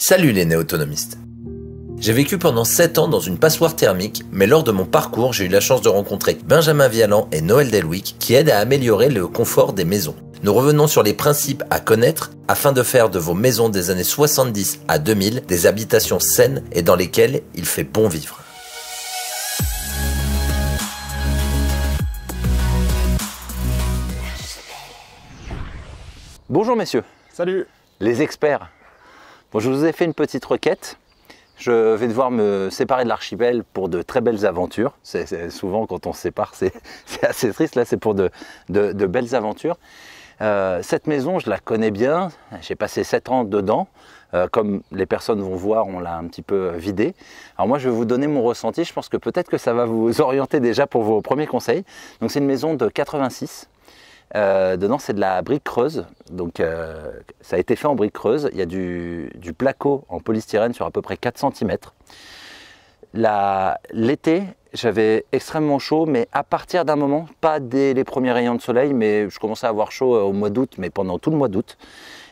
Salut les néo-autonomistes. J'ai vécu pendant 7 ans dans une passoire thermique, mais lors de mon parcours, j'ai eu la chance de rencontrer Benjamin Vialan et Noël Delwick qui aident à améliorer le confort des maisons. Nous revenons sur les principes à connaître afin de faire de vos maisons des années 70 à 2000 des habitations saines et dans lesquelles il fait bon vivre. Bonjour messieurs. Salut. Les experts. Bon, je vous ai fait une petite requête. Je vais devoir me séparer de l'archipel pour de très belles aventures. Souvent quand on se sépare, c'est assez triste. Là, c'est pour de belles aventures. Cette maison, je la connais bien. J'ai passé 7 ans dedans. Comme les personnes vont voir, on l'a un petit peu vidée. Alors moi, je vais vous donner mon ressenti. Je pense que peut-être que ça va vous orienter déjà pour vos premiers conseils. Donc c'est une maison de 86. Dedans c'est de la brique creuse, donc ça a été fait en brique creuse. Il y a du placo en polystyrène sur à peu près 4 cm. L'été j'avais extrêmement chaud, mais à partir d'un moment, pas dès les premiers rayons de soleil, mais je commençais à avoir chaud au mois d'août, mais pendant tout le mois d'août.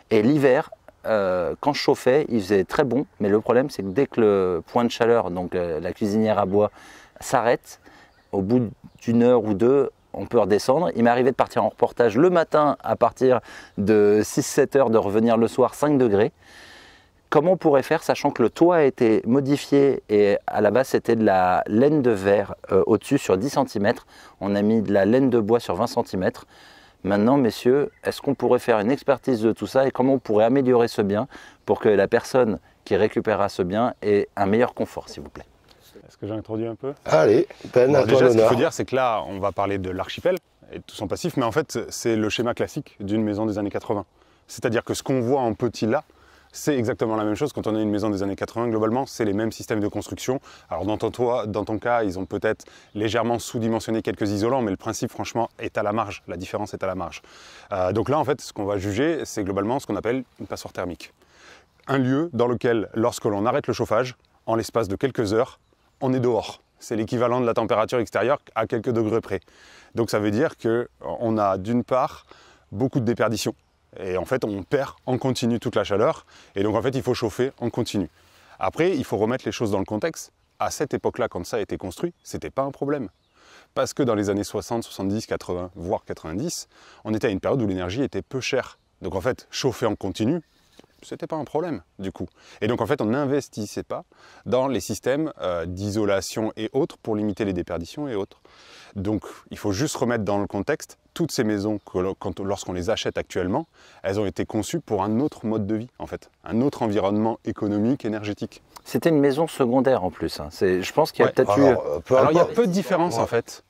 Et l'hiver, quand je chauffais, il faisait très bon, mais le problème c'est que dès que le point de chaleur, donc la cuisinière à bois, s'arrête, au bout d'une heure ou deux, on peut redescendre. Il m'est arrivé de partir en reportage le matin à partir de 6-7 heures, de revenir le soir 5 degrés. Comment on pourrait faire, sachant que le toit a été modifié et à la base c'était de la laine de verre au-dessus sur 10 cm. On a mis de la laine de bois sur 20 cm. Maintenant, messieurs, est-ce qu'on pourrait faire une expertise de tout ça et comment on pourrait améliorer ce bien pour que la personne qui récupérera ce bien ait un meilleur confort, s'il vous plaît? Est-ce que j'introduis un peu? Allez, Ben, à toi déjà, ce qu'il l'honneur. faut dire, c'est que là, on va parler de l'archipel et de tout son passif, mais en fait, c'est le schéma classique d'une maison des années 80. C'est-à-dire que ce qu'on voit en petit là, c'est exactement la même chose quand on a une maison des années 80. Globalement, c'est les mêmes systèmes de construction. Alors dans ton cas, ils ont peut-être légèrement sous-dimensionné quelques isolants, mais le principe, franchement, est à la marge. La différence est à la marge. Donc là, en fait, ce qu'on va juger, c'est globalement ce qu'on appelle une passoire thermique. Un lieu dans lequel, lorsque l'on arrête le chauffage, en l'espace de quelques heures, on est dehors. C'est l'équivalent de la température extérieure à quelques degrés près. Donc ça veut dire qu'on a d'une part beaucoup de déperdition. Et en fait, on perd en continu toute la chaleur. Et donc en fait, il faut chauffer en continu. Après, il faut remettre les choses dans le contexte. À cette époque-là, quand ça a été construit, c'était pas un problème. Parce que dans les années 60, 70, 80, voire 90, on était à une période où l'énergie était peu chère. Donc en fait, chauffer en continu, c'était pas un problème du coup. Et donc en fait on n'investissait pas dans les systèmes d'isolation et autres pour limiter les déperditions et autres. Donc il faut juste remettre dans le contexte, toutes ces maisons, lorsqu'on les achète actuellement, elles ont été conçues pour un autre mode de vie en fait, un autre environnement économique, énergétique. C'était une maison secondaire en plus. Hein. Je pense qu'il y a peut-être eu... Alors il y a peu de différence en fait.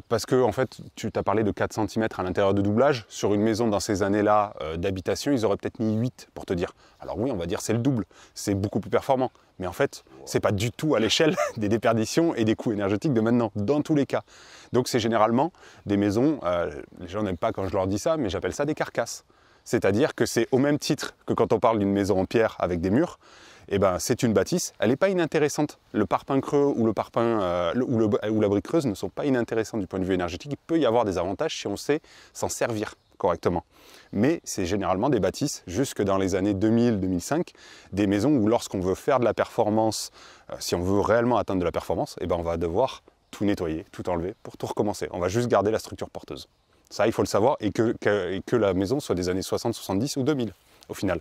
Parce que en fait, tu t'as parlé de 4 cm à l'intérieur de doublage. Sur une maison dans ces années-là d'habitation, ils auraient peut-être mis 8 pour te dire. Alors oui, on va dire c'est le double, c'est beaucoup plus performant. Mais en fait, c'est pas du tout à l'échelle des déperditions et des coûts énergétiques de maintenant, dans tous les cas. Donc c'est généralement des maisons, les gens n'aiment pas quand je leur dis ça, mais j'appelle ça des carcasses. C'est-à-dire que c'est au même titre que quand on parle d'une maison en pierre avec des murs, eh ben, c'est une bâtisse, elle n'est pas inintéressante. Le parpaing creux ou, ou la brique creuse ne sont pas inintéressants du point de vue énergétique. Il peut y avoir des avantages si on sait s'en servir correctement. Mais c'est généralement des bâtisses, jusque dans les années 2000-2005, des maisons où lorsqu'on veut faire de la performance, si on veut réellement atteindre de la performance, eh ben, on va devoir tout nettoyer, tout enlever pour tout recommencer. On va juste garder la structure porteuse. Ça, il faut le savoir, et que la maison soit des années 60, 70 ou 2000 au final.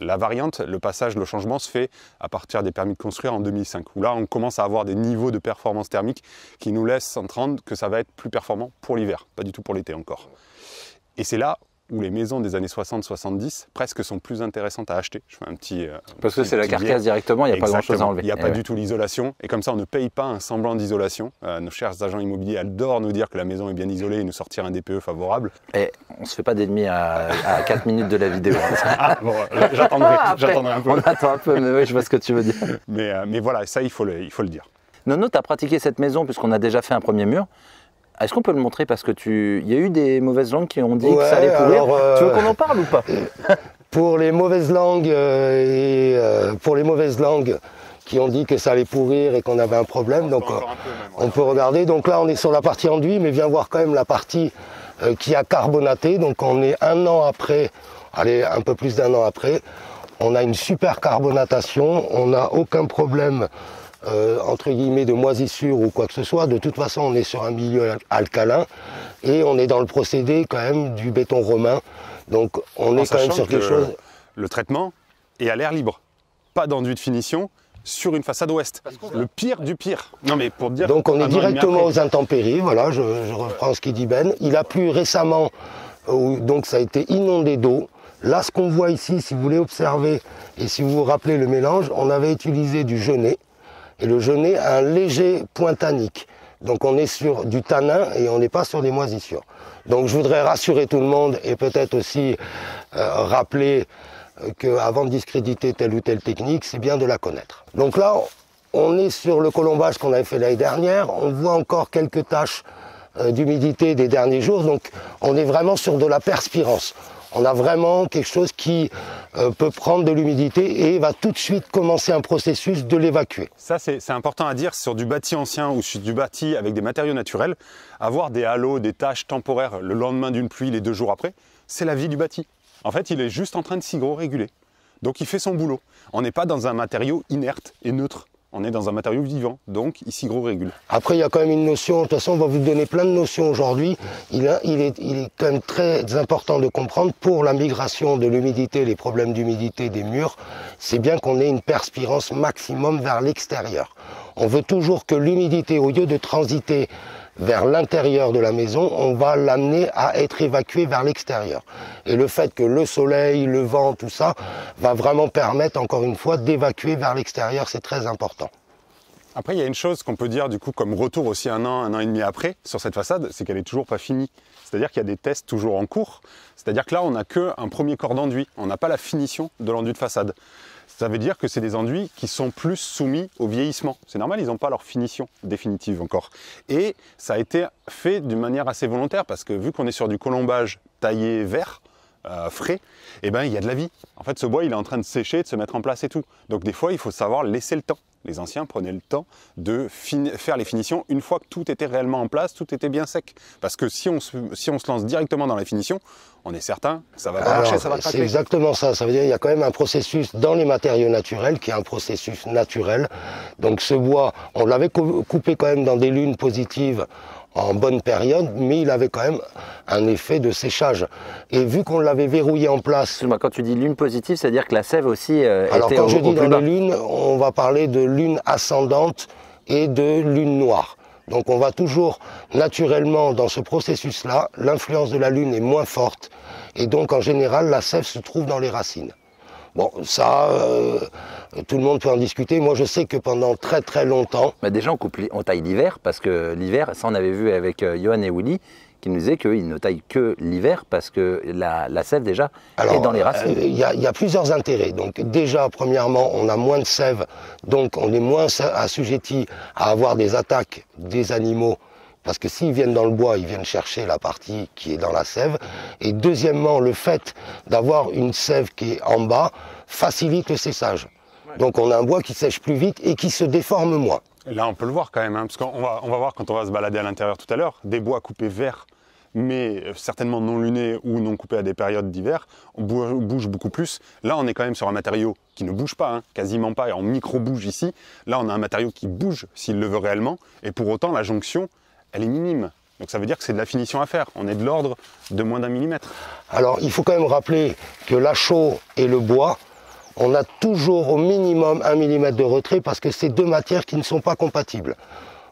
La variante, le passage, le changement se fait à partir des permis de construire en 2005, où là on commence à avoir des niveaux de performance thermique qui nous laissent entendre que ça va être plus performant pour l'hiver, pas du tout pour l'été encore. Et c'est là où les maisons des années 60-70 presque sont plus intéressantes à acheter. Je fais un petit... Parce que c'est la carcasse directement, il n'y a pas grand-chose à enlever. Il n'y a pas du tout l'isolation, et comme ça on ne paye pas un semblant d'isolation. Nos chers agents immobiliers adorent nous dire que la maison est bien isolée et nous sortir un DPE favorable. Et on ne se fait pas d'ennemis à 4 minutes de la vidéo. Ah, bon, j'attendrai un peu. On attend un peu, mais oui, je vois ce que tu veux dire. Mais voilà, ça il faut le dire. Nono, tu as pratiqué cette maison puisqu'on a déjà fait un premier mur. Est-ce qu'on peut le montrer parce que il y a eu des mauvaises langues qui ont dit que ça allait pourrir. Tu veux qu'on en parle ou pas? Pour les mauvaises langues qui ont dit que ça allait pourrir et qu'on avait un problème, donc on peut regarder. Donc là on est sur la partie enduit, mais viens voir quand même la partie qui a carbonaté. Donc on est un an après, allez un peu plus d'un an après. On a une super carbonatation, on n'a aucun problème entre guillemets de moisissure ou quoi que ce soit. De toute façon, on est sur un milieu alcalin et on est dans le procédé quand même du béton romain. Donc on est quand même sur quelque chose... Le traitement est à l'air libre, pas d'enduit de finition sur une façade ouest. Le pire du pire. Non mais pour dire. Donc on est directement aux intempéries, voilà, je reprends ce qu'il dit Ben. Il a plu récemment, donc ça a été inondé d'eau. Là, ce qu'on voit ici, si vous voulez observer, et si vous vous rappelez le mélange, on avait utilisé du genêt. Et le genêt a un léger point tannique. Donc on est sur du tanin et on n'est pas sur des moisissures. Donc je voudrais rassurer tout le monde et peut-être aussi rappeler qu'avant de discréditer telle ou telle technique, c'est bien de la connaître. Donc là, on est sur le colombage qu'on avait fait l'année dernière. On voit encore quelques taches d'humidité des derniers jours. Donc on est vraiment sur de la perspirance. On a vraiment quelque chose qui peut prendre de l'humidité et va tout de suite commencer un processus de l'évacuer. Ça, c'est important à dire sur du bâti ancien ou sur du bâti avec des matériaux naturels. Avoir des halos, des taches temporaires le lendemain d'une pluie, les 2 jours après, c'est la vie du bâti. En fait, il est juste en train de s'hygroréguler. Donc il fait son boulot. On n'est pas dans un matériau inerte et neutre. On est dans un matériau vivant, donc il s'hygrorégule. Après, il y a quand même une notion, de toute façon, on va vous donner plein de notions aujourd'hui. Il est quand même très important de comprendre, pour la migration de l'humidité, les problèmes d'humidité des murs, c'est bien qu'on ait une perspirance maximum vers l'extérieur. On veut toujours que l'humidité, au lieu de transiter vers l'intérieur de la maison, on va l'amener à être évacué vers l'extérieur. Et le fait que le soleil, le vent, tout ça, va vraiment permettre, encore une fois, d'évacuer vers l'extérieur, c'est très important. Après, il y a une chose qu'on peut dire, du coup, comme retour aussi un an et demi après, sur cette façade, c'est qu'elle n'est toujours pas finie. C'est-à-dire qu'il y a des tests toujours en cours. C'est-à-dire que là, on n'a qu'un premier corps d'enduit. On n'a pas la finition de l'enduit de façade. Ça veut dire que c'est des enduits qui sont plus soumis au vieillissement. C'est normal, ils n'ont pas leur finition définitive encore. Et ça a été fait d'une manière assez volontaire, parce que vu qu'on est sur du colombage taillé vert, frais, eh ben, il y a de la vie. En fait, ce bois, il est en train de sécher, de se mettre en place et tout. Donc des fois, il faut savoir laisser le temps. Les anciens prenaient le temps de faire les finitions une fois que tout était réellement en place, tout était bien sec. Parce que si on se lance directement dans la finition, on est certain que ça va pas marcher, ça va craquer. C'est exactement ça. Ça veut dire qu'il y a quand même un processus dans les matériaux naturels qui est un processus naturel. Donc ce bois, on l'avait coupé quand même dans des lunes positives en bonne période, mais il avait quand même un effet de séchage. Et vu qu'on l'avait verrouillé en place... Excuse-moi, quand tu dis lune positive, c'est-à-dire que la sève aussi était Alors quand je dis dans bas. les lunes, on va parler de lune ascendante et de lune noire. Donc on va toujours naturellement dans ce processus-là, l'influence de la lune est moins forte, et donc en général la sève se trouve dans les racines. Bon, ça, tout le monde peut en discuter. Moi, je sais que pendant très très longtemps... Mais déjà, on taille l'hiver, parce que l'hiver, ça on avait vu avec Johan et Willy, qui nous disaient qu'ils ne taillent que l'hiver, parce que la sève déjà est dans les racines. Il y a plusieurs intérêts. Donc déjà, premièrement, on a moins de sève, donc on est moins assujetti à avoir des attaques des animaux. Parce que s'ils viennent dans le bois, ils viennent chercher la partie qui est dans la sève. Et deuxièmement, le fait d'avoir une sève qui est en bas facilite le séchage. Donc on a un bois qui sèche plus vite et qui se déforme moins. Là, on peut le voir quand même, hein, parce qu'on va voir quand on va se balader à l'intérieur tout à l'heure, des bois coupés verts, mais certainement non lunés ou non coupés à des périodes d'hiver, on bouge beaucoup plus. Là, on est quand même sur un matériau qui ne bouge pas, hein, quasiment pas, et en micro-bouge ici. Là, on a un matériau qui bouge s'il le veut réellement, et pour autant, la jonction, elle est minime. Donc ça veut dire que c'est de la finition à faire. On est de l'ordre de moins d'1 millimètre. Alors il faut quand même rappeler que la chaux et le bois, on a toujours au minimum 1 millimètre de retrait parce que c'est deux matières qui ne sont pas compatibles.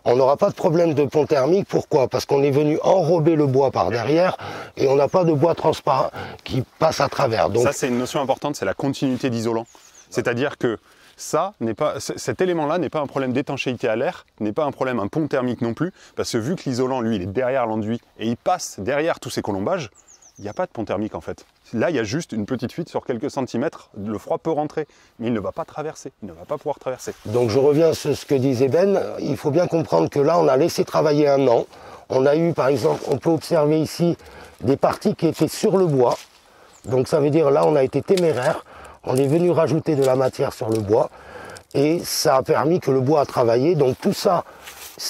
On n'aura pas de problème de pont thermique. Pourquoi? Parce qu'on est venu enrober le bois par derrière et on n'a pas de bois transparent qui passe à travers. Donc... Ça, c'est une notion importante, c'est la continuité d'isolant. C'est-à-dire que cet élément-là n'est pas un problème d'étanchéité à l'air, n'est pas un pont thermique non plus, parce que vu que l'isolant, lui, il est derrière l'enduit et il passe derrière tous ces colombages, il n'y a pas de pont thermique en fait. Là, il y a juste une petite fuite sur quelques centimètres, le froid peut rentrer, mais il ne va pas traverser, il ne va pas pouvoir traverser. Donc je reviens sur ce que disait Ben, il faut bien comprendre que là, on a laissé travailler 1 an. On a eu, par exemple, on peut observer ici des parties qui étaient sur le bois. Donc ça veut dire, là, on a été téméraire. On est venu rajouter de la matière sur le bois et ça a permis que le bois a travaillé. Donc tout ça,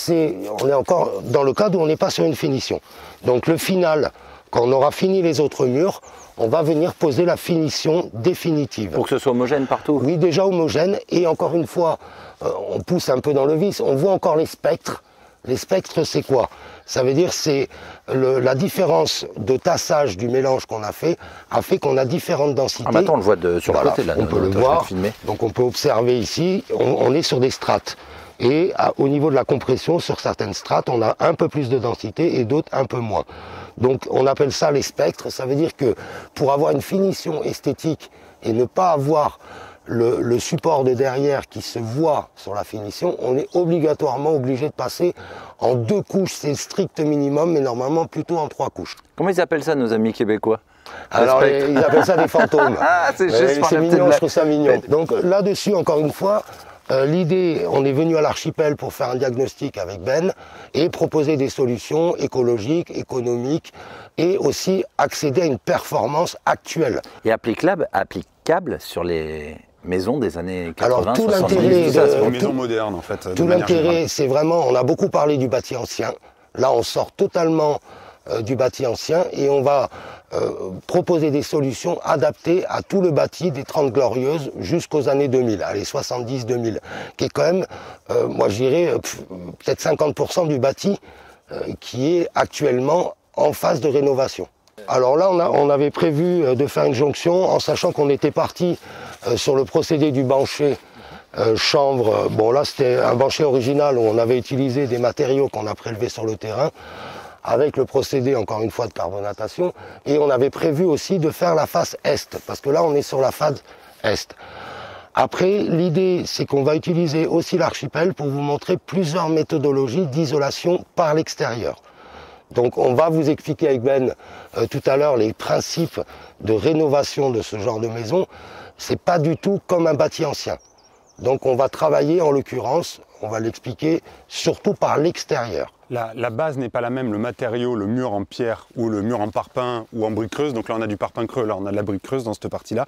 on est encore dans le cadre où on n'est pas sur une finition. Donc le final, quand on aura fini les autres murs, on va venir poser la finition définitive. Pour que ce soit homogène partout. Oui, déjà homogène. Et encore une fois, on pousse un peu dans le vice. On voit encore les spectres. Les spectres, c'est quoi? Ça veut dire c'est la différence de tassage du mélange qu'on a fait qu'on a différentes densités. Ah, maintenant on le voit sur le côté là. On peut le voir. Donc on peut observer ici, on est sur des strates. Et au niveau de la compression, sur certaines strates, on a un peu plus de densité et d'autres un peu moins. Donc on appelle ça les spectres. Ça veut dire que pour avoir une finition esthétique et ne pas avoir le support de derrière qui se voit sur la finition, on est obligatoirement obligé de passer en 2 couches. C'est le strict minimum, mais normalement plutôt en 3 couches. Comment ils appellent ça nos amis québécois? Alors ils appellent ça des fantômes. C'est juste c'est mignon, je trouve ça mignon. Donc là-dessus, encore une fois, l'idée, on est venu à l'archipel pour faire un diagnostic avec Ben et proposer des solutions écologiques, économiques et aussi accéder à une performance actuelle. Et applicable sur les maisons des années 80, Alors tout 70, l'intérêt, C'est une maison moderne en fait. tout l'intérêt, c'est vraiment, on a beaucoup parlé du bâti ancien. Là, on sort totalement du bâti ancien et on va proposer des solutions adaptées à tout le bâti des 30 Glorieuses jusqu'aux années 2000, allez 70-2000, qui est quand même, moi je dirais, peut-être 50% du bâti qui est actuellement en phase de rénovation. Alors là, on avait prévu de faire une jonction en sachant qu'on était parti sur le procédé du bancher chanvre. Bon là, c'était un bancher original où on avait utilisé des matériaux qu'on a prélevés sur le terrain avec le procédé, encore une fois, de carbonatation. Et on avait prévu aussi de faire la face est, parce que là, on est sur la face est. Après, l'idée, c'est qu'on va utiliser aussi l'archipel pour vous montrer plusieurs méthodologies d'isolation par l'extérieur. Donc, on va vous expliquer avec Ben tout à l'heure les principes de rénovation de ce genre de maison. C'est pas du tout comme un bâti ancien. Donc, on va travailler, en l'occurrence, on va l'expliquer, surtout par l'extérieur. La base n'est pas la même, le matériau, le mur en pierre ou le mur en parpaing ou en brique creuse, donc là on a du parpaing creux, là on a de la brique creuse dans cette partie-là,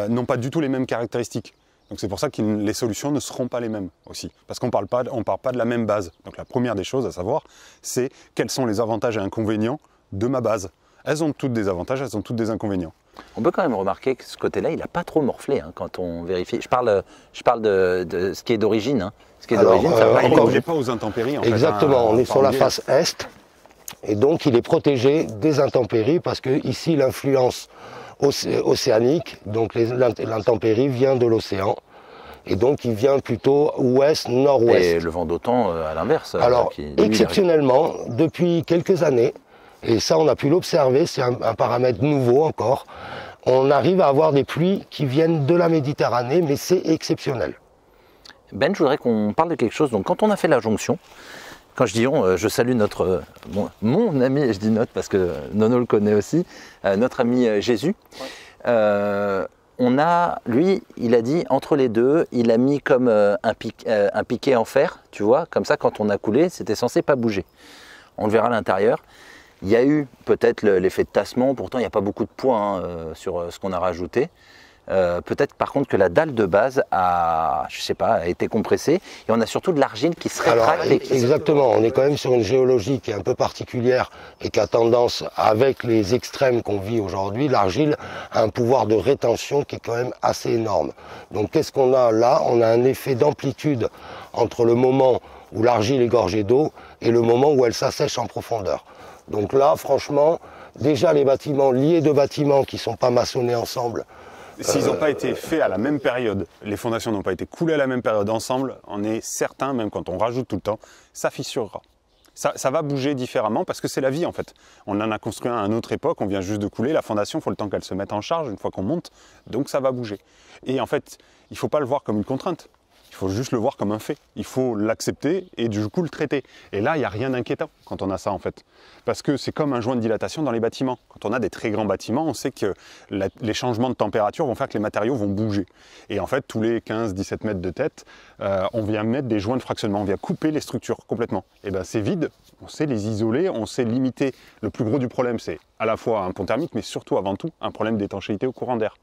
n'ont pas du tout les mêmes caractéristiques. Donc c'est pour ça que les solutions ne seront pas les mêmes aussi, parce qu'on ne parle pas de la même base. Donc la première des choses à savoir, c'est quels sont les avantages et inconvénients de ma base. Elles ont toutes des avantages, elles ont toutes des inconvénients. On peut quand même remarquer que ce côté-là, il n'a pas trop morflé quand on vérifie. Je parle de ce qui est d'origine. Hein. Ce qui est d'origine, il n'est pas aux intempéries. En exactement, fait, on est sur la face est, et donc il est protégé des intempéries parce que ici l'influence océanique, donc l'intempérie vient de l'océan. Et donc il vient plutôt ouest-nord-ouest. Et le vent d'autant à l'inverse. Alors exceptionnellement, depuis quelques années, et ça on a pu l'observer, c'est un paramètre nouveau encore, on arrive à avoir des pluies qui viennent de la Méditerranée, mais c'est exceptionnel. Ben, je voudrais qu'on parle de quelque chose. Donc quand on a fait la jonction, quand je dis on, je salue mon ami, et je dis notre parce que Nono le connaît aussi, notre ami Jésus. Ouais. Lui, il a dit, entre les deux, il a mis comme un piquet en fer, tu vois, comme ça, quand on a coulé, c'était censé pas bouger. On le verra à l'intérieur. Il y a eu peut-être l'effet de tassement, pourtant il n'y a pas beaucoup de poids sur ce qu'on a rajouté. Peut-être par contre que la dalle de base a été compressée et on a surtout de l'argile qui se rétracte. Exactement, on est quand même sur une géologie qui est un peu particulière et qui a tendance, avec les extrêmes qu'on vit aujourd'hui, l'argile a un pouvoir de rétention qui est quand même assez énorme. Donc qu'est-ce qu'on a là? On a un effet d'amplitude entre le moment où l'argile est gorgée d'eau et le moment où elle s'assèche en profondeur. Donc là, franchement, déjà les bâtiments, liés de bâtiments qui ne sont pas maçonnés ensemble, s'ils n'ont pas été faits à la même période, les fondations n'ont pas été coulées à la même période ensemble, on est certain, même quand on rajoute tout le temps, ça fissurera. Ça va bouger différemment parce que c'est la vie en fait. On en a construit un à une autre époque, on vient juste de couler, la fondation, il faut le temps qu'elle se mette en charge une fois qu'on monte, donc ça va bouger. Et en fait, il ne faut pas le voir comme une contrainte. Il faut juste le voir comme un fait. Il faut l'accepter et du coup le traiter. Et là, il n'y a rien d'inquiétant quand on a ça en fait. Parce que c'est comme un joint de dilatation dans les bâtiments. Quand on a des très grands bâtiments, on sait que les changements de température vont faire que les matériaux vont bouger. Et en fait, tous les 15-17 mètres de tête, on vient mettre des joints de fractionnement. On vient couper les structures complètement. Et bien c'est vide, on sait les isoler, on sait limiter. Le plus gros du problème, c'est à la fois un pont thermique, mais surtout avant tout, un problème d'étanchéité au courant d'air.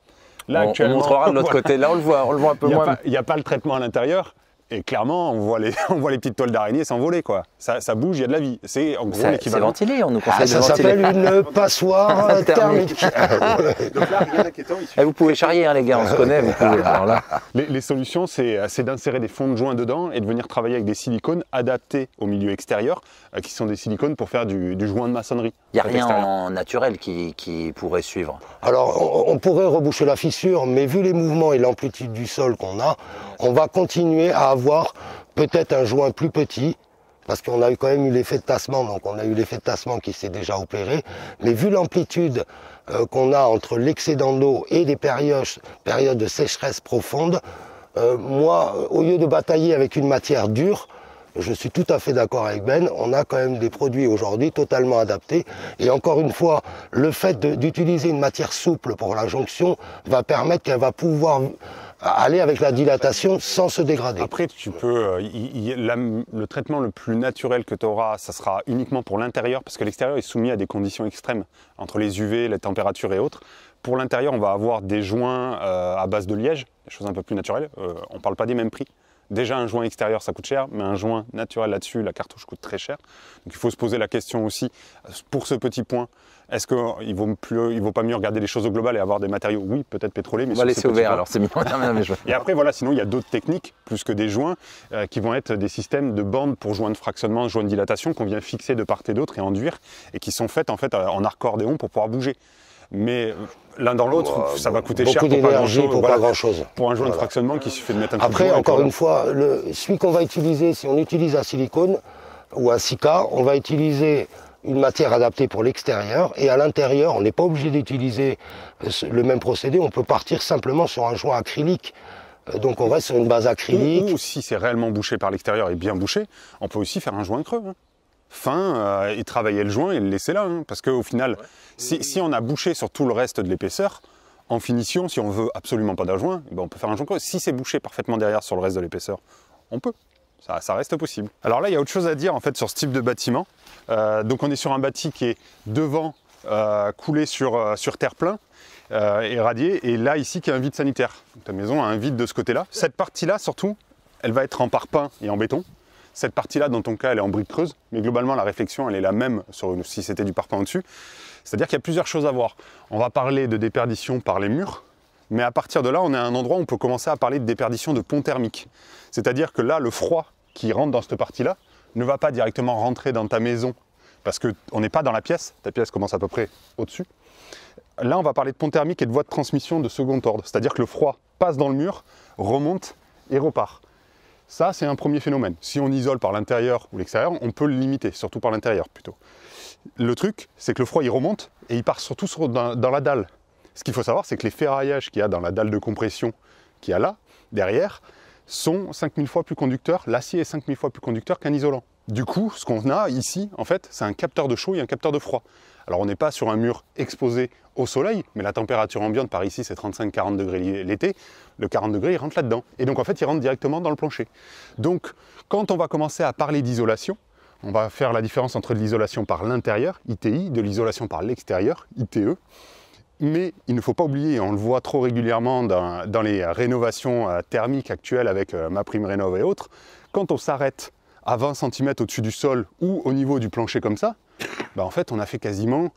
Là, on montrera de l'autre côté, là on le voit un peu moins. Il n'y a pas le traitement à l'intérieur, Et clairement, on voit les petites toiles d'araignée s'envoler, quoi. Ça bouge, il y a de la vie. C'est en gros C'est l'équivalent. ventilé, on nous conseille de Ça ventiler. s'appelle une passoire thermique. Donc là, rien d'inquiétant, il suffit. Eh, vous pouvez charrier, hein, les gars, on se connaît. Vous pouvez, alors là. Les solutions, c'est d'insérer des fonds de joint dedans et de venir travailler avec des silicones adaptés au milieu extérieur, qui sont des silicones pour faire du joint de maçonnerie. Il n'y a en fait, rien extérieur. en naturel qui pourrait suivre. Alors, on pourrait reboucher la fissure, mais vu les mouvements et l'amplitude du sol qu'on a, on va continuer à avoir peut-être un joint plus petit, parce qu'on a quand même eu l'effet de tassement, donc on a eu l'effet de tassement qui s'est déjà opéré, mais vu l'amplitude qu'on a entre l'excédent d'eau et des périodes de sécheresse profonde, moi, au lieu de batailler avec une matière dure, je suis tout à fait d'accord avec Ben, on a quand même des produits aujourd'hui totalement adaptés. Et encore une fois, le fait d'utiliser une matière souple pour la jonction va permettre qu'elle va pouvoir aller avec la dilatation sans se dégrader. Après, tu peux, le traitement le plus naturel que tu auras, ça sera uniquement pour l'intérieur, parce que l'extérieur est soumis à des conditions extrêmes, entre les UV, les températures et autres. Pour l'intérieur, on va avoir des joints à base de liège, des choses un peu plus naturelles. On ne parle pas des mêmes prix. Déjà, un joint extérieur, ça coûte cher, mais un joint naturel là-dessus, la cartouche coûte très cher. Donc il faut se poser la question aussi, pour ce petit point, est-ce qu'il ne vaut pas mieux regarder les choses au global et avoir des matériaux, oui, peut-être pétroliers, mais On va laisser ouvert, alors c'est mieux. Et après, voilà, sinon il y a d'autres techniques, plus que des joints, qui vont être des systèmes de bandes pour joints de fractionnement, joints de dilatation, qu'on vient fixer de part et d'autre et enduire, et qui sont faites en fait en accordéon pour pouvoir bouger. Mais l'un dans l'autre, ça va coûter cher beaucoup pour pas d'énergie grand-chose. pour pas grand-chose. Pour un joint de fractionnement qui suffit de mettre un coup de Après, joint et encore voilà. une fois, celui qu'on va utiliser, si on utilise un silicone ou un silica, on va utiliser une matière adaptée pour l'extérieur, et à l'intérieur, on n'est pas obligé d'utiliser le même procédé, on peut partir simplement sur un joint acrylique. Donc on reste sur une base acrylique. Ou si c'est réellement bouché par l'extérieur et bien bouché, on peut aussi faire un joint creux. Fin, et travailler le joint et le laisser là. Hein, parce qu'au final, si on a bouché sur tout le reste de l'épaisseur, en finition, si on veut absolument pas d'un joint, ben on peut faire un joint creux. Si c'est bouché parfaitement derrière sur le reste de l'épaisseur, on peut. Ça reste possible. Alors là, il y a autre chose à dire en fait sur ce type de bâtiment. Donc on est sur un bâti qui est devant, coulé sur terre-plein et radié, et là ici qui a un vide sanitaire. Donc, ta maison a un vide de ce côté-là. Cette partie-là surtout, elle va être en parpaing et en béton. Cette partie-là, dans ton cas, elle est en brique creuse, mais globalement, la réflexion, elle est la même si c'était du parpaing au-dessus. C'est-à-dire qu'il y a plusieurs choses à voir. On va parler de déperdition par les murs, mais à partir de là, on est à un endroit où on peut commencer à parler de déperdition de pont thermique. C'est-à-dire que là, le froid qui rentre dans cette partie-là ne va pas directement rentrer dans ta maison, parce qu'on n'est pas dans la pièce, ta pièce commence à peu près au-dessus. Là, on va parler de pont thermique et de voie de transmission de second ordre, c'est-à-dire que le froid passe dans le mur, remonte et repart. Ça, c'est un premier phénomène. Si on isole par l'intérieur ou l'extérieur, on peut le limiter, surtout par l'intérieur plutôt. Le truc, c'est que le froid, il remonte et il part surtout dans la dalle. Ce qu'il faut savoir, c'est que les ferraillages qu'il y a dans la dalle de compression qu'il y a là, derrière, sont 5000 fois plus conducteurs. L'acier est 5000 fois plus conducteur qu'un isolant. Du coup, ce qu'on a ici, en fait, c'est un capteur de chaud et un capteur de froid. Alors, on n'est pas sur un mur exposé au soleil, mais la température ambiante par ici, c'est 35-40 degrés l'été. Le 40 degrés, il rentre là-dedans. Et donc, en fait, il rentre directement dans le plancher. Donc, quand on va commencer à parler d'isolation, on va faire la différence entre de l'isolation par l'intérieur, ITI, de l'isolation par l'extérieur, ITE. Mais il ne faut pas oublier, et on le voit trop régulièrement dans les rénovations thermiques actuelles avec MaPrimeRénov' et autres, quand on s'arrête à 20 cm au-dessus du sol ou au niveau du plancher comme ça, en fait, on a fait quasiment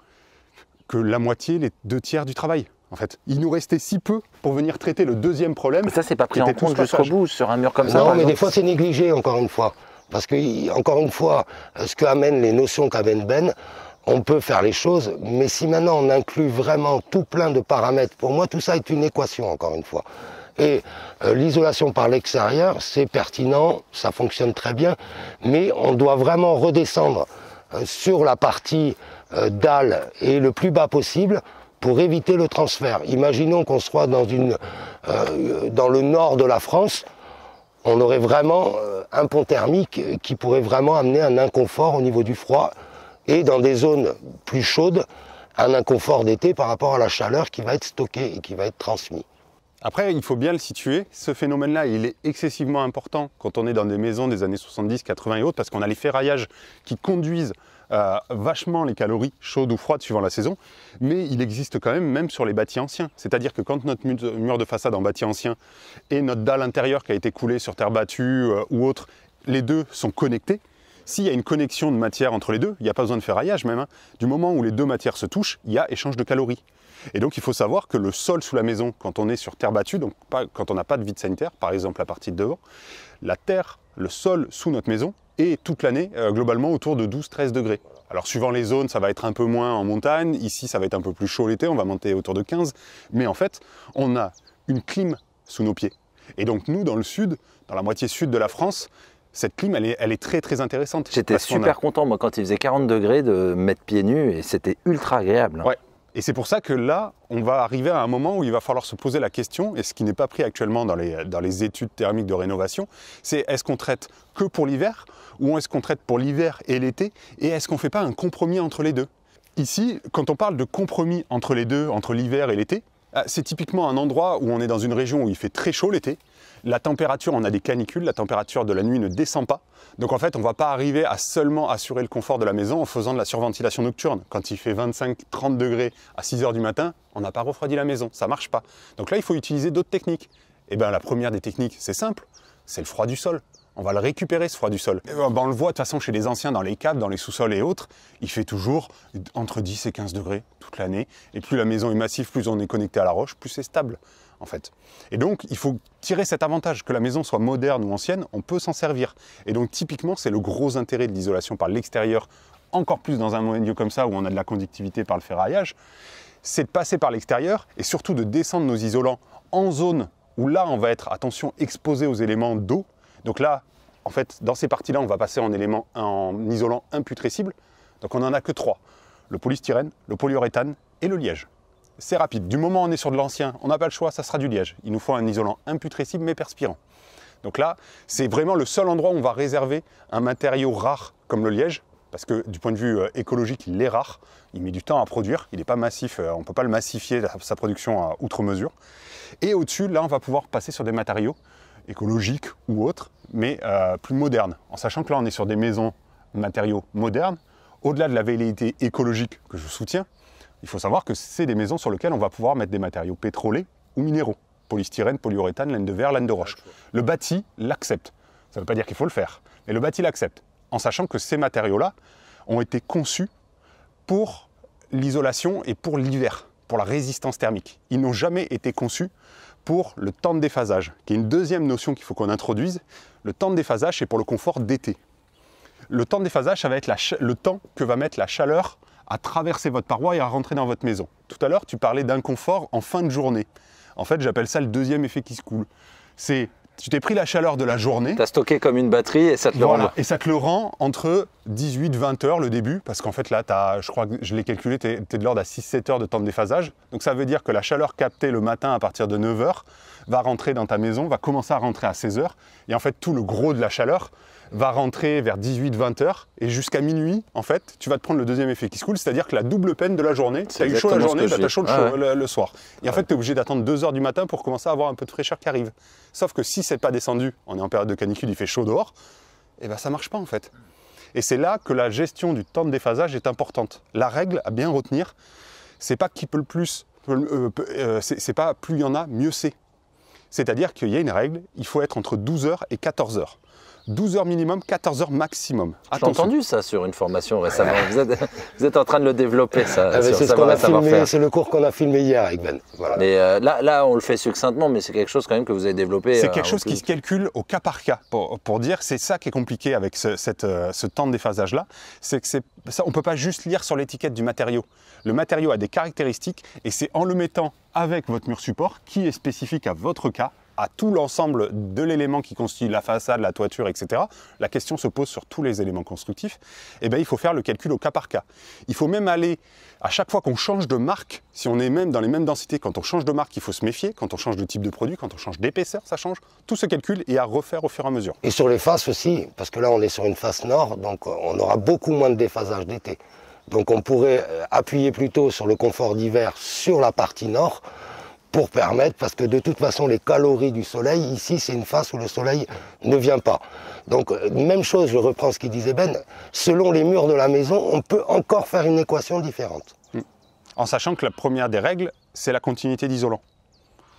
que la moitié, les 2/3 du travail. En fait, il nous restait si peu pour venir traiter le deuxième problème. Mais ça, c'est pas pris en compte jusqu'au bout sur un mur comme ça. Non, mais des fois, c'est négligé, encore une fois. Parce que, encore une fois, ce que amènent les notions qu'amène Ben, on peut faire les choses, mais si maintenant on inclut vraiment tout plein de paramètres, pour moi, tout ça est une équation, encore une fois. Et l'isolation par l'extérieur, c'est pertinent, ça fonctionne très bien, mais on doit vraiment redescendre sur la partie dalle et le plus bas possible pour éviter le transfert. Imaginons qu'on soit dans le nord de la France, on aurait vraiment un pont thermique qui pourrait vraiment amener un inconfort au niveau du froid, et dans des zones plus chaudes, un inconfort d'été par rapport à la chaleur qui va être stockée et qui va être transmise. Après, il faut bien le situer. Ce phénomène-là, il est excessivement important quand on est dans des maisons des années 70, 80 et autres, parce qu'on a les ferraillages qui conduisent vachement les calories chaudes ou froides suivant la saison. Mais il existe quand même sur les bâtis anciens. C'est-à-dire que quand notre mur de façade en bâti ancien et notre dalle intérieure qui a été coulée sur terre battue ou autre, les deux sont connectés. S'il y a une connexion de matière entre les deux, il n'y a pas besoin de ferraillage même, hein. Du moment où les deux matières se touchent, il y a échange de calories. Et donc il faut savoir que le sol sous la maison, quand on est sur terre battue, donc quand on n'a pas de vide sanitaire, par exemple la partie de devant, la terre, le sol sous notre maison est toute l'année globalement autour de 12-13 degrés. Alors suivant les zones, ça va être un peu moins en montagne, ici ça va être un peu plus chaud l'été, on va monter autour de 15, mais en fait on a une clim sous nos pieds. Et donc nous dans le sud, dans la moitié sud de la France, cette clim, elle est très très intéressante. J'étais super content, moi, quand il faisait 40 degrés, de mettre pieds nus, et c'était ultra agréable. Ouais. Et c'est pour ça que là, on va arriver à un moment où il va falloir se poser la question, et ce qui n'est pas pris actuellement dans les études thermiques de rénovation, c'est est-ce qu'on traite que pour l'hiver, ou est-ce qu'on traite pour l'hiver et l'été, et est-ce qu'on ne fait pas un compromis entre les deux? Ici, quand on parle de compromis entre les deux, entre l'hiver et l'été, c'est typiquement un endroit où on est dans une région où il fait très chaud l'été. La température, on a des canicules, la température de la nuit ne descend pas. Donc en fait, on ne va pas arriver à seulement assurer le confort de la maison en faisant de la surventilation nocturne. Quand il fait 25-30 degrés à 6 h du matin, on n'a pas refroidi la maison, ça ne marche pas. Donc là, il faut utiliser d'autres techniques. Et bien la première des techniques, c'est simple, c'est le froid du sol. On va le récupérer, ce froid du sol. On le voit de toute façon chez les anciens, dans les caves, dans les sous-sols et autres, il fait toujours entre 10 et 15 degrés toute l'année. Et plus la maison est massive, plus on est connecté à la roche, plus c'est stable, en fait. Et donc, il faut tirer cet avantage, que la maison soit moderne ou ancienne, on peut s'en servir. Et donc, typiquement, c'est le gros intérêt de l'isolation par l'extérieur, encore plus dans un milieu comme ça où on a de la conductivité par le ferraillage, c'est de passer par l'extérieur et surtout de descendre nos isolants en zone où là, on va être, attention, exposé aux éléments d'eau. Donc là, en fait, dans ces parties-là, on va passer en isolant imputrescible. Donc on n'en a que 3. Le polystyrène, le polyuréthane et le liège. C'est rapide. Du moment où on est sur de l'ancien, on n'a pas le choix, ça sera du liège. Il nous faut un isolant imputrescible mais perspirant. Donc là, c'est vraiment le seul endroit où on va réserver un matériau rare comme le liège, parce que du point de vue écologique, il est rare. Il met du temps à produire, il n'est pas massif, on ne peut pas le massifier, sa production à outre mesure. Et au-dessus, là, on va pouvoir passer sur des matériaux écologiques ou autres, mais plus modernes. En sachant que là, on est sur des maisons matériaux modernes. Au-delà de la velléité écologique que je soutiens, il faut savoir que c'est des maisons sur lesquelles on va pouvoir mettre des matériaux pétrolés ou minéraux. Polystyrène, polyuréthane, laine de verre, laine de roche. Le bâti l'accepte. Ça ne veut pas dire qu'il faut le faire, mais le bâti l'accepte. En sachant que ces matériaux-là ont été conçus pour l'isolation et pour l'hiver, pour la résistance thermique. Ils n'ont jamais été conçus pour le temps de déphasage, qui est une deuxième notion qu'il faut qu'on introduise. Le temps de déphasage, c'est pour le confort d'été. Le temps de déphasage, ça va être le temps que va mettre la chaleur à traverser votre paroi et à rentrer dans votre maison. Tout à l'heure, tu parlais d'inconfort en fin de journée. En fait, j'appelle ça le deuxième effet qui se coule. C'est, tu t'es pris la chaleur de la journée. Tu as stocké comme une batterie et ça te le rend. Et ça te le rend entre 18-20 heures le début, parce qu'en fait là, je crois que je l'ai calculé, tu es de l'ordre à 6-7 heures de temps de déphasage. Donc ça veut dire que la chaleur captée le matin à partir de 9 heures va rentrer dans ta maison, va commencer à rentrer à 16 heures. Et en fait, tout le gros de la chaleur va rentrer vers 18-20 heures. Et jusqu'à minuit, en fait, tu vas te prendre le deuxième effet qui se coule, c'est-à-dire que la double peine de la journée, tu as eu chaud la journée, tu as chaud le soir. Et en fait, tu es obligé d'attendre 2 heures du matin pour commencer à avoir un peu de fraîcheur qui arrive. Sauf que si c'est pas descendu, on est en période de canicule, il fait chaud dehors, et ben ça marche pas en fait. Et c'est là que la gestion du temps de déphasage est importante. La règle à bien retenir, c'est pas qui peut le plus, c'est pas plus il y en a, mieux c'est. C'est-à-dire qu'il y a une règle, il faut être entre 12 heures et 14 heures. 12 heures minimum, 14 heures maximum. J'ai entendu ça sur une formation récemment. Vous êtes en train de le développer, ça. C'est ce qu'on a filmé, c'est le cours qu'on a filmé hier avec Ben. Voilà. Mais là, on le fait succinctement, mais c'est quelque chose quand même que vous avez développé. C'est quelque chose qui se calcule au cas par cas. Pour dire, c'est ça qui est compliqué avec ce temps de déphasage-là. C'est que on ne peut pas juste lire sur l'étiquette du matériau. Le matériau a des caractéristiques et c'est en le mettant avec votre mur support qui est spécifique à votre cas, à tout l'ensemble de l'élément qui constitue la façade, la toiture, etc. La question se pose sur tous les éléments constructifs. Et bien, il faut faire le calcul au cas par cas. Il faut même aller, à chaque fois qu'on change de marque, si on est même dans les mêmes densités, quand on change de marque, il faut se méfier. Quand on change de type de produit, quand on change d'épaisseur, ça change. Tout se calcule et à refaire au fur et à mesure. Et sur les faces aussi, parce que là, on est sur une face nord, donc on aura beaucoup moins de déphasage d'été. Donc on pourrait appuyer plutôt sur le confort d'hiver sur la partie nord, pour permettre, parce que de toute façon les calories du soleil, ici c'est une face où le soleil ne vient pas. Donc même chose, je reprends ce qu'il disait Ben, selon les murs de la maison, on peut encore faire une équation différente. En sachant que la première des règles, c'est la continuité d'isolant.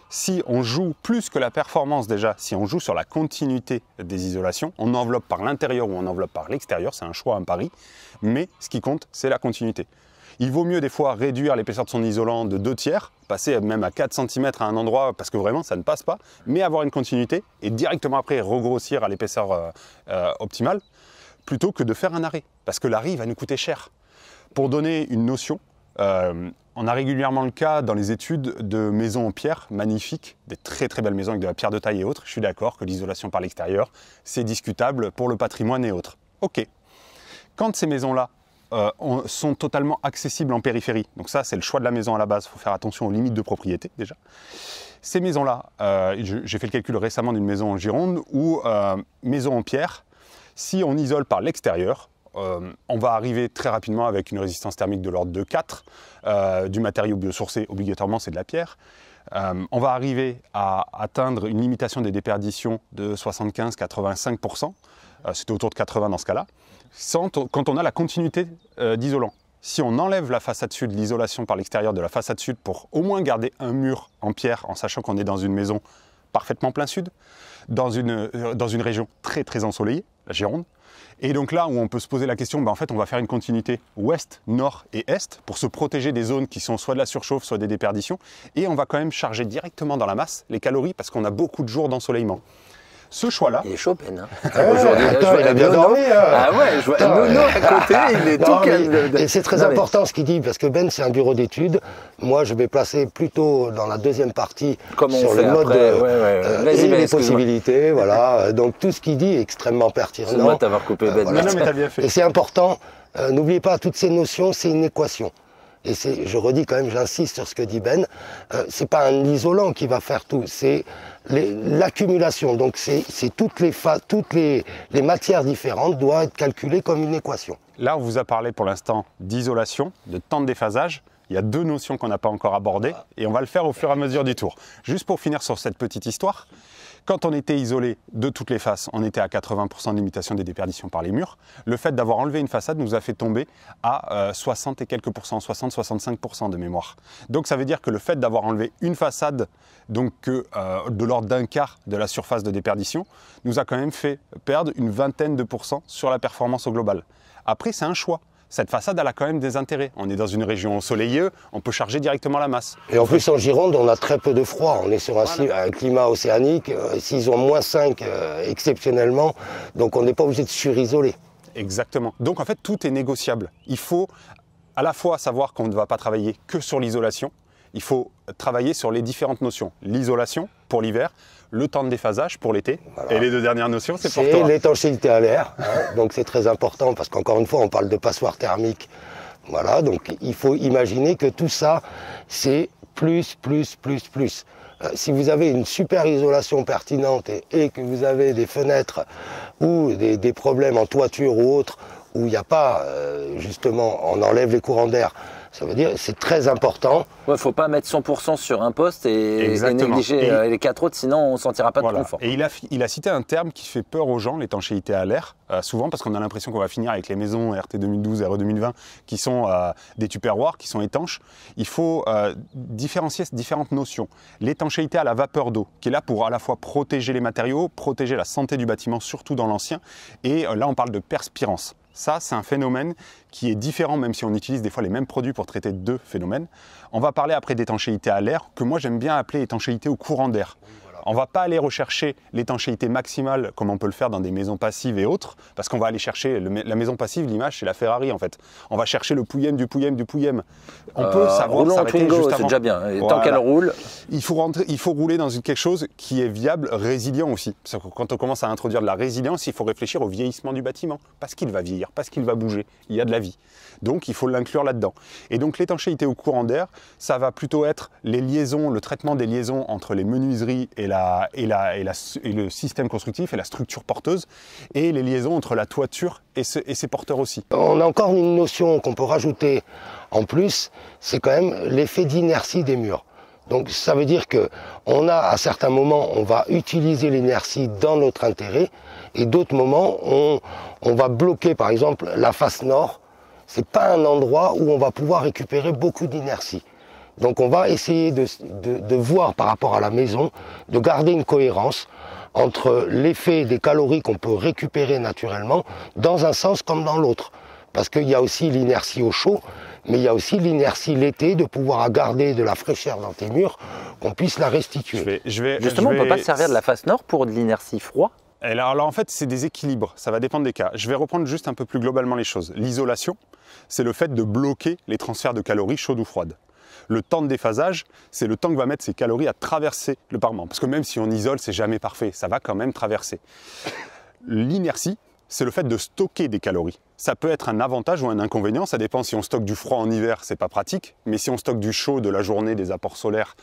Si on joue plus que la performance déjà, si on joue sur la continuité des isolations, on enveloppe par l'intérieur ou on enveloppe par l'extérieur, c'est un choix, un pari, mais ce qui compte, c'est la continuité. Il vaut mieux des fois réduire l'épaisseur de son isolant de 2/3, passer même à 4 cm à un endroit parce que vraiment ça ne passe pas, mais avoir une continuité et directement après regrossir à l'épaisseur optimale, plutôt que de faire un arrêt, parce que l'arrêt va nous coûter cher. Pour donner une notion, on a régulièrement le cas dans les études de maisons en pierre magnifiques, des très très belles maisons avec de la pierre de taille et autres. Je suis d'accord que l'isolation par l'extérieur, c'est discutable pour le patrimoine et autres. Ok. Quand ces maisons-là sont totalement accessibles en périphérie, donc ça c'est le choix de la maison à la base, il faut faire attention aux limites de propriété déjà. Ces maisons-là, j'ai fait le calcul récemment d'une maison en Gironde où, maison en pierre, si on isole par l'extérieur, on va arriver très rapidement avec une résistance thermique de l'ordre de 4, du matériau biosourcé, obligatoirement c'est de la pierre. On va arriver à atteindre une limitation des déperditions de 75-85%, c'était autour de 80 dans ce cas-là, quand on a la continuité d'isolant. Si on enlève la façade sud, l'isolation par l'extérieur de la façade sud pour au moins garder un mur en pierre en sachant qu'on est dans une maison parfaitement plein sud, dans une région très très ensoleillée, la Gironde. Et donc là où on peut se poser la question, en fait on va faire une continuité ouest, nord et est pour se protéger des zones qui sont soit de la surchauffe, soit des déperditions. Et on va quand même charger directement dans la masse les calories parce qu'on a beaucoup de jours d'ensoleillement. Ce choix-là... Il est chaud, Ben. Aujourd'hui, il a bien dormi. Ah ouais, je vois Nono à côté, il est tout calme. Et c'est très important ce qu'il dit, parce que Ben, c'est un bureau d'études. Moi, je vais placer plutôt dans la deuxième partie sur le mode et les possibilités. Voilà. Donc tout ce qu'il dit est extrêmement pertinent. C'est moi de t'avoir coupé, Ben. Non, mais t'as bien fait. Et c'est important, n'oubliez pas, toutes ces notions, c'est une équation. Et je redis quand même, j'insiste sur ce que dit Ben, c'est pas un isolant qui va faire tout, c'est l'accumulation. Donc c'est toutes les matières différentes doivent être calculées comme une équation. Là, on vous a parlé pour l'instant d'isolation, de temps de déphasage. Il y a deux notions qu'on n'a pas encore abordées et on va le faire au fur et à mesure du tour. Juste pour finir sur cette petite histoire, quand on était isolé de toutes les faces, on était à 80% de limitation des déperditions par les murs. Le fait d'avoir enlevé une façade nous a fait tomber à 60 et quelques pourcents, 60-65% de mémoire. Donc ça veut dire que le fait d'avoir enlevé une façade, donc de l'ordre d'un quart de la surface de déperdition, nous a quand même fait perdre une vingtaine de pourcents sur la performance au global. Après, c'est un choix. Cette façade, elle a quand même des intérêts. On est dans une région ensoleilleuse, on peut charger directement la masse. Et en plus, en Gironde, on a très peu de froid. On est sur un climat océanique. S'ils ont -5 exceptionnellement, donc on n'est pas obligé de surisoler. Exactement. Donc en fait, tout est négociable. Il faut à la fois savoir qu'on ne va pas travailler que sur l'isolation, il faut travailler sur les différentes notions. L'isolation pour l'hiver, le temps de déphasage pour l'été, voilà. Et les deux dernières notions, c'est pour toi. C'est l'étanchéité à l'air, hein, donc c'est très important parce qu'encore une fois, on parle de passoire thermique. Voilà, donc il faut imaginer que tout ça, c'est plus. Si vous avez une super isolation pertinente et que vous avez des fenêtres ou des problèmes en toiture ou autre, où il n'y a pas, justement, on enlève les courants d'air, ça veut dire c'est très important. Il ne faut pas mettre 100% sur un poste et négliger les 4 autres, sinon on ne sentira pas de confort. Et il a cité un terme qui fait peur aux gens, l'étanchéité à l'air, souvent parce qu'on a l'impression qu'on va finir avec les maisons RT 2012, RE 2020, qui sont des tupperwares, qui sont étanches. Il faut différencier différentes notions. L'étanchéité à la vapeur d'eau, qui est là pour à la fois protéger les matériaux, protéger la santé du bâtiment, surtout dans l'ancien, et là on parle de perspirance. Ça, c'est un phénomène qui est différent, même si on utilise des fois les mêmes produits pour traiter deux phénomènes. On va parler après d'étanchéité à l'air, que moi j'aime bien appeler étanchéité au courant d'air. On ne va pas aller rechercher l'étanchéité maximale comme on peut le faire dans des maisons passives et autres, parce qu'on va aller chercher la maison passive, l'image c'est la Ferrari en fait. On va chercher le pouillem du pouillem du pouillem. On peut savoir s'arrêter juste avant. C'est déjà bien. Et tant qu'elle roule, il faut rouler dans quelque chose qui est viable, résilient aussi. Parce que quand on commence à introduire de la résilience, il faut réfléchir au vieillissement du bâtiment, parce qu'il va vieillir, parce qu'il va bouger. Il y a de la vie. Donc il faut l'inclure là-dedans. Et donc l'étanchéité au courant d'air, ça va plutôt être les liaisons, le traitement des liaisons entre les menuiseries et le système constructif et la structure porteuse, et les liaisons entre la toiture et ses porteurs aussi. On a encore une notion qu'on peut rajouter en plus, c'est quand même l'effet d'inertie des murs. Donc ça veut dire que à certains moments, on va utiliser l'inertie dans notre intérêt, et d'autres moments, on va bloquer, par exemple, la face nord. C'est pas un endroit où on va pouvoir récupérer beaucoup d'inertie. Donc on va essayer de voir par rapport à la maison, de garder une cohérence entre l'effet des calories qu'on peut récupérer naturellement dans un sens comme dans l'autre. Parce qu'il y a aussi l'inertie au chaud, mais il y a aussi l'inertie l'été de pouvoir garder de la fraîcheur dans tes murs, qu'on puisse la restituer. Justement, on ne peut pas se servir de la face nord pour de l'inertie froid? Alors en fait, c'est des équilibres, ça va dépendre des cas. Je vais reprendre juste un peu plus globalement les choses. L'isolation, c'est le fait de bloquer les transferts de calories chaudes ou froides. Le temps de déphasage, c'est le temps que va mettre ces calories à traverser le parement. Parce que même si on isole, c'est jamais parfait, ça va quand même traverser. L'inertie, c'est le fait de stocker des calories. Ça peut être un avantage ou un inconvénient, ça dépend si on stocke du froid en hiver, c'est pas pratique, mais si on stocke du chaud de la journée, des apports solaires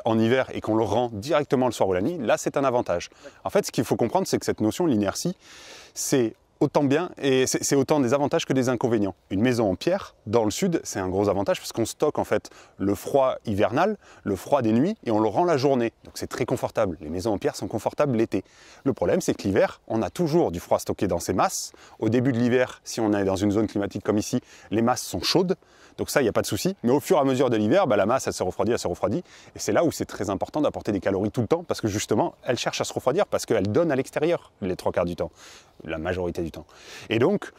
en hiver et qu'on le rend directement le soir ou la nuit, là c'est un avantage. En fait, ce qu'il faut comprendre, c'est que cette notion, l'inertie, c'est autant bien et c'est autant des avantages que des inconvénients. Une maison en pierre, dans le sud, c'est un gros avantage parce qu'on stocke en fait le froid hivernal, le froid des nuits et on le rend la journée. Donc c'est très confortable. Les maisons en pierre sont confortables l'été. Le problème, c'est que l'hiver, on a toujours du froid stocké dans ces masses. Au début de l'hiver, si on est dans une zone climatique comme ici, les masses sont chaudes. Donc ça, il n'y a pas de souci. Mais au fur et à mesure de l'hiver, la masse, elle se refroidit. Et c'est là où c'est très important d'apporter des calories tout le temps parce que justement, elle cherche à se refroidir parce qu'elle donne à l'extérieur les 3/4 du temps, la majorité du temps. Et donc,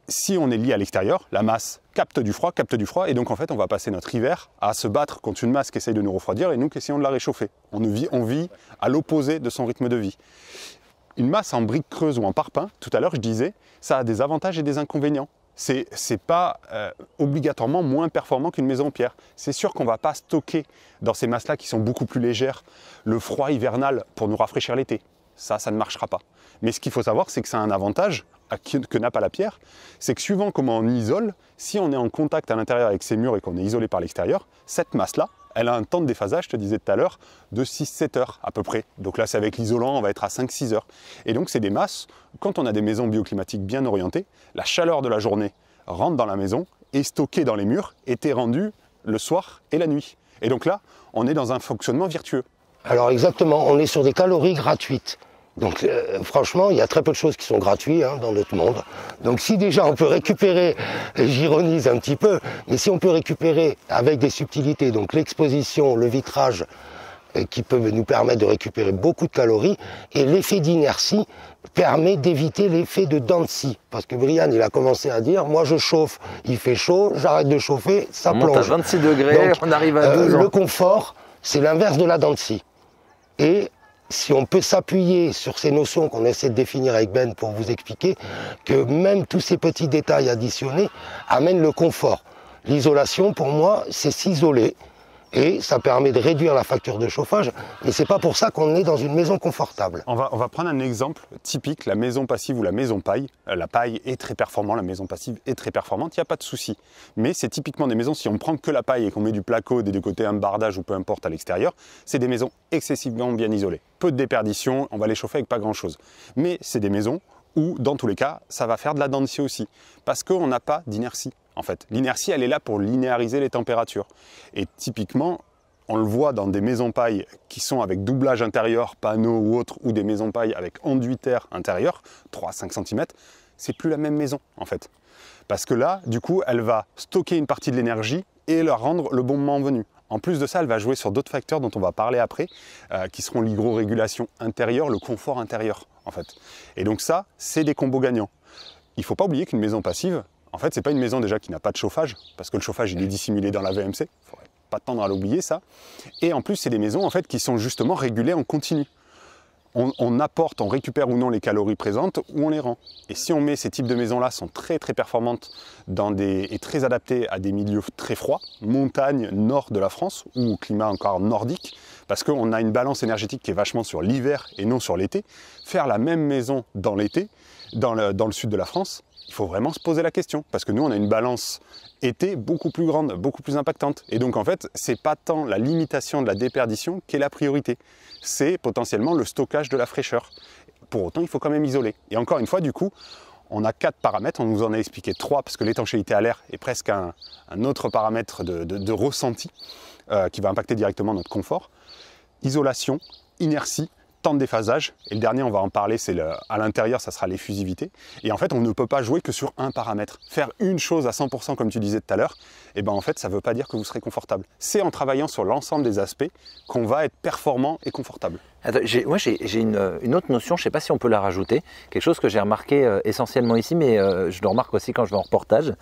si on est lié à l'extérieur, la masse capte du froid, et donc en fait, on va passer notre hiver à se battre contre une masse qui essaye de nous refroidir et nous qui essayons de la réchauffer. On vit à l'opposé de son rythme de vie. Une masse en briques creuses ou en parpaing, tout à l'heure je disais, ça a des avantages et des inconvénients. C'est pas obligatoirement moins performant qu'une maison en pierre. C'est sûr qu'on ne va pas stocker dans ces masses-là qui sont beaucoup plus légères le froid hivernal pour nous rafraîchir l'été. Ça ne marchera pas. Mais ce qu'il faut savoir, c'est que ça a un avantage que n'a pas la pierre, c'est que suivant comment on isole, si on est en contact à l'intérieur avec ces murs et qu'on est isolé par l'extérieur, cette masse-là, elle a un temps de déphasage, je te disais tout à l'heure, de 6-7 heures à peu près. Donc là, c'est avec l'isolant, on va être à 5-6 heures. Et donc, c'est des masses, quand on a des maisons bioclimatiques bien orientées, la chaleur de la journée rentre dans la maison, est stockée dans les murs, était rendue le soir et la nuit. Et donc là, on est dans un fonctionnement vertueux. Alors exactement, on est sur des calories gratuites. Donc franchement, il y a très peu de choses qui sont gratuites dans notre monde. Donc si déjà on peut récupérer, j'ironise un petit peu, mais si on peut récupérer avec des subtilités, donc l'exposition, le vitrage, qui peuvent nous permettre de récupérer beaucoup de calories, et l'effet d'inertie permet d'éviter l'effet de dents de scie. Parce que Brian, il a commencé à dire, moi je chauffe, il fait chaud, j'arrête de chauffer, ça plonge. On monte à 26 degrés, donc, on arrive à 12 ans. Le confort, c'est l'inverse de la dent de scie. Et si on peut s'appuyer sur ces notions qu'on essaie de définir avec Ben pour vous expliquer que même tous ces petits détails additionnés amènent le confort. L'isolation, pour moi, c'est s'isoler et ça permet de réduire la facture de chauffage, mais c'est pas pour ça qu'on est dans une maison confortable. On va prendre un exemple typique, la maison passive ou la maison paille. La paille est très performante, la maison passive est très performante, il n'y a pas de souci. Mais c'est typiquement des maisons, si on prend que la paille et qu'on met du placo, des deux côtés un bardage ou peu importe à l'extérieur, c'est des maisons excessivement bien isolées. Peu de déperdition, on va les chauffer avec pas grand chose. Mais c'est des maisons où, dans tous les cas, ça va faire de la dent de scie aussi, parce qu'on n'a pas d'inertie. En fait, l'inertie, elle est là pour linéariser les températures. Et typiquement, on le voit dans des maisons paille qui sont avec doublage intérieur, panneaux ou autres, ou des maisons paille avec enduitaire intérieur, 3-5 cm, c'est plus la même maison en fait. Parce que là, du coup, elle va stocker une partie de l'énergie et la rendre le bon moment venu. En plus de ça, elle va jouer sur d'autres facteurs dont on va parler après, qui seront l'hygrorégulation intérieure, le confort intérieur en fait. Et donc ça, c'est des combos gagnants. Il ne faut pas oublier qu'une maison passive, en fait, ce n'est pas une maison déjà qui n'a pas de chauffage, parce que le chauffage, il est dissimulé dans la VMC. Il ne faudrait pas tendre à l'oublier, ça. Et en plus, c'est des maisons en fait, qui sont justement régulées en continu. On apporte, on récupère ou non les calories présentes, ou on les rend. Et si on met ces types de maisons-là, sont très très performantes et très adaptées à des milieux très froids, montagne, nord de la France, ou climat encore nordique, parce qu'on a une balance énergétique qui est vachement sur l'hiver et non sur l'été. Faire la même maison dans l'été, dans le sud de la France, il faut vraiment se poser la question, parce que nous, on a une balance été beaucoup plus grande, beaucoup plus impactante. Et donc, en fait, c'est pas tant la limitation de la déperdition qui est la priorité. C'est potentiellement le stockage de la fraîcheur. Pour autant, il faut quand même isoler. Et encore une fois, du coup, on a 4 paramètres, on nous en a expliqué 3, parce que l'étanchéité à l'air est presque un autre paramètre de ressenti. qui va impacter directement notre confort. Isolation, inertie, temps de déphasage, et le dernier on va en parler, c'est à l'intérieur, ça sera l'effusivité. Et en fait on ne peut pas jouer que sur un paramètre. Faire une chose à 100% comme tu disais tout à l'heure, et ben en fait ça ne veut pas dire que vous serez confortable. C'est en travaillant sur l'ensemble des aspects qu'on va être performant et confortable. Moi j'ai une autre notion, je ne sais pas si on peut la rajouter, quelque chose que j'ai remarqué essentiellement ici, mais je le remarque aussi quand je vais en reportage.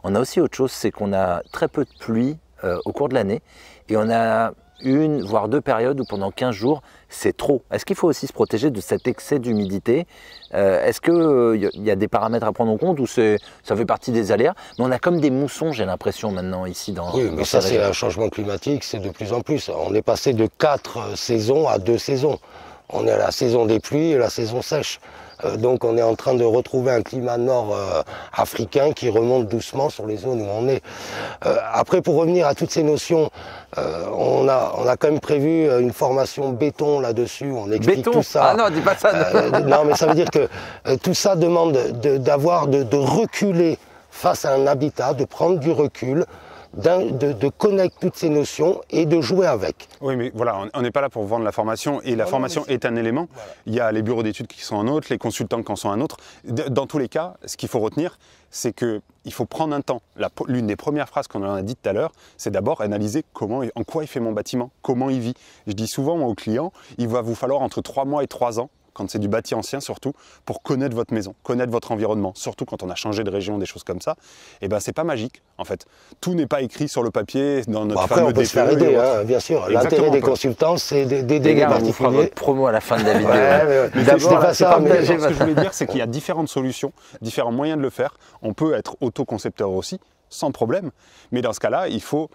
On a aussi autre chose, c'est qu'on a très peu de pluie au cours de l'année, et on a une voire deux périodes où pendant 15 jours c'est trop. Est-ce qu'il faut aussi se protéger de cet excès d'humidité? Est-ce qu'il y a des paramètres à prendre en compte ou ça fait partie des aléas? Mais on a comme des moussons, j'ai l'impression maintenant ici dans... Oui, mais ça c'est un changement climatique, c'est de plus en plus. On est passé de 4 saisons à 2 saisons. On est à la saison des pluies et la saison sèche. Donc on est en train de retrouver un climat nord-africain qui remonte doucement sur les zones où on est. Après, pour revenir à toutes ces notions, on a quand même prévu une formation béton là-dessus, on explique béton. Tout ça. Ah non, dis pas ça. Non, mais ça veut dire que tout ça demande de reculer face à un habitat, de prendre du recul, de connaître toutes ces notions et de jouer avec. Oui, mais voilà, on n'est pas là pour vendre la formation, et la formation est un élément. Voilà. Il y a les bureaux d'études qui sont un autre, les consultants qui en sont un autre. Dans tous les cas, ce qu'il faut retenir, c'est qu'il faut prendre un temps. L'une des premières phrases qu'on en a dit tout à l'heure, c'est d'abord analyser en quoi il fait mon bâtiment, comment il vit. Je dis souvent aux clients, il va vous falloir entre 3 mois et 3 ans, quand c'est du bâti ancien surtout, pour connaître votre maison, connaître votre environnement, surtout quand on a changé de région, des choses comme ça, et ben c'est pas magique en fait. Tout n'est pas écrit sur le papier, dans notre après, fameux on peut se faire aider, hein, bien sûr. L'intérêt des consultants, c'est d'aider les particuliers. On fera votre promo à la fin de la vidéo. Mais d'abord, ce que je voulais dire, c'est qu'il y a différentes solutions, différents moyens de le faire. On peut être auto-concepteur aussi, sans problème, mais dans ce cas-là, il faut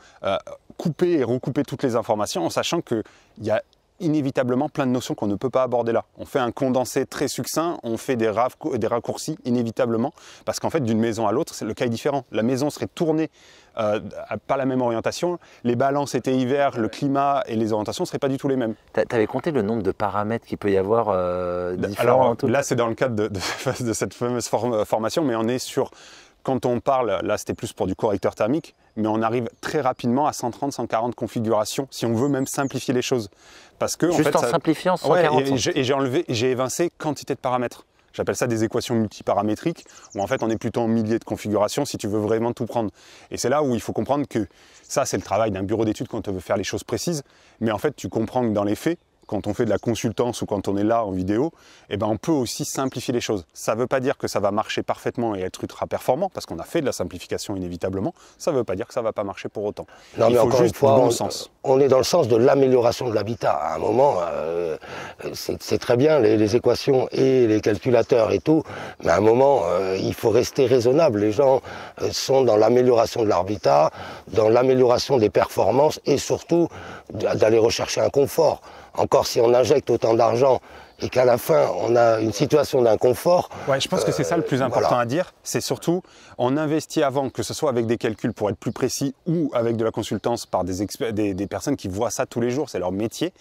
couper et recouper toutes les informations en sachant qu'il y a inévitablement plein de notions qu'on ne peut pas aborder là. On fait un condensé très succinct, on fait des raccourcis inévitablement, parce qu'en fait d'une maison à l'autre, le cas est différent. La maison serait tournée pas la même orientation, les balances été-hiver, le climat et les orientations ne seraient pas du tout les mêmes. Tu avais compté le nombre de paramètres qu'il peut y avoir différents? Alors là c'est dans le cadre de cette fameuse formation, mais on est sur... Quand on parle, là c'était plus pour du correcteur thermique, mais on arrive très rapidement à 130, 140 configurations, si on veut même simplifier les choses. Parce que, juste en simplifiant 140. Ouais, et j'ai évincé quantité de paramètres. J'appelle ça des équations multiparamétriques, où en fait on est plutôt en milliers de configurations si tu veux vraiment tout prendre. Et c'est là où il faut comprendre que ça c'est le travail d'un bureau d'études quand on veut faire les choses précises, mais en fait tu comprends que dans les faits, quand on fait de la consultance ou quand on est là en vidéo, eh ben on peut aussi simplifier les choses. Ça ne veut pas dire que ça va marcher parfaitement et être ultra performant, parce qu'on a fait de la simplification inévitablement. Ça ne veut pas dire que ça ne va pas marcher pour autant. Non, mais encore une fois, bon sens. On est dans le sens de l'amélioration de l'habitat. À un moment, c'est très bien les équations et les calculateurs et tout, mais à un moment, il faut rester raisonnable. Les gens sont dans l'amélioration de l'habitat, dans l'amélioration des performances et surtout d'aller rechercher un confort. Encore si on injecte autant d'argent et qu'à la fin on a une situation d'inconfort. Ouais, je pense que c'est ça le plus important à dire. C'est surtout, on investit avant, que ce soit avec des calculs pour être plus précis ou avec de la consultance par des personnes qui voient ça tous les jours, c'est leur métier.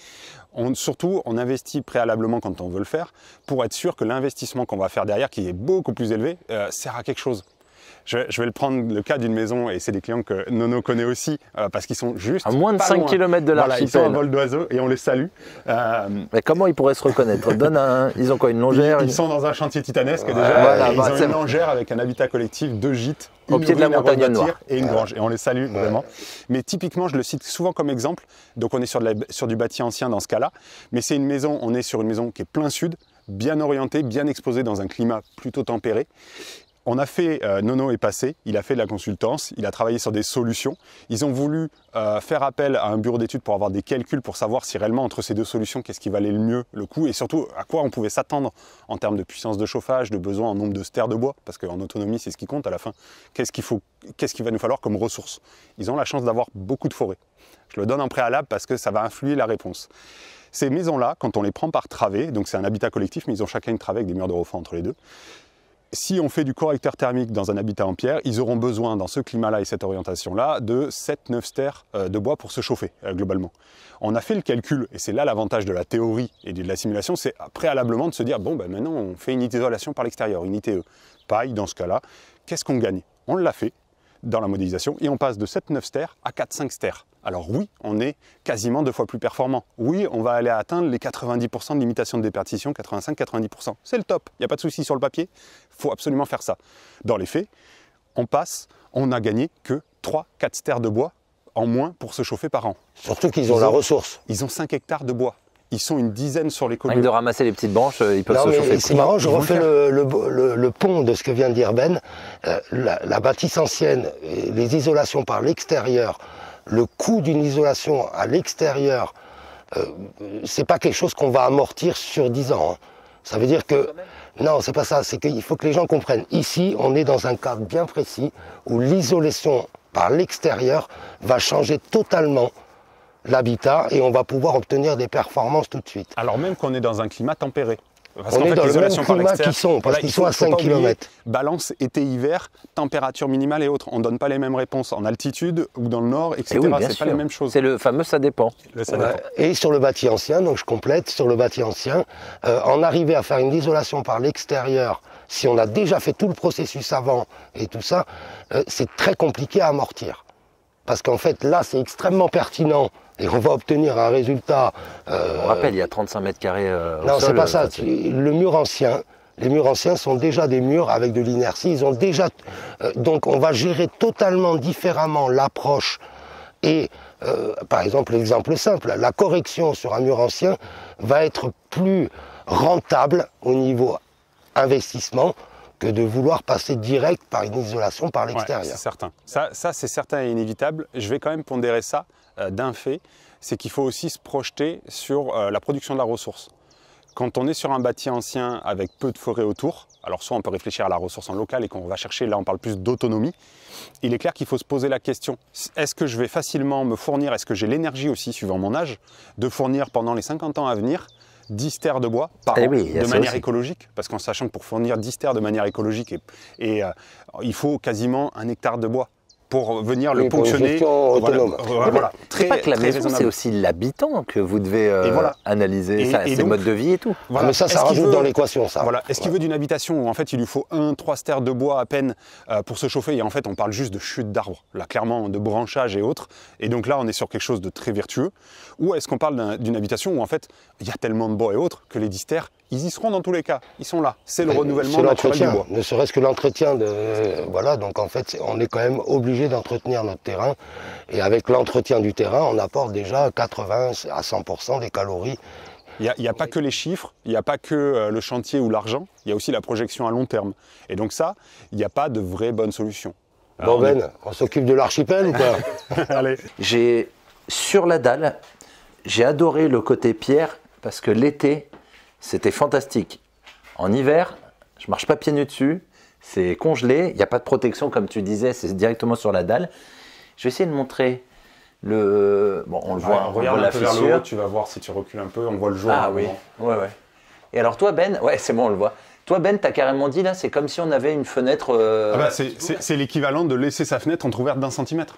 Surtout, on investit préalablement quand on veut le faire pour être sûr que l'investissement qu'on va faire derrière, qui est beaucoup plus élevé, sert à quelque chose. Je vais le prendre le cas d'une maison, et c'est des clients que Nono connaît aussi, parce qu'ils sont juste à moins de 5 km de l'archipel. Voilà, ils sont à vol d'oiseau et on les salue. Mais comment ils pourraient se reconnaître? Ils ont quoi, une longère? Ils sont dans un chantier titanesque déjà. Ils ont une longère avec un habitat collectif, 2 gîtes, au pied de la montagne noire et une grange. Et on les salue vraiment. Mais typiquement, je le cite souvent comme exemple. Donc on est sur du bâti ancien dans ce cas-là. Mais c'est une maison, on est sur une maison qui est plein sud, bien orientée, bien exposée dans un climat plutôt tempéré. On a fait, Nono est passé, il a fait de la consultance, il a travaillé sur des solutions. Ils ont voulu faire appel à un bureau d'études pour avoir des calculs pour savoir si réellement entre ces deux solutions, qu'est-ce qui valait le mieux le coût et surtout à quoi on pouvait s'attendre en termes de puissance de chauffage, de besoin en nombre de stères de bois, parce qu'en autonomie c'est ce qui compte à la fin. Qu'est-ce qu'il va nous falloir comme ressources? Ils ont la chance d'avoir beaucoup de forêts. Je le donne en préalable parce que ça va influer la réponse. Ces maisons-là, quand on les prend par travée, donc c'est un habitat collectif, mais ils ont chacun une travée avec des murs de refend entre les deux. Si on fait du correcteur thermique dans un habitat en pierre, ils auront besoin, dans ce climat-là et cette orientation-là, de 7-9 stères de bois pour se chauffer, globalement. On a fait le calcul, et c'est là l'avantage de la théorie et de la simulation, c'est préalablement de se dire, bon, ben maintenant on fait une isolation par l'extérieur, une ITE. Pareil, dans ce cas-là, qu'est-ce qu'on gagne? On l'a fait. dans la modélisation et on passe de 7-9 stères à 4-5 stères. Alors oui, on est quasiment 2 fois plus performant. Oui, on va aller atteindre les 90% de limitation de déperdition, 85-90%. C'est le top, il n'y a pas de souci sur le papier, il faut absolument faire ça. Dans les faits, on n'a gagné que 3-4 stères de bois en moins pour se chauffer par an. Surtout qu'ils ont la ressource. Ils ont 5 hectares de bois. Ils sont une dizaine sur les collines. Rien que de ramasser les petites branches, ils peuvent se chauffer. C'est marrant, je refais le pont de ce que vient de dire Ben. La bâtisse ancienne, les isolations par l'extérieur, le coût d'une isolation à l'extérieur, c'est pas quelque chose qu'on va amortir sur 10 ans. Hein. Ça veut dire que... Non, c'est pas ça, c'est qu'il faut que les gens comprennent. Ici, on est dans un cadre bien précis où l'isolation par l'extérieur va changer totalement l'habitat et on va pouvoir obtenir des performances tout de suite. Alors même qu'on est dans un climat tempéré. Parce on est dans le même climat qu'ils sont, parce qu'ils sont à 5 km. Balance été-hiver, température minimale et autres. On ne donne pas les mêmes réponses en altitude ou dans le nord, etc. Oui, c'est pas les mêmes choses. C'est le fameux ça dépend. Et sur le bâti ancien, donc je complète, sur le bâti ancien, en arriver à faire une isolation par l'extérieur, si on a déjà fait tout le processus avant et tout ça, c'est très compliqué à amortir. Parce qu'en fait, là, c'est extrêmement pertinent et on va obtenir un résultat... On rappelle, il y a 35 mètres carrés au non, sol. c'est pas ça. Le mur ancien, les murs anciens sont déjà des murs avec de l'inertie. Ils ont déjà... donc, on va gérer totalement différemment l'approche. Et, par exemple, l'exemple simple, la correction sur un mur ancien va être plus rentable au niveau investissement que de vouloir passer direct par une isolation par l'extérieur. Ouais, c'est certain. Ça c'est certain et inévitable. Je vais quand même pondérer ça d'un fait, c'est qu'il faut aussi se projeter sur la production de la ressource. Quand on est sur un bâti ancien avec peu de forêt autour, alors soit on peut réfléchir à la ressource en local et qu'on va chercher, là on parle plus d'autonomie, il est clair qu'il faut se poser la question, est-ce que je vais facilement me fournir, est-ce que j'ai l'énergie aussi, suivant mon âge, de fournir pendant les 50 ans à venir 10 stères de bois par an, de manière écologique, parce qu'en sachant que pour fournir 10 stères de manière écologique, il faut quasiment 1 hectare de bois pour venir le ponctionner. Voilà. C'est pas que la maison, c'est aussi l'habitant que vous devez analyser, ses modes de vie et tout. Voilà. Mais ça rajoute dans l'équation, ça. Voilà. Est-ce qu'il veut d'une habitation où en fait il lui faut 3 stères de bois à peine pour se chauffer, et en fait on parle juste de chute d'arbres, là clairement de branchage et autres, et donc là on est sur quelque chose de très vertueux, ou est-ce qu'on parle d'une habitation où en fait il y a tellement de bois et autres que les 10 stères, ils y seront dans tous les cas, ils sont là, c'est le renouvellement naturel du bois. Ne serait-ce que l'entretien voilà, donc en fait on est quand même obligé d'entretenir notre terrain, et avec l'entretien du terrain on apporte déjà 80 à 100% des calories. Il n'y a pas que les chiffres, il n'y a pas que le chantier ou l'argent, il y a aussi la projection à long terme. Et donc ça, il n'y a pas de vraie bonne solution. Bon Ben, on s'occupe de l'archipel ou pas? Allez. Sur la dalle, j'ai adoré le côté pierre parce que l'été, c'était fantastique. En hiver, je marche pas pieds nus dessus, c'est congelé, il n'y a pas de protection comme tu disais, c'est directement sur la dalle. Je vais essayer de montrer le... Bon, on le voit, on regarde voit un peu vers le haut, tu vas voir si tu recules un peu, on voit le jour. Ah oui, ouais. Et alors toi Ben, ouais c'est bon on le voit. Toi Ben, t'as carrément dit là, c'est comme si on avait une fenêtre... c'est l'équivalent de laisser sa fenêtre entrouverte d'1 centimètre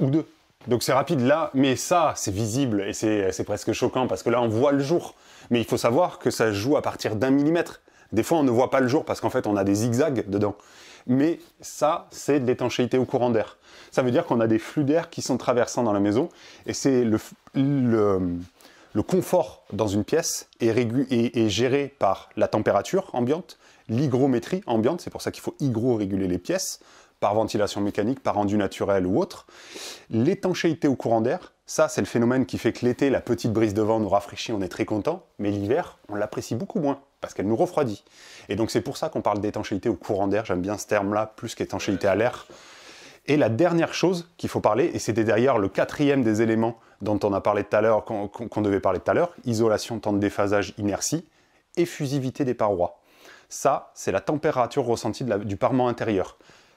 ou 2. Donc c'est rapide là, mais ça c'est visible et c'est presque choquant parce que là on voit le jour. Mais il faut savoir que ça joue à partir d'1 millimètre. Des fois on ne voit pas le jour parce qu'en fait on a des zigzags dedans. Mais ça c'est de l'étanchéité au courant d'air. Ça veut dire qu'on a des flux d'air qui sont traversants dans la maison et c'est le confort dans une pièce est géré par la température ambiante, l'hygrométrie ambiante, c'est pour ça qu'il faut hygro-réguler les pièces, par ventilation mécanique, par rendu naturel ou autre. L'étanchéité au courant d'air, ça c'est le phénomène qui fait que l'été, la petite brise de vent nous rafraîchit, on est très content, mais l'hiver, on l'apprécie beaucoup moins, parce qu'elle nous refroidit. Et donc c'est pour ça qu'on parle d'étanchéité au courant d'air, j'aime bien ce terme-là, plus qu'étanchéité à l'air. Et la dernière chose qu'il faut parler, et c'était d'ailleurs le 4e des éléments dont on a parlé tout à l'heure, qu'on devait parler tout à l'heure, isolation, temps de déphasage, inertie, effusivité des parois. Ça, c'est la température ressentie du parement intérieur.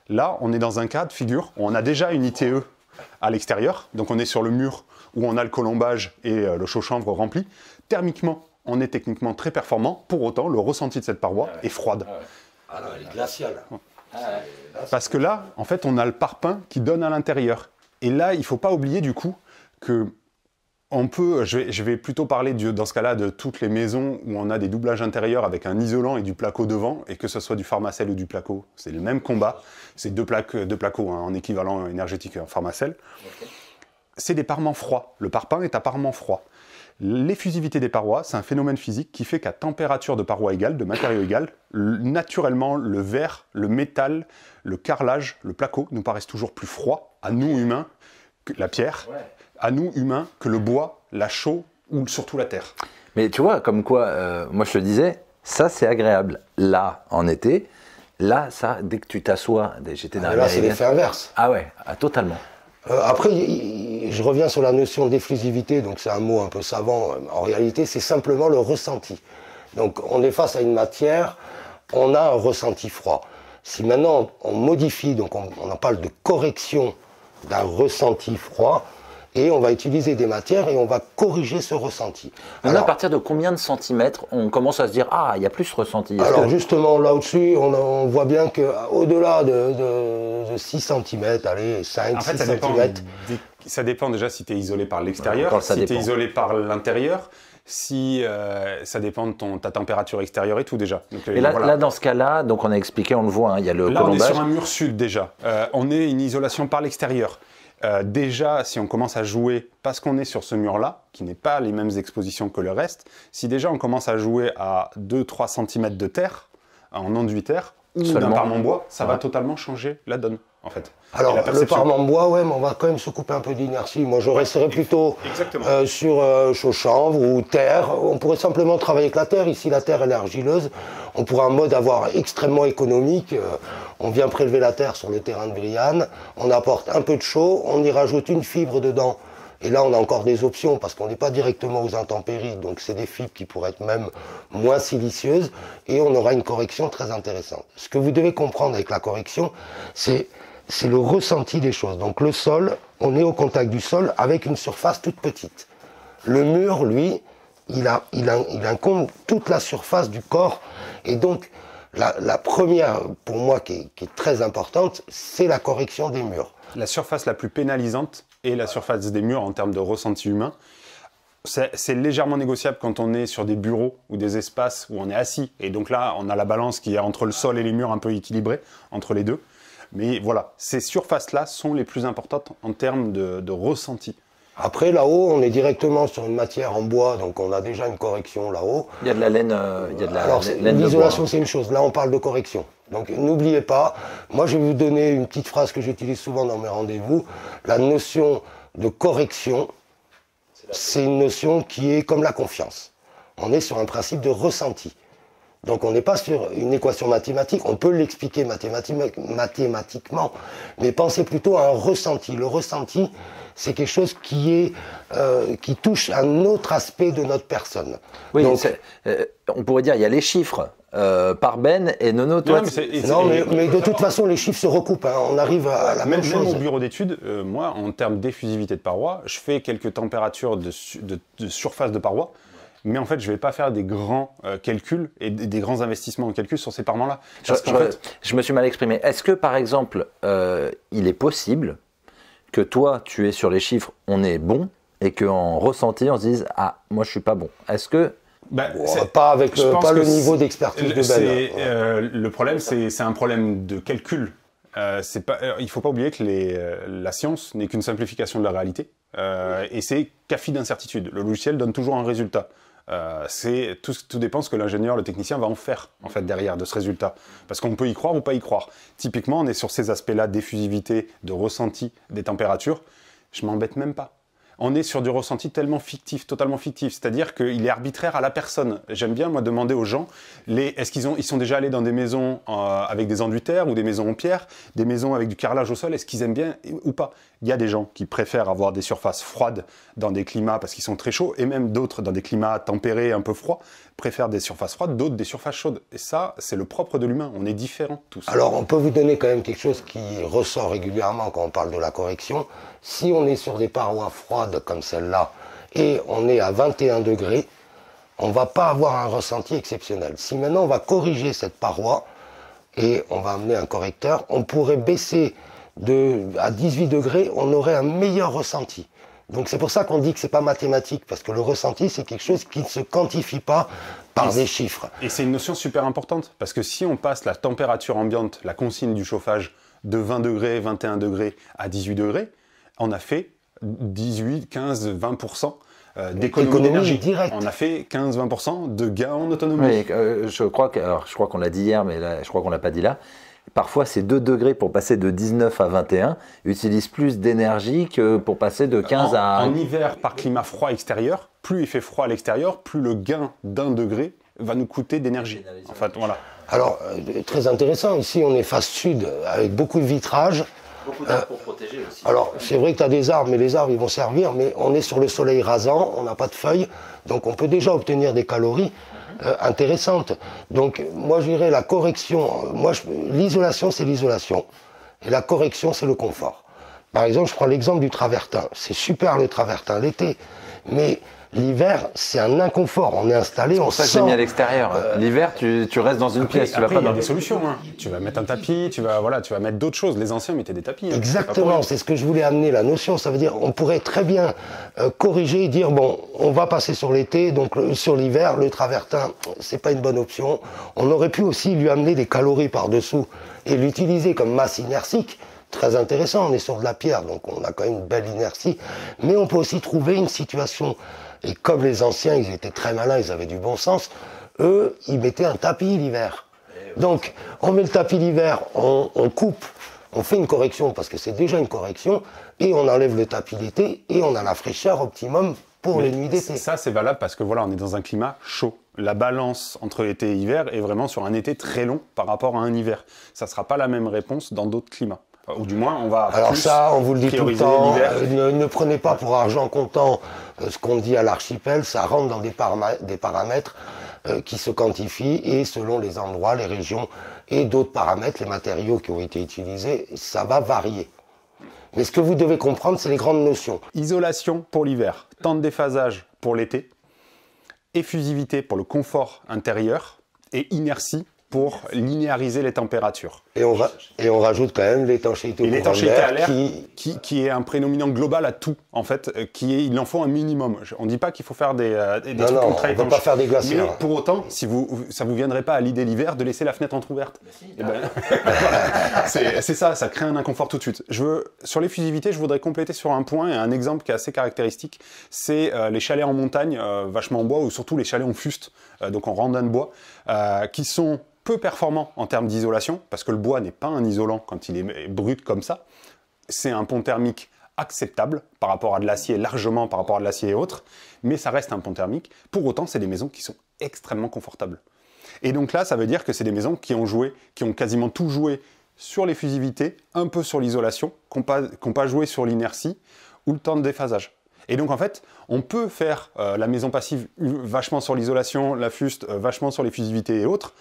Là, on est dans un cas de figure où on a déjà une ITE à l'extérieur, donc on est sur le mur où on a le colombage et le chaud-chanvre rempli. Thermiquement, on est techniquement très performant, pour autant, le ressenti de cette paroi est froide. Ah non, elle est glaciale. Parce que là, en fait, on a le parpaing qui donne à l'intérieur. Et là, il ne faut pas oublier du coup que Je vais plutôt parler dans ce cas-là de toutes les maisons où on a des doublages intérieurs avec un isolant et du placo devant, et que ce soit du Pharmacell ou du placo, c'est le même combat. C'est deux placos en équivalent énergétique en Pharmacell. Okay. C'est des parements froids. Le parpaing est à parement froid. L'effusivité des parois, c'est un phénomène physique qui fait qu'à température de paroi égale, de matériau égal, naturellement, le verre, le métal, le carrelage, le placo nous paraissent toujours plus froids à nous humains que la pierre, à nous humains que le bois, la chaux ou surtout la terre. Mais tu vois, comme quoi, moi je te disais, ça c'est agréable. Là, en été, là, ça, dès que tu t'assois, j'étais dans là, c'est l'effet inverse. Ah ouais, totalement. Après, je reviens sur la notion d'efflusivité, donc c'est un mot un peu savant. En réalité, c'est simplement le ressenti. Donc on est face à une matière, on a un ressenti froid. Si maintenant on modifie, donc on en parle de correction d'un ressenti froid, et on va utiliser des matières et on va corriger ce ressenti. Alors, à partir de combien de centimètres on commence à se dire « Ah, il y a plus ce ressenti ». Alors justement, là au-dessus, on voit bien qu'au-delà de 6 cm, allez, 5, 6 cm... Ça dépend déjà si tu es isolé par l'extérieur, si tu es isolé par l'intérieur, si ça dépend de ta température extérieure et tout déjà. Donc, et là, voilà. Là, dans ce cas-là, donc on a expliqué, on le voit, il y a le là, colombage. On est sur un mur sud déjà. On est une isolation par l'extérieur. Déjà, si on commence à jouer, parce qu'on est sur ce mur-là, qui n'est pas les mêmes expositions que le reste, si déjà on commence à jouer à 2-3 cm de terre, en enduit terre, ou d'un parement bois, ça va totalement changer la donne, en fait. Alors, le parement bois, ouais, mais on va quand même se couper un peu d'inertie. Moi, je resterais plutôt sur chaux-chanvre ou terre. On pourrait simplement travailler avec la terre. Ici, la terre, elle est argileuse. On pourrait un mode avoir extrêmement économique. On vient prélever la terre sur le terrain de Brianne. On apporte un peu de chaux. On y rajoute une fibre dedans. Et là, on a encore des options parce qu'on n'est pas directement aux intempéries. Donc, c'est des fibres qui pourraient être même moins silicieuses. Et on aura une correction très intéressante. Ce que vous devez comprendre avec la correction, c'est le ressenti des choses. Donc le sol, on est au contact du sol avec une surface toute petite. Le mur, lui, il incombe toute la surface du corps. Et donc, la première, pour moi, qui est très importante, c'est la correction des murs. La surface la plus pénalisante est la surface des murs en termes de ressenti humain. C'est légèrement négociable quand on est sur des bureaux ou des espaces où on est assis. Et donc là, on a la balance qui est entre le sol et les murs un peu équilibrée, entre les deux. Mais voilà, ces surfaces-là sont les plus importantes en termes de ressenti. Après, là-haut, on est directement sur une matière en bois, donc on a déjà une correction là-haut. Il y a de la laine, Alors, l'isolation, c'est une chose. Là, on parle de correction. Donc, n'oubliez pas, moi, je vais vous donner une petite phrase que j'utilise souvent dans mes rendez-vous. La notion de correction, c'est une notion qui est comme la confiance. On est sur un principe de ressenti. Donc on n'est pas sur une équation mathématique, on peut l'expliquer mathématiquement, mais pensez plutôt à un ressenti. Le ressenti, c'est quelque chose qui touche un autre aspect de notre personne. Oui, donc, on pourrait dire il y a les chiffres par Ben et Nono, toi... Mais de toute façon, les chiffres se recoupent, hein. On arrive à la même chose. Même au bureau d'études, moi, en termes d'effusivité de paroi, je fais quelques températures de surface de paroi. Mais en fait, je ne vais pas faire des grands calculs et des grands investissements en calcul sur ces parements-là. Je me suis mal exprimé. Est-ce que, par exemple, il est possible que toi, tu es sur les chiffres, on est bon, et qu'en ressenti, on se dise « Ah, moi, je ne suis pas bon ». Est-ce que... pas avec le niveau d'expertise de Ben. Le problème, c'est un problème de calcul. Il ne faut pas oublier que la science n'est qu'une simplification de la réalité. Et c'est café d'incertitude. Le logiciel donne toujours un résultat. Tout dépend de ce que l'ingénieur, le technicien va en faire en fait derrière de ce résultat. Parce qu'on peut y croire ou pas y croire. Typiquement, on est sur ces aspects-là d'effusivité, de ressenti des températures. Je m'embête même pas. On est sur du ressenti tellement fictif, totalement fictif. C'est-à-dire qu'il est arbitraire à la personne. J'aime bien, moi, demander aux gens, est-ce qu'ils sont déjà allés dans des maisons avec des enduits terre ou des maisons en pierre, des maisons avec du carrelage au sol, est-ce qu'ils aiment bien ou pas? Il y a des gens qui préfèrent avoir des surfaces froides dans des climats parce qu'ils sont très chauds, et même d'autres dans des climats tempérés, un peu froids, préfèrent des surfaces froides, d'autres des surfaces chaudes. Et ça, c'est le propre de l'humain. On est différents tous. Alors, on peut vous donner quand même quelque chose qui ressort régulièrement quand on parle de la correction. Si on est sur des parois froides comme celle-là et on est à 21 degrés, on ne va pas avoir un ressenti exceptionnel. Si maintenant on va corriger cette paroi et on va amener un correcteur, on pourrait baisser à 18 degrés, on aurait un meilleur ressenti. Donc c'est pour ça qu'on dit que c'est pas mathématique, parce que le ressenti, c'est quelque chose qui ne se quantifie pas par des chiffres. Et c'est une notion super importante, parce que si on passe la température ambiante, la consigne du chauffage, de 20 degrés, 21 degrés à 18 degrés, on a fait 18, 15, 20% d'économie d'énergie. Directe. On a fait 15-20% de gain en autonomie. Oui, je crois qu'on l'a dit hier, mais là, je crois qu'on l'a pas dit là. Parfois, ces 2 degrés pour passer de 19 à 21 utilisent plus d'énergie que pour passer de 15 à... En hiver, par climat froid extérieur, plus il fait froid à l'extérieur, plus le gain d'1 degré va nous coûter d'énergie. En fait, voilà. Alors, très intéressant, ici on est face sud, avec beaucoup de vitrages. Beaucoup d'arbres pour protéger aussi. Alors, c'est vrai que tu as des arbres, mais les arbres, ils vont servir, mais on est sur le soleil rasant, on n'a pas de feuilles, donc on peut déjà obtenir des calories intéressantes. Donc, moi, je dirais la correction, l'isolation, c'est l'isolation, et la correction, c'est le confort. Par exemple, je prends l'exemple du travertin. C'est super le travertin l'été, mais l'hiver, c'est un inconfort. On est installé, on C'est pour ça que sent... j'ai mis à l'extérieur. L'hiver, tu restes dans une pièce. Tu vas Après, pas il y a dans des solutions. Hein. Tu vas mettre un tapis, tu vas mettre d'autres choses. Les anciens mettaient des tapis. Hein. Exactement, c'est ce que je voulais amener, la notion. Ça veut dire, on pourrait très bien corriger et dire, bon, on va passer sur l'été, donc sur l'hiver, le travertin, c'est pas une bonne option. On aurait pu aussi lui amener des calories par-dessous et l'utiliser comme masse inertique. Très intéressant, on est sur de la pierre, donc on a quand même une belle inertie. Mais on peut aussi trouver une situation, et comme les anciens, ils étaient très malins, ils avaient du bon sens, eux, ils mettaient un tapis l'hiver. Donc, on met le tapis l'hiver, on coupe, on fait une correction, parce que c'est déjà une correction, et on enlève le tapis l'été, et on a la fraîcheur optimum pour les nuits d'été. Ça, c'est valable parce que voilà, on est dans un climat chaud. La balance entre été et hiver est vraiment sur un été très long par rapport à un hiver. Ça ne sera pas la même réponse dans d'autres climats. Ou du moins, on va Alors plus ça, on vous le dit tout le prioriser temps, l'hiver. ne prenez pas pour argent comptant ce qu'on dit à l'archipel, ça rentre dans des paramètres qui se quantifient et selon les endroits, les régions et d'autres paramètres, les matériaux qui ont été utilisés, ça va varier. Mais ce que vous devez comprendre, c'est les grandes notions. Isolation pour l'hiver, temps de déphasage pour l'été, effusivité pour le confort intérieur et inertie pour linéariser les températures. Et on rajoute quand même l'étanchéité au Et courant l'étanchéité à l'air, qui... qui est un prédominant global à tout, en fait, il en faut un minimum. On ne dit pas qu'il faut faire des trucs ultra on ne étanches. va pas faire des glaciers. Mais pour autant, si ça vous viendrait pas à l'idée l'hiver de laisser la fenêtre entrouverte. C'est ça crée un inconfort tout de suite. Sur l'effusivité, je voudrais compléter sur un point et un exemple qui est assez caractéristique, c'est les chalets en montagne, vachement en bois, ou surtout les chalets en fuste, donc en randin de bois, qui sont peu performant en termes d'isolation, parce que le bois n'est pas un isolant quand il est brut comme ça. C'est un pont thermique acceptable par rapport à de l'acier, largement par rapport à de l'acier et autres, mais ça reste un pont thermique. Pour autant, c'est des maisons qui sont extrêmement confortables. Et donc là, ça veut dire que c'est des maisons qui ont quasiment tout joué sur l'effusivité, un peu sur l'isolation, qui n'ont pas joué sur l'inertie ou le temps de déphasage. Et donc en fait, on peut faire la maison passive vachement sur l'isolation, la fuste vachement sur l'effusivité et autres.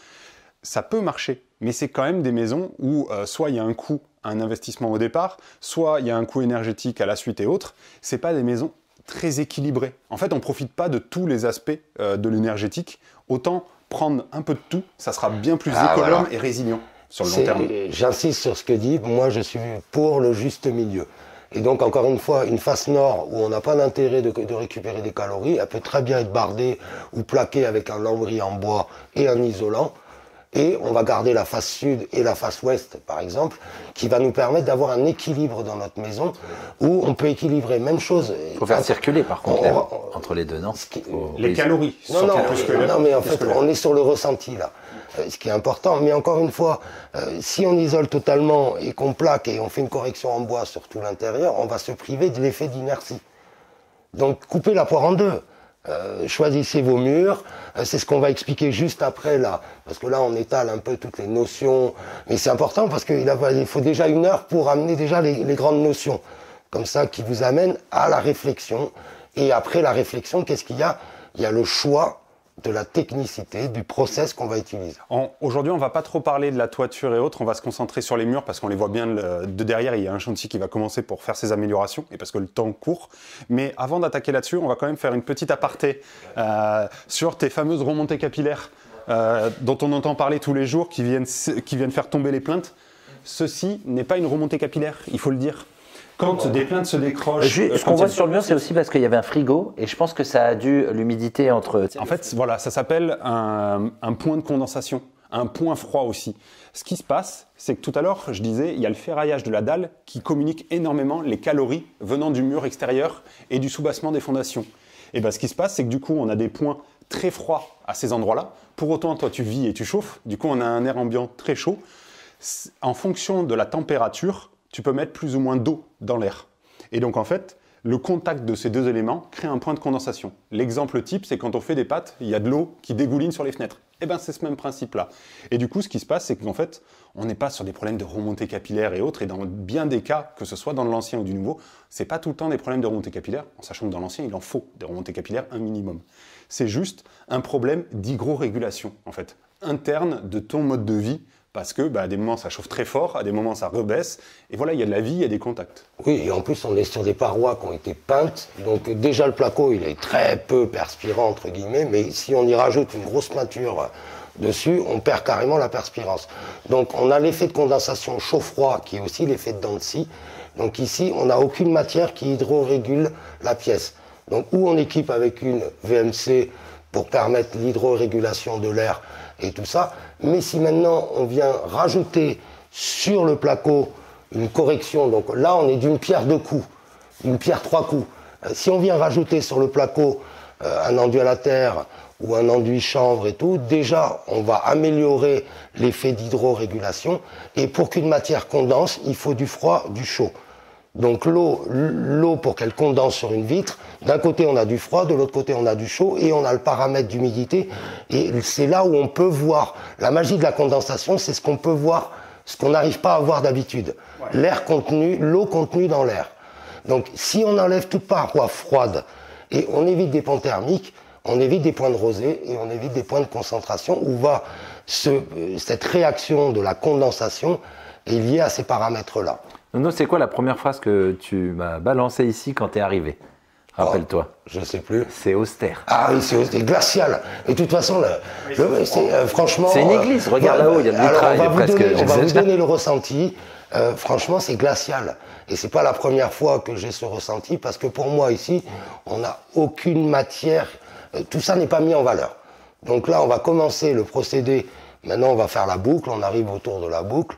Ça peut marcher, mais c'est quand même des maisons où soit il y a un coût, un investissement au départ, soit il y a un coût énergétique à la suite et autres. C'est pas des maisons très équilibrées. En fait, on profite pas de tous les aspects de l'énergétique. Autant prendre un peu de tout, ça sera bien plus économe et résilient sur le long terme. J'insiste sur ce que dit, moi je suis pour le juste milieu. Et donc encore une fois, une face nord où on n'a pas d'intérêt de récupérer des calories, elle peut très bien être bardée ou plaquée avec un lambris en bois et un isolant. Et on va garder la face sud et la face ouest, par exemple, qui va nous permettre d'avoir un équilibre dans notre maison, où on peut équilibrer. Même chose. Il faut faire circuler, par contre, entre les deux, non? Les calories. Non, mais en fait, on est sur le ressenti, là. Ce qui est important. Mais encore une fois, si on isole totalement et qu'on plaque et on fait une correction en bois sur tout l'intérieur, on va se priver de l'effet d'inertie. Donc, coupez la poire en deux. Choisissez vos murs, c'est ce qu'on va expliquer juste après là, parce que là on étale un peu toutes les notions, mais c'est important parce qu'il faut déjà 1 heure pour amener déjà les grandes notions, comme ça qui vous amènent à la réflexion, et après la réflexion, qu'est-ce qu'il y a? Il y a le choix de la technicité, du process qu'on va utiliser. Aujourd'hui, on ne va pas trop parler de la toiture et autres, on va se concentrer sur les murs parce qu'on les voit bien de derrière, il y a un chantier qui va commencer pour faire ses améliorations et parce que le temps court. Mais avant d'attaquer là-dessus, on va quand même faire une petite aparté sur tes fameuses remontées capillaires dont on entend parler tous les jours, qui viennent faire tomber les plaintes. Ceci n'est pas une remontée capillaire, il faut le dire. Quand des plaintes se décrochent... Ce qu'on voit sur le mur, c'est aussi parce qu'il y avait un frigo et je pense que ça a dû l'humidité entre... En fait, voilà, ça s'appelle un point de condensation, un point froid aussi. Ce qui se passe, c'est que tout à l'heure, je disais, il y a le ferraillage de la dalle qui communique énormément les calories venant du mur extérieur et du soubassement des fondations. Et bien, ce qui se passe, c'est que du coup, on a des points très froids à ces endroits-là. Pour autant, toi, tu vis et tu chauffes. Du coup, on a un air ambiant très chaud. En fonction de la température, tu peux mettre plus ou moins d'eau dans l'air. Et donc, en fait, le contact de ces deux éléments crée un point de condensation. L'exemple type, c'est quand on fait des pâtes, il y a de l'eau qui dégouline sur les fenêtres. Et bien, c'est ce même principe-là. Et du coup, ce qui se passe, c'est qu'en fait, on n'est pas sur des problèmes de remontée capillaire et autres. Et dans bien des cas, que ce soit dans l'ancien ou du nouveau, c'est pas tout le temps des problèmes de remontée capillaire, en sachant que dans l'ancien, il en faut des remontées capillaires un minimum. C'est juste un problème d'hygrorégulation, en fait, interne de ton mode de vie. Parce que, à des moments, ça chauffe très fort, à des moments, ça rebaisse. Et voilà, il y a de la vie, il y a des contacts. Oui, et en plus, on est sur des parois qui ont été peintes. Donc, déjà, le placo, il est très peu perspirant, entre guillemets. Mais si on y rajoute une grosse peinture dessus, on perd carrément la perspirance. Donc, on a l'effet de condensation chaud-froid, qui est aussi l'effet de dents de scie. Donc, ici, on n'a aucune matière qui hydrorégule la pièce. Donc, ou on équipe avec une VMC pour permettre l'hydrorégulation de l'air et tout ça. Mais si maintenant on vient rajouter sur le placo une correction, donc là on est d'une pierre 2 coups, d'une pierre 3 coups. Si on vient rajouter sur le placo un enduit à la terre ou un enduit chanvre et tout, déjà on va améliorer l'effet d'hydrorégulation. Et pour qu'une matière condense, il faut du froid, du chaud. Donc l'eau pour qu'elle condense sur une vitre, d'un côté on a du froid, de l'autre côté on a du chaud et on a le paramètre d'humidité. Et c'est là où on peut voir, la magie de la condensation, c'est ce qu'on peut voir, ce qu'on n'arrive pas à voir d'habitude. Ouais. L'air contenu, l'eau contenue dans l'air. Donc si on enlève toute paroi froide et on évite des ponts thermiques, on évite des points de rosée et on évite des points de concentration où va cette réaction de la condensation est liée à ces paramètres-là. Nono, c'est quoi la première phrase que tu m'as balancée ici quand tu es arrivé? Rappelle-toi. Je ne sais plus. C'est austère. Ah oui, c'est glacial. Et de toute façon, franchement... C'est une église, regarde là-haut, il y a le vitrail presque. On va vous donner le ressenti. Franchement, c'est glacial. Et c'est pas la première fois que j'ai ce ressenti, parce que pour moi, ici, on n'a aucune matière. Tout ça n'est pas mis en valeur. Donc là, on va commencer le procédé. Maintenant, on va faire la boucle. On arrive autour de la boucle.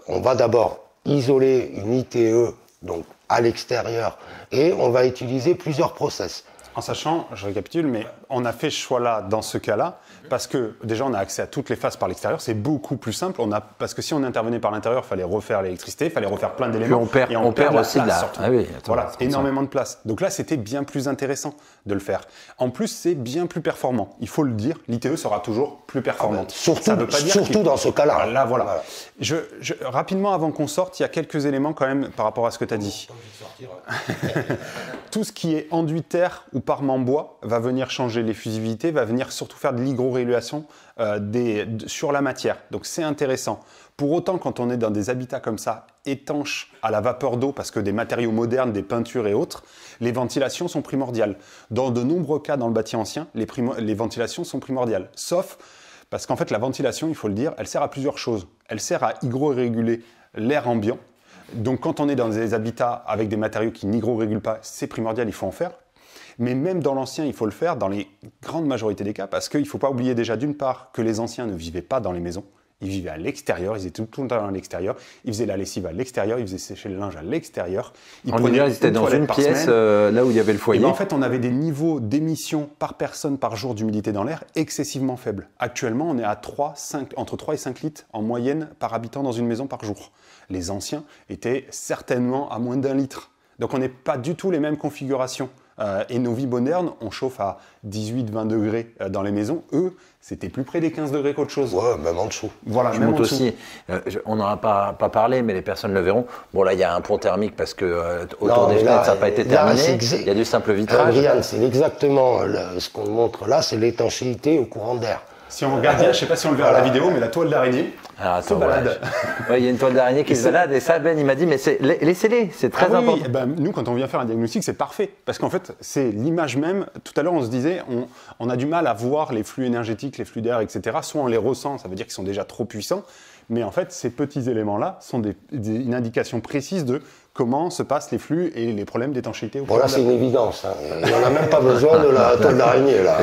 On va d'abord isoler une ITE, donc à l'extérieur, et on va utiliser plusieurs process. En sachant, je récapitule, mais on a fait ce choix-là dans ce cas-là, parce que déjà on a accès à toutes les faces par l'extérieur, c'est beaucoup plus simple, parce que si on intervenait par l'intérieur, il fallait refaire l'électricité, il fallait refaire plein d'éléments. Et on perd aussi là. Ah oui, voilà, énormément de place. Donc là, c'était bien plus intéressant de le faire. En plus, c'est bien plus performant. Il faut le dire, l'ITE sera toujours plus performante. Surtout dans ce cas-là. Là, voilà. Rapidement, avant qu'on sorte, il y a quelques éléments quand même par rapport à ce que tu as dit. Tout ce qui est enduit terre ou parement bois va venir changer l'effusivité, va venir surtout faire de l'hygrorégulation sur la matière. Donc c'est intéressant. Pour autant, quand on est dans des habitats comme ça, étanches à la vapeur d'eau, parce que des matériaux modernes, des peintures et autres, les ventilations sont primordiales. Dans de nombreux cas dans le bâti ancien, les ventilations sont primordiales. Sauf parce qu'en fait, la ventilation, il faut le dire, elle sert à plusieurs choses. Elle sert à hygroréguler l'air ambiant. Donc quand on est dans des habitats avec des matériaux qui n'hygrorégulent pas, c'est primordial, il faut en faire. Mais même dans l'ancien, il faut le faire dans les grandes majorités des cas, parce qu'il ne faut pas oublier déjà d'une part que les anciens ne vivaient pas dans les maisons, ils vivaient à l'extérieur, ils étaient tout le temps à l'extérieur, ils faisaient la lessive à l'extérieur, ils faisaient sécher le linge à l'extérieur. En hiver, ils étaient dans une pièce là où il y avait le foyer. Et en fait, on avait des niveaux d'émissions par personne par jour d'humidité dans l'air excessivement faibles. Actuellement, on est à entre 3 et 5 litres en moyenne par habitant dans une maison par jour. Les anciens étaient certainement à moins d'1 litre. Donc on n'est pas du tout les mêmes configurations. Et nos vies modernes, on chauffe à 18-20 degrés dans les maisons. Eux, c'était plus près des 15 degrés qu'autre chose. Ouais, même en dessous. Voilà, même en dessous. Aussi, on n'en a pas parlé, mais les personnes le verront. Bon, là, il y a un pont thermique parce que autour des fenêtres, ça n'a pas été terminé. Il y a du simple vitrage. Brian, c'est exactement ce qu'on montre là, c'est l'étanchéité au courant d'air. Si on regarde bien, je ne sais pas si on le verra à la vidéo, mais la toile d'araignée, Alors, attends, se balade. Ouais, il y a une toile d'araignée qui se balade et ça, Ben, il m'a dit, mais laissez-les, c'est très important. Oui, ben, nous, quand on vient faire un diagnostic, c'est parfait. Parce qu'en fait, c'est l'image même. Tout à l'heure, on se disait, on a du mal à voir les flux énergétiques, les flux d'air, etc. Soit on les ressent, ça veut dire qu'ils sont déjà trop puissants. Mais en fait, ces petits éléments-là sont une indication précise de comment se passent les flux et les problèmes d'étanchéité. Bon, là, c'est une évidence. Hein. Il n'y en a même pas besoin de la toile d'araignée, là.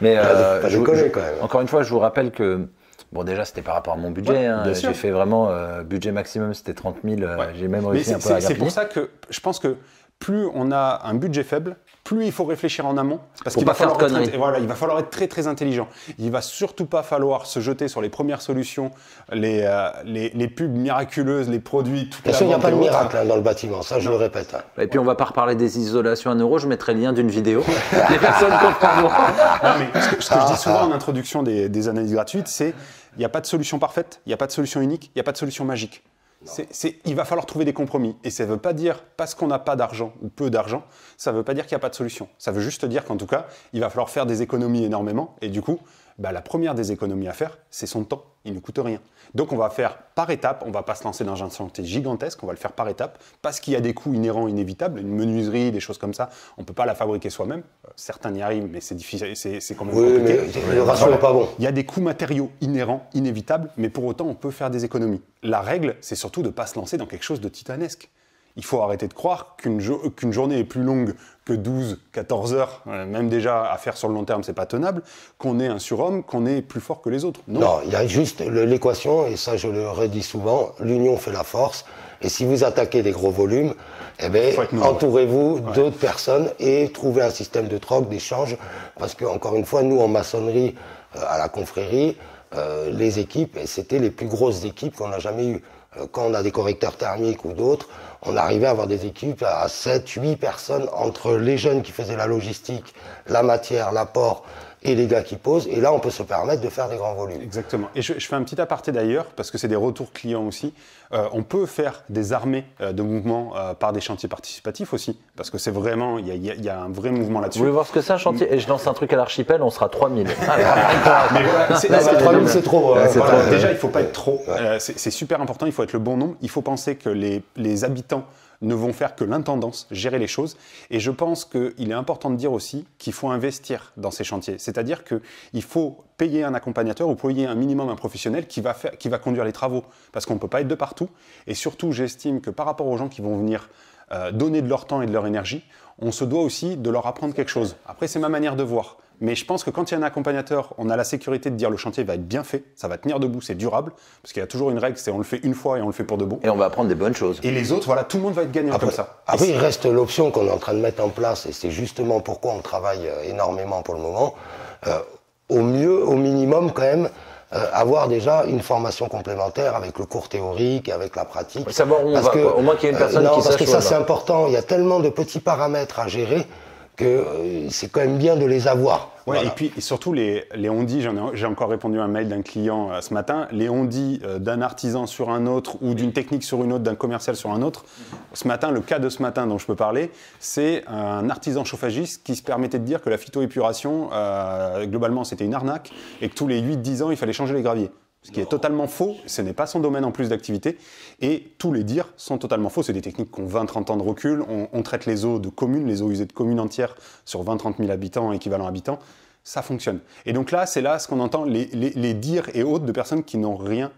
Mais pas déconner, quand même. Encore une fois, je vous rappelle que, bon, déjà, c'était par rapport à mon budget. Ouais, hein. bien sûr. J'ai fait vraiment, budget maximum, c'était 30 000. J'ai même Mais réussi un peu à c'est grappiller. pour ça que je pense que plus on a un budget faible, plus il faut réfléchir en amont. Parce Pour qu'il pas va faire de falloir conneries. voilà, il va falloir être très très intelligent. Il va surtout pas falloir se jeter sur les premières solutions, les pubs miraculeuses, les produits, toute Bien la sûr, il n'y a vente pas de et autres. miracle hein, dans le bâtiment, ça je le répète. Hein. Et puis, on va pas reparler des isolations à euro. Je mettrai le lien d'une vidéo. Les personnes comprendront. Non, mais ce que je dis souvent en introduction des analyses gratuites, c'est il n'y a pas de solution parfaite, il n'y a pas de solution unique, il n'y a pas de solution magique. Il va falloir trouver des compromis. Et ça ne veut pas dire, parce qu'on n'a pas d'argent ou peu d'argent, ça ne veut pas dire qu'il n'y a pas de solution. Ça veut juste dire qu'en tout cas, il va falloir faire des économies énormément. Et du coup, la première des économies à faire, c'est son temps. Il ne coûte rien. Donc on va faire par étapes, on ne va pas se lancer dans un chantier gigantesque, on va le faire par étapes, parce qu'il y a des coûts inhérents, inévitables, une menuiserie, des choses comme ça, on ne peut pas la fabriquer soi-même. Certains y arrivent, mais c'est difficile, c'est quand même compliqué. Mais le ratio n'est pas bon. Il y a des coûts matériaux inhérents, inévitables, mais pour autant on peut faire des économies. La règle, c'est surtout de ne pas se lancer dans quelque chose de titanesque. Il faut arrêter de croire qu'une journée est plus longue que 12, 14 heures, même déjà à faire sur le long terme, c'est pas tenable, qu'on est un surhomme, qu'on est plus fort que les autres. Non, il y a juste l'équation, et ça je le redis souvent, l'union fait la force, et si vous attaquez des gros volumes, eh bien, entourez-vous d'autres personnes et trouvez un système de troc, d'échange, parce que encore une fois, nous en maçonnerie, à la confrérie, les équipes, c'était les plus grosses équipes qu'on n'a jamais eues. Quand on a des correcteurs thermiques ou d'autres, on arrivait à avoir des équipes à 7, 8 personnes entre les jeunes qui faisaient la logistique, la matière, l'apport et les gars qui posent. Et là, on peut se permettre de faire des grands volumes. Exactement. Et je fais un petit aparté d'ailleurs, parce que c'est des retours clients aussi. On peut faire des armées de mouvements par des chantiers participatifs aussi, parce que c'est vraiment, il y a un vrai mouvement là-dessus. Vous voulez voir ce que c'est un chantier? Et je lance un truc à l'archipel, on sera 3000. Mais voilà, 3000, c'est trop. Voilà, déjà, il ne faut pas être trop. C'est super important, il faut être le bon nombre. Il faut penser que les habitants ne vont faire que l'intendance, gérer les choses. Et je pense qu'il est important de dire aussi qu'il faut investir dans ces chantiers. C'est-à-dire qu'il faut payer un accompagnateur ou payer un minimum un professionnel qui va conduire les travaux. Parce qu'on ne peut pas être de partout. Et surtout, j'estime que par rapport aux gens qui vont venir donner de leur temps et de leur énergie, on se doit aussi de leur apprendre quelque chose. Après, c'est ma manière de voir. Mais je pense que quand il y a un accompagnateur, on a la sécurité de dire le chantier va être bien fait, ça va tenir debout, c'est durable, parce qu'il y a toujours une règle, c'est on le fait une fois et on le fait pour de bon. Et on va apprendre des bonnes choses. Et les autres, voilà, tout le monde va être gagnant comme ça. Après, il reste l'option qu'on est en train de mettre en place, et c'est justement pourquoi on travaille énormément pour le moment. Au mieux, au minimum quand même, avoir déjà une formation complémentaire avec le cours théorique, avec la pratique. Savoir où on va, quoi. Au moins qu'il y ait une personne qui sache. Parce que ça, c'est important. Il y a tellement de petits paramètres à gérer que c'est quand même bien de les avoir. Ouais, Voilà. et puis et surtout les on-dit, j'ai encore répondu à un mail d'un client ce matin, les on-dit d'un artisan sur un autre ou d'une technique sur une autre, d'un commercial sur un autre. Ce matin, le cas de ce matin dont je peux parler, c'est un artisan chauffagiste qui se permettait de dire que la phytoépuration, globalement, c'était une arnaque et que tous les 8-10 ans, il fallait changer les graviers. Ce qui est totalement faux, ce n'est pas son domaine en plus d'activité, et tous les dires sont totalement faux. C'est des techniques qui ont 20-30 ans de recul, on traite les eaux de communes, les eaux usées de communes entières sur 20-30 000 habitants, équivalent habitants, ça fonctionne. Et donc là, c'est là ce qu'on entend, les dires et autres de personnes qui n'ont rien,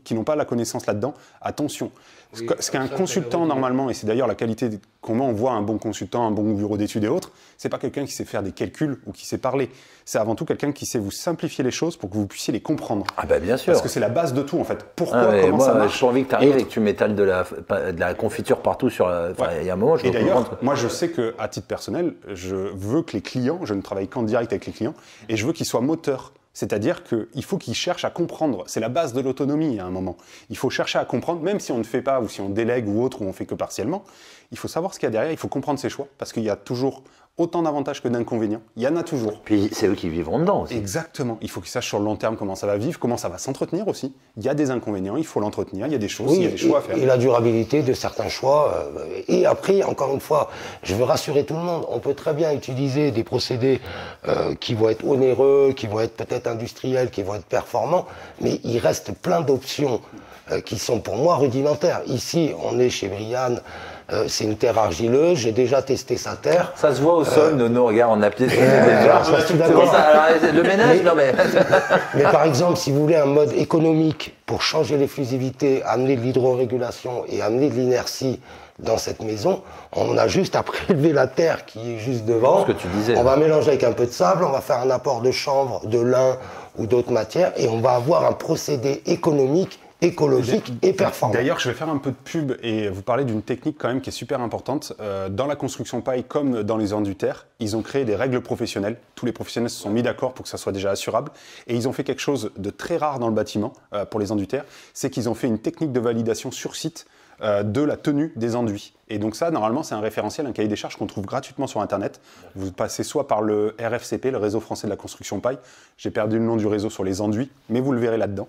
qui n'ont pas la connaissance là-dedans. Attention, ce qu'un consultant normalement, et c'est d'ailleurs la qualité, comment on voit un bon consultant, un bon bureau d'études et autres, c'est pas quelqu'un qui sait faire des calculs ou qui sait parler. C'est avant tout quelqu'un qui sait vous simplifier les choses pour que vous puissiez les comprendre. Ah bah bien sûr. Parce que c'est la base de tout en fait. Pourquoi, comment moi, ça marche. J'ai pas envie que tu arrives et que tu m'étales de la confiture partout sur. Il y a un moment, je Et veux d'ailleurs, comprendre. moi je sais qu'à titre personnel, je veux que les clients, je ne travaille qu'en direct avec les clients, et je veux qu'ils soient moteurs. C'est-à-dire qu'il faut qu'ils cherchent à comprendre. C'est la base de l'autonomie à un moment. Il faut chercher à comprendre, même si on ne fait pas, ou si on délègue ou autre, ou on fait que partiellement. Il faut savoir ce qu'il y a derrière, il faut comprendre ses choix, parce qu'il y a toujours autant d'avantages que d'inconvénients. Il y en a toujours. Puis c'est eux qui vivront dedans aussi. Exactement. Il faut qu'ils sachent sur le long terme comment ça va vivre, comment ça va s'entretenir aussi. Il y a des inconvénients, il faut l'entretenir, il y a des choses, il y a des choix à faire. Et la durabilité de certains choix. Et après, encore une fois, je veux rassurer tout le monde, on peut très bien utiliser des procédés qui vont être onéreux, qui vont être peut-être industriels, qui vont être performants, mais il reste plein d'options qui sont pour moi rudimentaires. Ici, on est chez Brian. C'est une terre argileuse, j'ai déjà testé sa terre. Ça se voit au sol, Nono, regarde, on a piétiné déjà. Le ménage, non mais... Mais par exemple, si vous voulez un mode économique pour changer l'efflusivités, amener de l'hydrorégulation et amener de l'inertie dans cette maison, on a juste à prélever la terre qui est juste devant. Ce que tu disais. On va mélanger avec un peu de sable, on va faire un apport de chanvre, de lin ou d'autres matières et on va avoir un procédé économique, écologique et performant. D'ailleurs, je vais faire un peu de pub et vous parler d'une technique quand même qui est super importante. Dans la construction paille comme dans les enduits terre, ils ont créé des règles professionnelles. Tous les professionnels se sont mis d'accord pour que ça soit déjà assurable. Et ils ont fait quelque chose de très rare dans le bâtiment pour les enduits terre, c'est qu'ils ont fait une technique de validation sur site de la tenue des enduits. Et donc ça, normalement, c'est un référentiel, un cahier des charges qu'on trouve gratuitement sur Internet. Vous passez soit par le RFCP, le Réseau français de la construction paille. J'ai perdu le nom du réseau sur les enduits, mais vous le verrez là-dedans.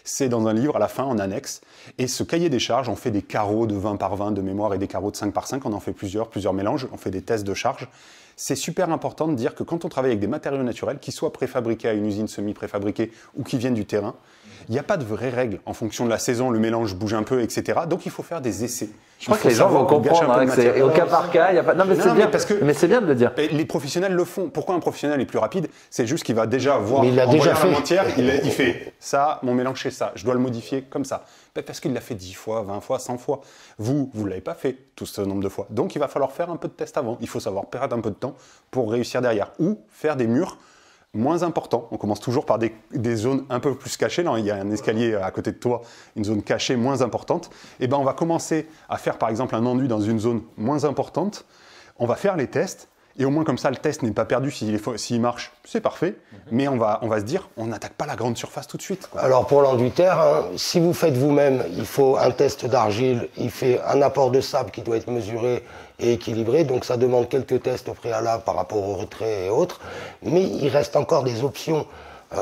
C'est dans un livre, à la fin, en annexe. Et ce cahier des charges, on fait des carreaux de 20 par 20 de mémoire et des carreaux de 5 par 5. On en fait plusieurs mélanges. On fait des tests de charge. C'est super important de dire que quand on travaille avec des matériaux naturels, qu'ils soient préfabriqués à une usine semi-préfabriquée ou qui viennent du terrain, il n'y a pas de vraies règles. En fonction de la saison, le mélange bouge un peu, etc. Donc il faut faire des essais. Je crois que les gens vont comprendre que c'est au cas par cas. Il y a pas... Non, mais c'est bien, mais c'est bien de le dire. Les professionnels le font. Pourquoi un professionnel est plus rapide? C'est juste qu'il va déjà voir, il a déjà fait. Il fait ça, mon mélange c'est ça. Je dois le modifier comme ça. Parce qu'il l'a fait 10 fois, 20 fois, 100 fois. Vous ne l'avez pas fait tout ce nombre de fois. Donc il va falloir faire un peu de test avant. Il faut savoir perdre un peu de temps pour réussir derrière. Ou faire des murs moins important. On commence toujours par des zones un peu plus cachées. Là, il y a un escalier à côté de toi, une zone cachée moins importante. Et ben, on va commencer à faire par exemple un enduit dans une zone moins importante. On va faire les tests. Et au moins comme ça, le test n'est pas perdu. S'il marche, c'est parfait. Mais on va se dire, on n'attaque pas la grande surface tout de suite, quoi. Alors pour l'enduit terre, hein, si vous faites vous-même, il faut un test d'argile, il fait un apport de sable qui doit être mesuré et équilibré. Donc ça demande quelques tests au préalable par rapport au retrait et autres. Mais il reste encore des options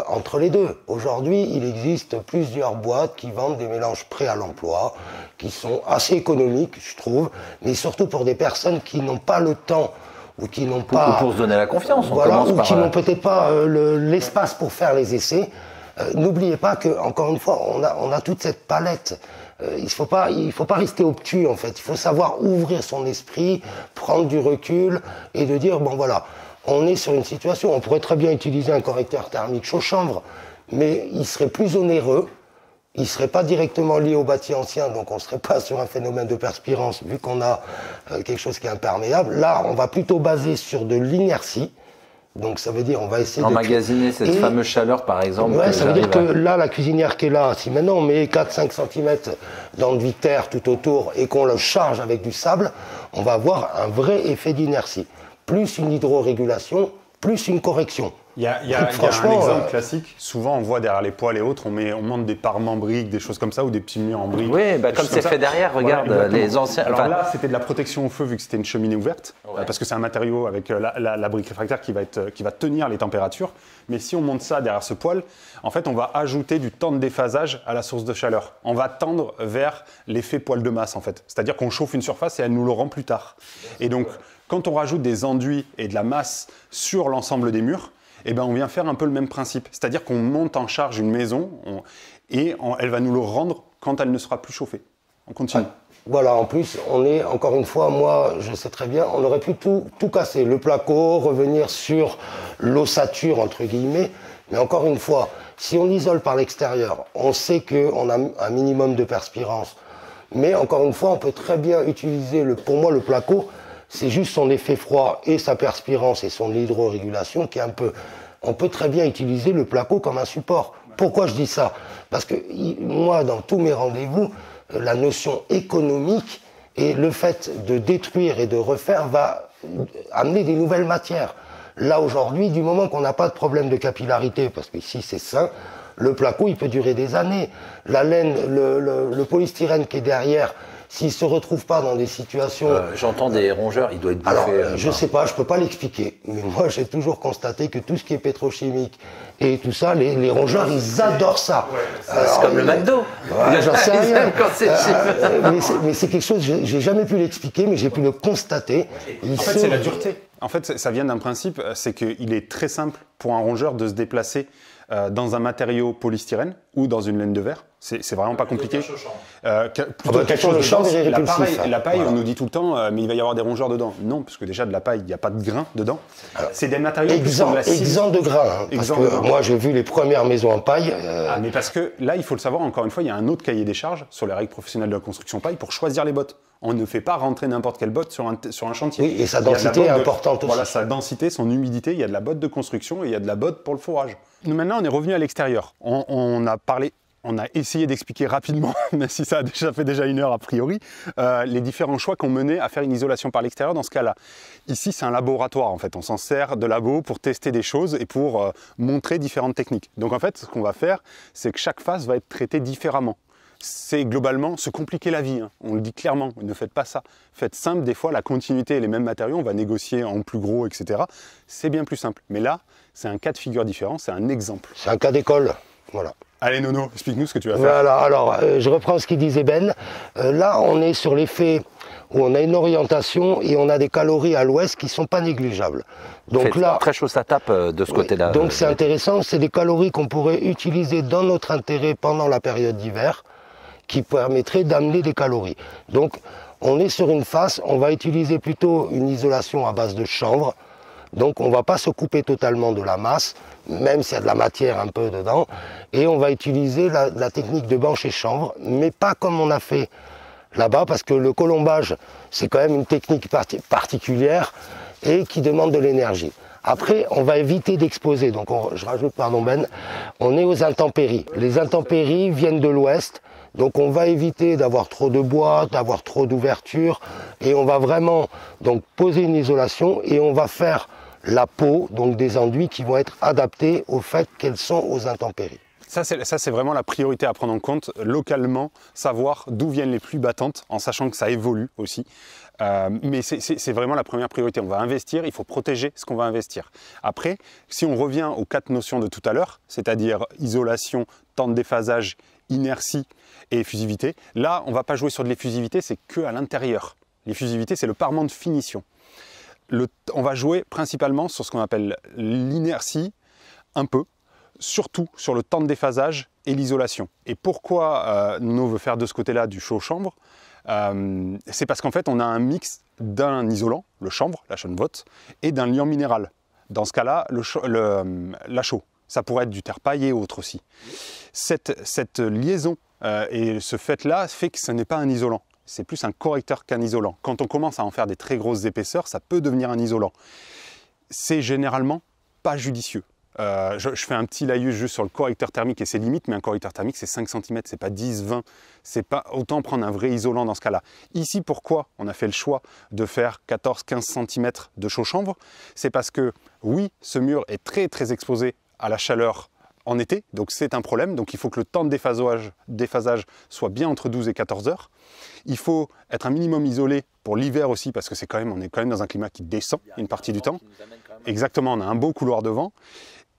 entre les deux. Aujourd'hui, il existe plusieurs boîtes qui vendent des mélanges prêts à l'emploi, qui sont assez économiques, je trouve, mais surtout pour des personnes qui n'ont pas le temps ou qui n'ont pas... Pour se donner la confiance, voilà, ou qui n'ont peut-être pas l'espace pour faire les essais. N'oubliez pas que, encore une fois, on a toute cette palette. Il faut pas rester obtus, en fait. Il faut savoir ouvrir son esprit, prendre du recul et de dire, bon voilà, on est sur une situation, on pourrait très bien utiliser un correcteur thermique chaud-chanvre, mais il serait plus onéreux. Il ne serait pas directement lié au bâti ancien, donc on ne serait pas sur un phénomène de perspirance, vu qu'on a quelque chose qui est imperméable. Là, on va plutôt baser sur de l'inertie. Donc ça veut dire on va essayer emmagasiner cette fameuse chaleur, par exemple. Ouais, ça veut dire que là, la cuisinière qui est là, si maintenant on met 4-5 cm d'enduit terre tout autour et qu'on le charge avec du sable, on va avoir un vrai effet d'inertie. Plus une hydrorégulation, plus une correction. Il y a un exemple classique. Souvent, on voit derrière les poêles et autres, on monte des parements en briques, des choses comme ça, ou des petits murs en briques. Oui, comme c'est fait derrière, regarde, voilà, les anciens... Alors là, c'était de la protection au feu, vu que c'était une cheminée ouverte, parce que c'est un matériau avec la brique réfractaire qui va tenir les températures. Mais si on monte ça derrière ce poêle, en fait, on va ajouter du temps de déphasage à la source de chaleur. On va tendre vers l'effet poêle de masse, en fait. C'est-à-dire qu'on chauffe une surface et elle nous le rend plus tard. Et donc, quand on rajoute des enduits et de la masse sur l'ensemble des murs, eh ben on vient faire un peu le même principe. C'est-à-dire qu'on monte en charge une maison et elle va nous le rendre quand elle ne sera plus chauffée. On continue. Voilà, en plus, on est, encore une fois, moi, je sais très bien, on aurait pu tout casser. Le placo, revenir sur l'ossature, entre guillemets. Mais encore une fois, si on isole par l'extérieur, on sait qu'on a un minimum de perspirance. Mais encore une fois, on peut très bien utiliser, pour moi, le placo, c'est juste son effet froid et sa perspirance et son hydrorégulation qui est un peu... On peut très bien utiliser le placo comme un support. Pourquoi je dis ça? Parce que moi, dans tous mes rendez-vous, la notion économique et le fait de détruire et de refaire va amener des nouvelles matières. Là, aujourd'hui, du moment qu'on n'a pas de problème de capillarité, parce qu'ici c'est sain, le placo, il peut durer des années. La laine, le polystyrène qui est derrière, s'il ne se retrouve pas dans des situations... J'entends des rongeurs, il doit être bouffé. Alors, je ne sais pas, je ne peux pas l'expliquer, mais moi j'ai toujours constaté que tout ce qui est pétrochimique et tout ça, les rongeurs, ils adorent ça. C'est comme le McDo. Ouais, j'en sais Ils rien. aiment quand c'est cheap. Mais c'est quelque chose, j'ai jamais pu l'expliquer, mais j'ai pu le constater. En fait, c'est la dureté. En fait, ça vient d'un principe, c'est qu'il est très simple pour un rongeur de se déplacer dans un matériau polystyrène ou dans une laine de verre. C'est vraiment pas compliqué. Plutôt quelque chose de dense. La paille, on nous dit tout le temps, mais il va y avoir des rongeurs dedans. Non, parce que déjà de la paille, il n'y a pas de grains dedans. C'est des matériaux exempts de grains. Parce que moi, j'ai vu les premières maisons en paille. Mais parce que là, il faut le savoir, encore une fois, il y a un autre cahier des charges sur les règles professionnelles de la construction paille pour choisir les bottes. On ne fait pas rentrer n'importe quelle botte sur un chantier. Oui, et sa densité est importante aussi. Voilà, sa densité, son humidité, il y a de la botte de construction et il y a de la botte pour le fourrage. Nous, maintenant, on est revenu à l'extérieur. On a essayé d'expliquer rapidement, même si ça a fait 1 heure a priori, les différents choix qu'on menait à faire une isolation par l'extérieur dans ce cas-là. Ici, c'est un laboratoire en fait. On s'en sert de labo pour tester des choses et pour montrer différentes techniques. Donc en fait, ce qu'on va faire, c'est que chaque phase va être traitée différemment. C'est globalement se compliquer la vie, hein. On le dit clairement, ne faites pas ça. Faites simple, des fois la continuité et les mêmes matériaux, on va négocier en plus gros, etc. C'est bien plus simple. Mais là, c'est un cas de figure différent, c'est un exemple. C'est un cas d'école, voilà. Allez Nono, explique-nous ce que tu vas faire. Voilà, alors je reprends ce qu'il disait Ben. Là, on est sur l'effet où on a une orientation et on a des calories à l'ouest qui ne sont pas négligeables. Donc là, très chaud ça tape de ce côté-là. Donc c'est intéressant, c'est des calories qu'on pourrait utiliser dans notre intérêt pendant la période d'hiver, qui permettrait d'amener des calories. Donc on est sur une face, on va utiliser plutôt une isolation à base de chanvre. Donc on ne va pas se couper totalement de la masse, même s'il y a de la matière un peu dedans. Et on va utiliser la technique de banche et chanvre, mais pas comme on a fait là-bas, parce que le colombage, c'est quand même une technique particulière et qui demande de l'énergie. Après, on va éviter d'exposer. Donc je rajoute, pardon Ben, on est aux intempéries. Les intempéries viennent de l'ouest. Donc on va éviter d'avoir trop de bois, d'avoir trop d'ouverture, et on va vraiment donc poser une isolation et on va faire la peau, donc des enduits qui vont être adaptés au fait qu'elles sont aux intempéries. Ça, c'est vraiment la priorité à prendre en compte, localement, savoir d'où viennent les pluies battantes, en sachant que ça évolue aussi. Mais c'est vraiment la première priorité. On va investir, il faut protéger ce qu'on va investir. Après, si on revient aux 4 notions de tout à l'heure, c'est-à-dire isolation, temps de déphasage, inertie et effusivité, là, on ne va pas jouer sur de l'effusivité, c'est que à l'intérieur. L'effusivité, c'est le parement de finition. On va jouer principalement sur ce qu'on appelle l'inertie, un peu, surtout sur le temps de déphasage et l'isolation. Et pourquoi Nono veut faire de ce côté-là du chaud-chanvre, c'est parce qu'en fait, on a un mix d'un isolant, le chanvre, la Schönvott, et d'un liant minéral. Dans ce cas-là, la chaux. Ça pourrait être du terre paille et autres aussi. Cette liaison et ce fait-là fait que ce n'est pas un isolant. C'est plus un correcteur qu'un isolant. Quand on commence à en faire des très grosses épaisseurs, ça peut devenir un isolant. C'est généralement pas judicieux. Je fais un petit laïus juste sur le correcteur thermique et ses limites, mais un correcteur thermique c'est 5 cm, c'est pas 10, 20, c'est pas autant prendre un vrai isolant dans ce cas-là. Ici, pourquoi on a fait le choix de faire 14-15 cm de chaud-chanvre? C'est parce que oui, ce mur est très exposé à la chaleur en été, donc c'est un problème, donc il faut que le temps de déphasage soit bien entre 12 et 14 heures. Il faut être un minimum isolé pour l'hiver aussi, parce que on est quand même dans un climat qui descend une partie du temps. Exactement, on a un beau couloir de vent.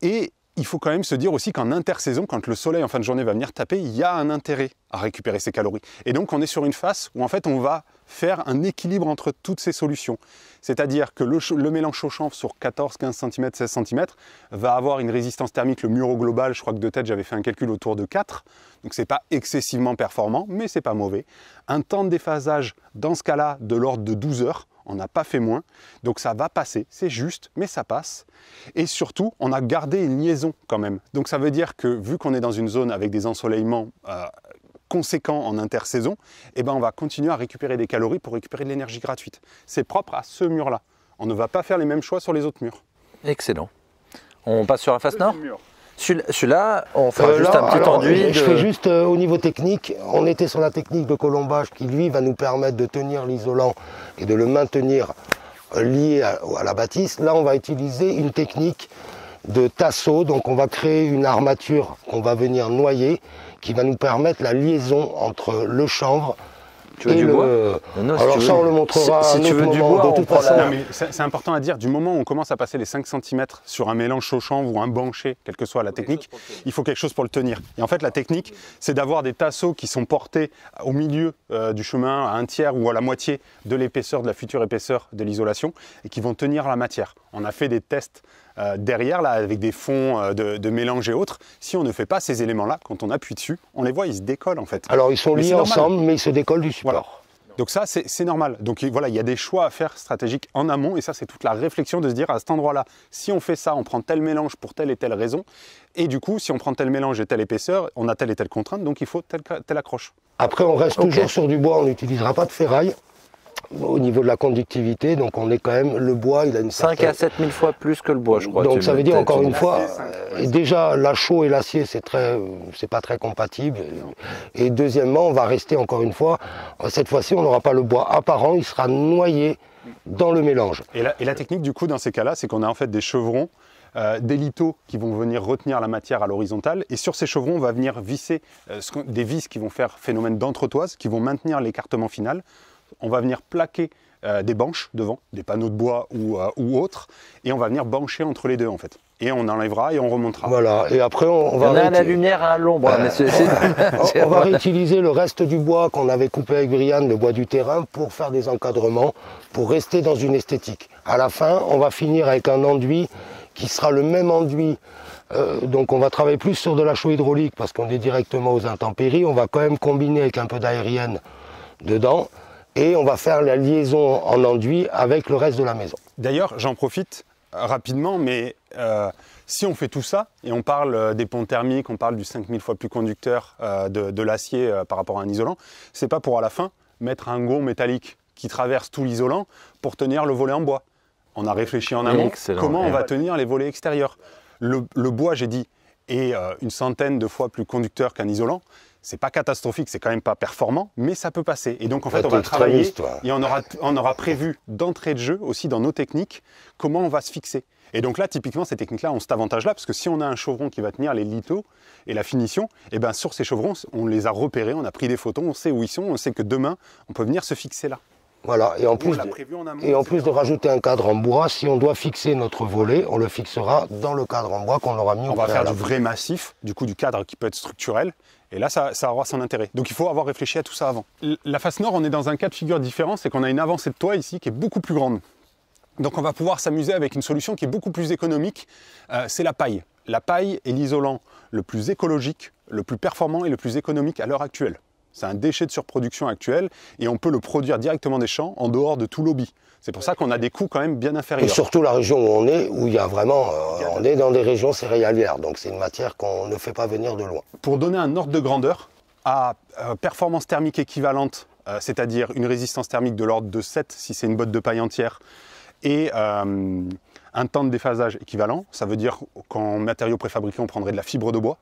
Et il faut quand même se dire aussi qu'en intersaison, quand le soleil en fin de journée va venir taper, il y a un intérêt à récupérer ces calories. Et donc on est sur une face où en fait on va faire un équilibre entre toutes ces solutions. C'est-à-dire que le mélange chaud-chanvre sur 14, 15 cm, 16 cm va avoir une résistance thermique, le mur au global, je crois que de tête j'avais fait un calcul autour de 4, donc c'est pas excessivement performant, mais c'est pas mauvais. Un temps de déphasage dans ce cas-là de l'ordre de 12 heures, on n'a pas fait moins, donc ça va passer, c'est juste, mais ça passe. Et surtout, on a gardé une liaison quand même. Donc ça veut dire que vu qu'on est dans une zone avec des ensoleillements conséquents en intersaison, eh ben on va continuer à récupérer des calories pour récupérer de l'énergie gratuite. C'est propre à ce mur-là. On ne va pas faire les mêmes choix sur les autres murs. Excellent. On passe sur la face nord ? Celui-là, on fera juste un petit enduit. Je fais juste au niveau technique, on était sur la technique de colombage qui lui va nous permettre de tenir l'isolant et de le maintenir lié à la bâtisse. Là on va utiliser une technique de tasseau, donc on va créer une armature qu'on va venir noyer qui va nous permettre la liaison entre le chanvre Tu veux et du bois alors ça, on le montrera si à un tu autre veux du moment, bois, de on toute prend façon. la- Non, mais c'est important à dire, du moment où on commence à passer les 5 cm sur un mélange chaud chanvre ou un bancher, quelle que soit la technique, il faut quelque chose pour le tenir. Et en fait, la technique, c'est d'avoir des tasseaux qui sont portés au milieu du chemin, à un tiers ou à la moitié de l'épaisseur, de la future épaisseur de l'isolation, et qui vont tenir la matière. On a fait des tests derrière, là, avec des fonds de mélange et autres. Si on ne fait pas ces éléments-là, quand on appuie dessus, on les voit, ils se décollent en fait. Alors ils sont Mais liés c'est normal. ensemble, mais ils se décollent du support. Voilà. Donc ça, c'est normal. Donc voilà, il y a des choix à faire stratégiques en amont, et ça, c'est toute la réflexion de se dire, à cet endroit-là, si on fait ça, on prend tel mélange pour telle et telle raison, et du coup, si on prend tel mélange et telle épaisseur, on a telle et telle contrainte, donc il faut telle accroche. Après, on reste toujours sur du bois, on n'utilisera pas de ferraille au niveau de la conductivité, donc on est quand même, le bois, il a une 5 à 7 000 fois plus que le bois, je crois. Donc ça veut dire encore une fois, Ouais. déjà la chaux et l'acier c'est pas très compatible. Et deuxièmement, on va rester encore une fois, cette fois-ci on n'aura pas le bois apparent, il sera noyé dans le mélange. Et la technique, du coup, dans ces cas-là, c'est qu'on a en fait des chevrons, des lithos qui vont venir retenir la matière à l'horizontale, et sur ces chevrons, on va venir visser des vis qui vont faire phénomène d'entretoise, qui vont maintenir l'écartement final. On va venir plaquer des banches devant, des panneaux de bois ou autres, et on va venir bancher entre les deux en fait. Et on enlèvera et on remontera. Voilà, et après on Il y en a à la va lumière et à l'ombre. mais on va réutiliser le reste du bois qu'on avait coupé avec Brian, le bois du terrain, pour faire des encadrements, pour rester dans une esthétique. À la fin, on va finir avec un enduit qui sera le même enduit. Donc on va travailler plus sur de la chaux hydraulique parce qu'on est directement aux intempéries. On va quand même combiner avec un peu d'aérienne dedans. Et on va faire la liaison en enduit avec le reste de la maison. D'ailleurs, j'en profite rapidement, mais si on fait tout ça, et on parle des ponts thermiques, on parle du 5000 fois plus conducteur de l'acier par rapport à un isolant, c'est pas pour à la fin mettre un gond métallique qui traverse tout l'isolant pour tenir le volet en bois. On a réfléchi en amont comment on va tenir les volets extérieurs. Le bois, j'ai dit, est une centaine de fois plus conducteur qu'un isolant. C'est pas catastrophique, c'est quand même pas performant, mais ça peut passer. Et donc en fait, on va travailler et on aura prévu d'entrée de jeu aussi dans nos techniques comment on va se fixer. Et donc là, typiquement, ces techniques-là ont cet avantage-là, parce que si on a un chevron qui va tenir les lithos et la finition, et ben sur ces chevrons, on les a repérés, on a pris des photos, on sait où ils sont, on sait que demain, on peut venir se fixer là. Voilà, et en plus de rajouter un cadre en bois, si on doit fixer notre volet, on le fixera dans le cadre en bois qu'on aura mis au préalable. On va faire du préalable. vrai massif, du coup du cadre qui peut être structurel, et là ça aura son intérêt. Donc il faut avoir réfléchi à tout ça avant. La face nord, on est dans un cas de figure différent, c'est qu'on a une avancée de toit ici qui est beaucoup plus grande. Donc on va pouvoir s'amuser avec une solution qui est beaucoup plus économique, c'est la paille. La paille est l'isolant le plus écologique, le plus performant et le plus économique à l'heure actuelle. C'est un déchet de surproduction actuel et on peut le produire directement des champs en dehors de tout lobby. C'est pour ça qu'on a des coûts quand même bien inférieurs. Et surtout la région où on est, où il y a vraiment, on est dans des régions céréalières, donc c'est une matière qu'on ne fait pas venir de loin. Pour donner un ordre de grandeur, à performance thermique équivalente, c'est-à-dire une résistance thermique de l'ordre de 7 si c'est une botte de paille entière, et un temps de déphasage équivalent, ça veut dire qu'en matériaux préfabriqués, on prendrait de la fibre de bois.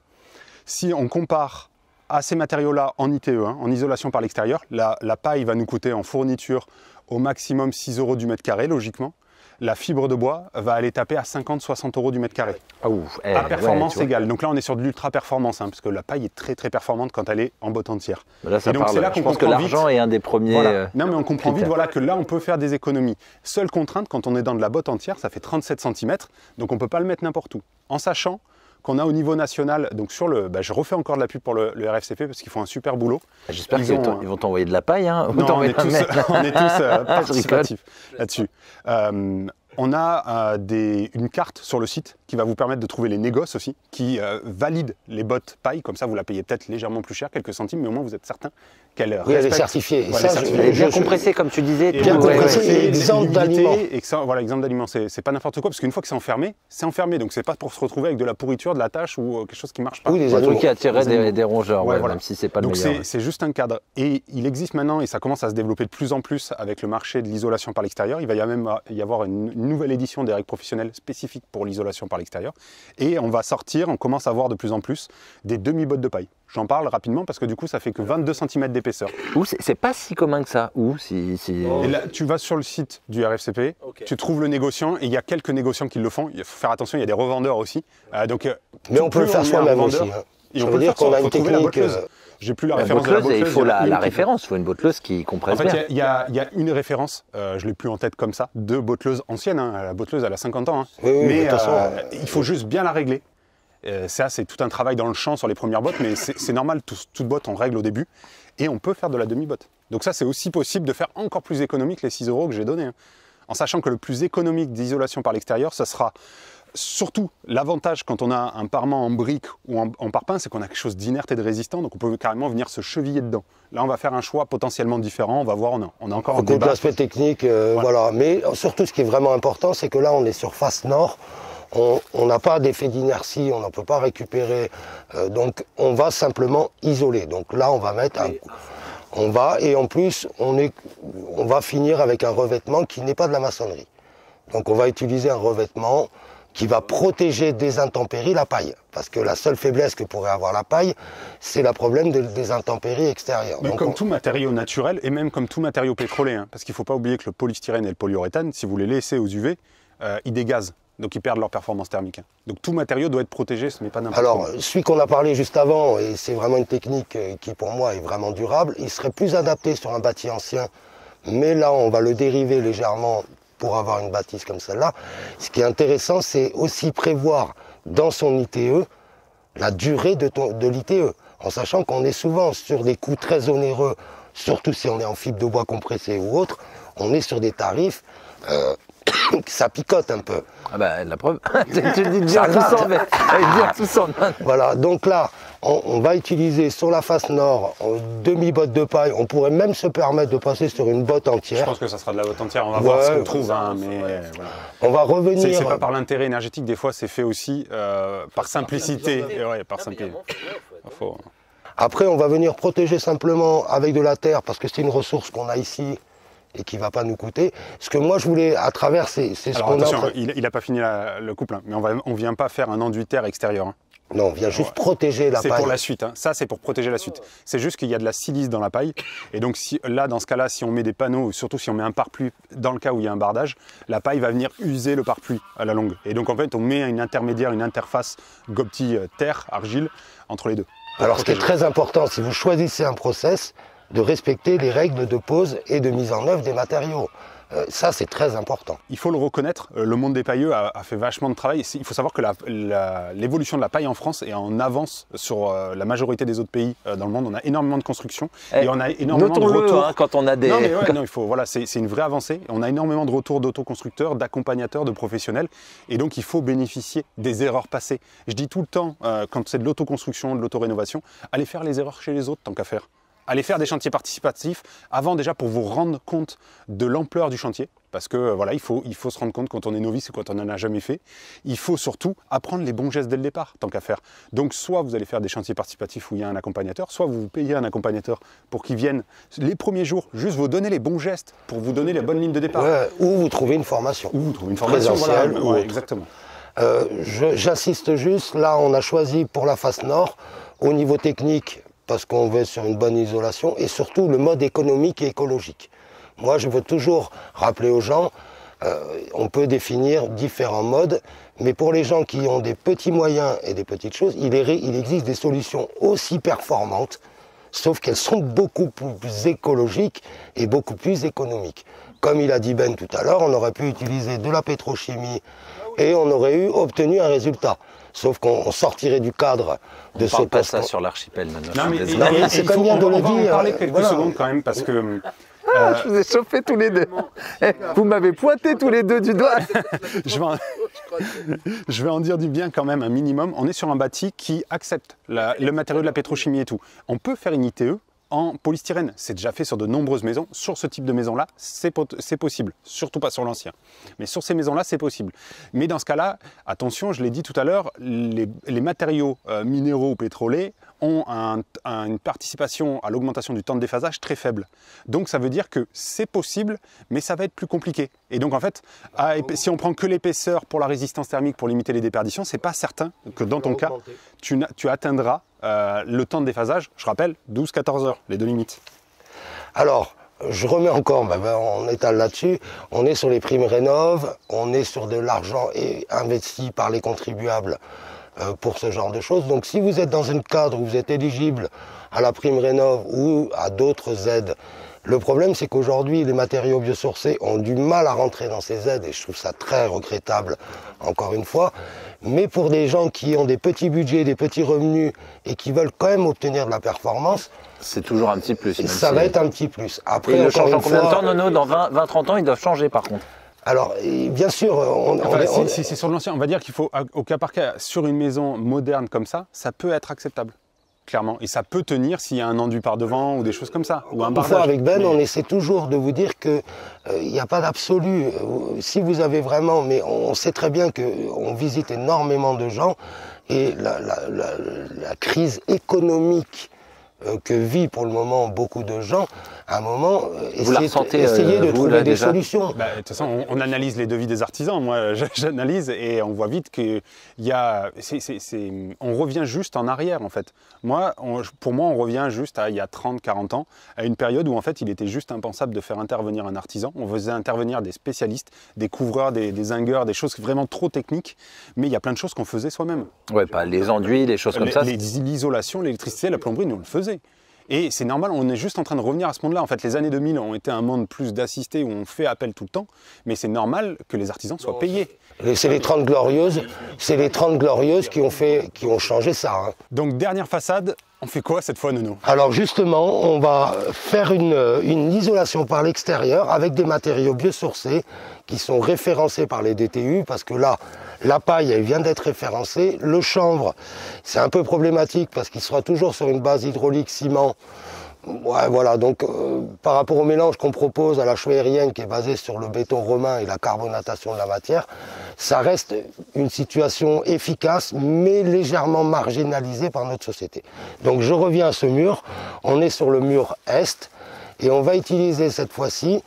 Si on compare à ces matériaux-là en ITE, en isolation par l'extérieur, la paille va nous coûter en fourniture au maximum 6 € du mètre carré, logiquement. La fibre de bois va aller taper à 50-60 € du mètre carré. À performance égale. Donc là, on est sur de l'ultra-performance, parce que la paille est très très performante quand elle est en botte entière. Là, ça et donc parle, c'est là qu'on je pense que l'argent est un des premiers... Voilà. Non, mais on comprend vite que là, on peut faire des économies. Seule contrainte, quand on est dans de la botte entière, ça fait 37 cm, donc on ne peut pas le mettre n'importe où. En sachant qu'on a au niveau national, donc sur le, je refais encore de la pub pour le RFCP parce qu'ils font un super boulot. J'espère qu'ils vont t'envoyer de la paille. Hein, non, on est tous participatifs là-dessus. On a une carte sur le site qui va vous permettre de trouver les négoces aussi, qui valident les bottes paille, comme ça vous la payez peut-être légèrement plus cher, quelques centimes, mais au moins vous êtes certain qu'elle respecte. Oui, elle est certifiée. Voilà, elle est bien compressée, comme tu disais. Bien compressée et exempte d'aliments. Voilà, exempte d'aliments, c'est pas n'importe quoi, parce qu'une fois que c'est enfermé, donc c'est pas pour se retrouver avec de la pourriture, de la tâche ou quelque chose qui marche pas. Oui, un truc qui attirait des rongeurs, voilà. Même si c'est pas le meilleur. Donc c'est juste un cadre. Et il existe maintenant, et ça commence à se développer de plus en plus avec le marché de l'isolation par l'extérieur, il va même y avoir une nouvelle édition des règles professionnelles spécifiques pour l'isolation par l'extérieur. Et on commence à voir de plus en plus des demi-bottes de paille. J'en parle rapidement parce que du coup, ça fait que 22 cm d'épaisseur. C'est pas si commun que ça. Et là, tu vas sur le site du RFCP, tu trouves le négociant et il y a quelques négociants qui le font. Il faut faire attention, il y a des revendeurs aussi. Mais on peut le faire soi-même aussi. Et on peut le faire qu'on a une technique. J'ai plus la La référence de la botteleuse, botteleuse. il faut y en a une la qui- référence, il faut une botteleuse qui compresse En bien. fait, il y a une référence, je l'ai plus en tête comme ça, de botteleuse ancienne. Hein. La botteleuse, elle a 50 ans. Hein. Oui, oui, mais de toute façon, il faut juste bien la régler. Ça, c'est tout un travail dans le champ sur les premières bottes, mais c'est normal, toute botte, on règle au début. Et on peut faire de la demi-botte. Donc ça, c'est aussi possible de faire encore plus économique les 6 € que j'ai donnés. Hein. En sachant que le plus économique d'isolation par l'extérieur, ça sera surtout l'avantage quand on a un parement en brique ou en parpaing, c'est qu'on a quelque chose d'inerte et de résistant, donc on peut carrément venir se cheviller dedans. Là, on va faire un choix potentiellement différent, on va voir, on a encore un Au côté de débat. l'aspect technique, voilà. Mais surtout, ce qui est vraiment important, c'est que là, on est sur face nord. On n'a pas d'effet d'inertie, on ne peut pas récupérer. Donc, on va simplement isoler. Donc là, on va mettre un... Et en plus, on va finir avec un revêtement qui n'est pas de la maçonnerie. Donc, on va utiliser un revêtement qui va protéger des intempéries la paille. Parce que la seule faiblesse que pourrait avoir la paille, c'est le problème des intempéries extérieures. Mais Donc, comme tout matériau naturel, et même comme tout matériau pétrolier, hein, parce qu'il ne faut pas oublier que le polystyrène et le polyuréthane, si vous les laissez aux UV, ils dégazent. Donc ils perdent leur performance thermique. Donc tout matériau doit être protégé, ce n'est pas n'importe Alors, quoi. celui qu'on a parlé juste avant, et c'est vraiment une technique qui pour moi est vraiment durable, il serait plus adapté sur un bâti ancien, mais là on va le dériver légèrement pour avoir une bâtisse comme celle-là. Ce qui est intéressant, c'est aussi prévoir dans son ITE la durée de l'ITE, en sachant qu'on est souvent sur des coûts très onéreux, surtout si on est en fibre de bois compressé ou autre, on est sur des tarifs... ça picote un peu. Ah bah, la preuve, tu dis bien tout ça, mais bien tout ça. Voilà, donc là, on va utiliser sur la face nord demi-botte de paille. On pourrait même se permettre de passer sur une botte Je entière. pense que ça sera de la botte entière, on va voir ce qu'on trouve, hein, mais voilà. On va revenir... C'est pas par l'intérêt énergétique, des fois c'est fait aussi par simplicité. Et ouais, par simplicité. Après, on va venir protéger simplement avec de la terre, parce que c'est une ressource qu'on a ici et qui ne va pas nous coûter. Ce que moi je voulais, à travers, c'est ce Alors qu'on a... attention, il n'a pas fini le couple, hein, mais on ne vient pas faire un enduit terre extérieur. Hein. Non, on vient juste protéger la C'est paille. pour la suite, hein. Ça c'est pour protéger la suite. C'est juste qu'il y a de la silice dans la paille, et donc là, dans ce cas-là, si on met des panneaux, surtout si on met un pare-pluie, dans le cas où il y a un bardage, la paille va venir user le pare-pluie à la longue. Et donc en fait, on met une intermédiaire, une interface Gopti terre, argile, entre les deux. Alors ce qui est très important, si vous choisissez un process, de respecter les règles de pose et de mise en œuvre des matériaux. Ça, c'est très important. Il faut le reconnaître, le monde des pailleux a fait vachement de travail. Il faut savoir que l'évolution de la paille en France est en avance sur la majorité des autres pays dans le monde. On a énormément de construction et on a énormément de retours. Hein, quand on a des... Non, mais ouais, non, il faut, voilà, c'est une vraie avancée. On a énormément de retours d'autoconstructeurs, d'accompagnateurs, de professionnels. Et donc, il faut bénéficier des erreurs passées. Je dis tout le temps, quand c'est de l'autoconstruction, de l'autorénovation, allez faire les erreurs chez les autres tant qu'à faire. Allez faire des chantiers participatifs avant déjà pour vous rendre compte de l'ampleur du chantier. Parce que voilà, il faut se rendre compte quand on est novice ou quand on n'en a jamais fait. Il faut surtout apprendre les bons gestes dès le départ, tant qu'à faire. Donc soit vous allez faire des chantiers participatifs où il y a un accompagnateur, soit vous payez un accompagnateur pour qu'il vienne les premiers jours, juste vous donner les bons gestes, pour vous donner les bonnes lignes de départ. Ouais, ou vous trouvez une formation. Ou vous trouvez une formation, voilà. Présentielle ou Ouais, autre. exactement. J'insiste juste, là on a choisi pour la face nord, au niveau technique, parce qu'on veut sur une bonne isolation, et surtout le mode économique et écologique. Moi je veux toujours rappeler aux gens, on peut définir différents modes, mais pour les gens qui ont des petits moyens et des petites choses, il existe des solutions aussi performantes, sauf qu'elles sont beaucoup plus écologiques et beaucoup plus économiques. Comme il a dit Ben tout à l'heure, on aurait pu utiliser de la pétrochimie et on aurait obtenu un résultat. Sauf qu'on sortirait du cadre de ce On parle pas poste. ça sur l'archipel maintenant. Non, mais, Non, mais c'est comme vient de le on va en dire, parler quelques voilà. secondes quand même, parce que Je vous ai chauffé tous les deux. Vous m'avez pointé tous les deux du doigt. je vais en dire du bien quand même, un minimum. On est sur un bâti qui accepte le matériau de la pétrochimie et tout. On peut faire une ITE en polystyrène. C'est déjà fait sur de nombreuses maisons. Sur ce type de maison-là, c'est possible. Surtout pas sur l'ancien. Mais sur ces maisons-là, c'est possible. Mais dans ce cas-là, attention, je l'ai dit tout à l'heure, les matériaux minéraux ou pétroliers ont une participation à l'augmentation du temps de déphasage très faible. Donc ça veut dire que c'est possible, mais ça va être plus compliqué. Et donc en fait, si on prend que l'épaisseur pour la résistance thermique pour limiter les déperditions, c'est pas certain que dans ton cas, tu atteindras le temps de déphasage, je rappelle, 12-14 heures, les deux limites. Alors, je remets encore, on étale là-dessus, on est sur les primes rénov', on est sur de l'argent investi par les contribuables pour ce genre de choses. Donc si vous êtes dans un cadre où vous êtes éligible à la prime rénov ou à d'autres aides. Le problème, c'est qu'aujourd'hui, les matériaux biosourcés ont du mal à rentrer dans ces aides et je trouve ça très regrettable, encore une fois. Mais pour des gens qui ont des petits budgets, des petits revenus et qui veulent quand même obtenir de la performance, c'est toujours un petit plus. Ça va être un petit plus. Après, ils le changent en combien de temps, Nono? Dans 20-30 ans, ils doivent changer par contre. Alors, bien sûr, si c'est sur l'ancien, on va dire qu'il faut, au cas par cas, sur une maison moderne comme ça peut être acceptable. Clairement. Et ça peut tenir s'il y a un enduit par devant ou des choses comme ça. Ou un bardage. Parfois avec Ben, on essaie toujours de vous dire qu'il n'y a pas d'absolu. Si vous avez vraiment, mais on sait très bien qu'on visite énormément de gens et la crise économique que vit pour le moment beaucoup de gens, à un moment, essayez de trouver des solutions. De toute façon, on analyse les devis des artisans. Moi, j'analyse et on voit vite qu'il y a... on revient juste en arrière, en fait. Pour moi, on revient juste à il y a 30-40 ans, à une période où, en fait, il était juste impensable de faire intervenir un artisan. On faisait intervenir des spécialistes, des couvreurs, des zingueurs, des choses vraiment trop techniques. Mais il y a plein de choses qu'on faisait soi-même. Ouais, pas les enduits, les choses comme ça. L'isolation, l'électricité, la plomberie, nous, on le faisait. Et c'est normal, on est juste en train de revenir à ce monde-là. En fait, les années 2000 ont été un monde plus d'assistés où on fait appel tout le temps, mais c'est normal que les artisans soient payés. C'est les 30 glorieuses, qui ont changé ça. Hein. Donc dernière façade, on fait quoi cette fois, Nono? Alors justement, on va faire une isolation par l'extérieur avec des matériaux biosourcés qui sont référencés par les DTU, parce que là, la paille, elle vient d'être référencée. Le chanvre, c'est un peu problématique parce qu'il sera toujours sur une base hydraulique ciment. Ouais, voilà, donc par rapport au mélange qu'on propose à la chaux aérienne qui est basé sur le béton romain et la carbonatation de la matière, ça reste une situation efficace mais légèrement marginalisée par notre société. Donc je reviens à ce mur, on est sur le mur est et on va utiliser cette fois-ci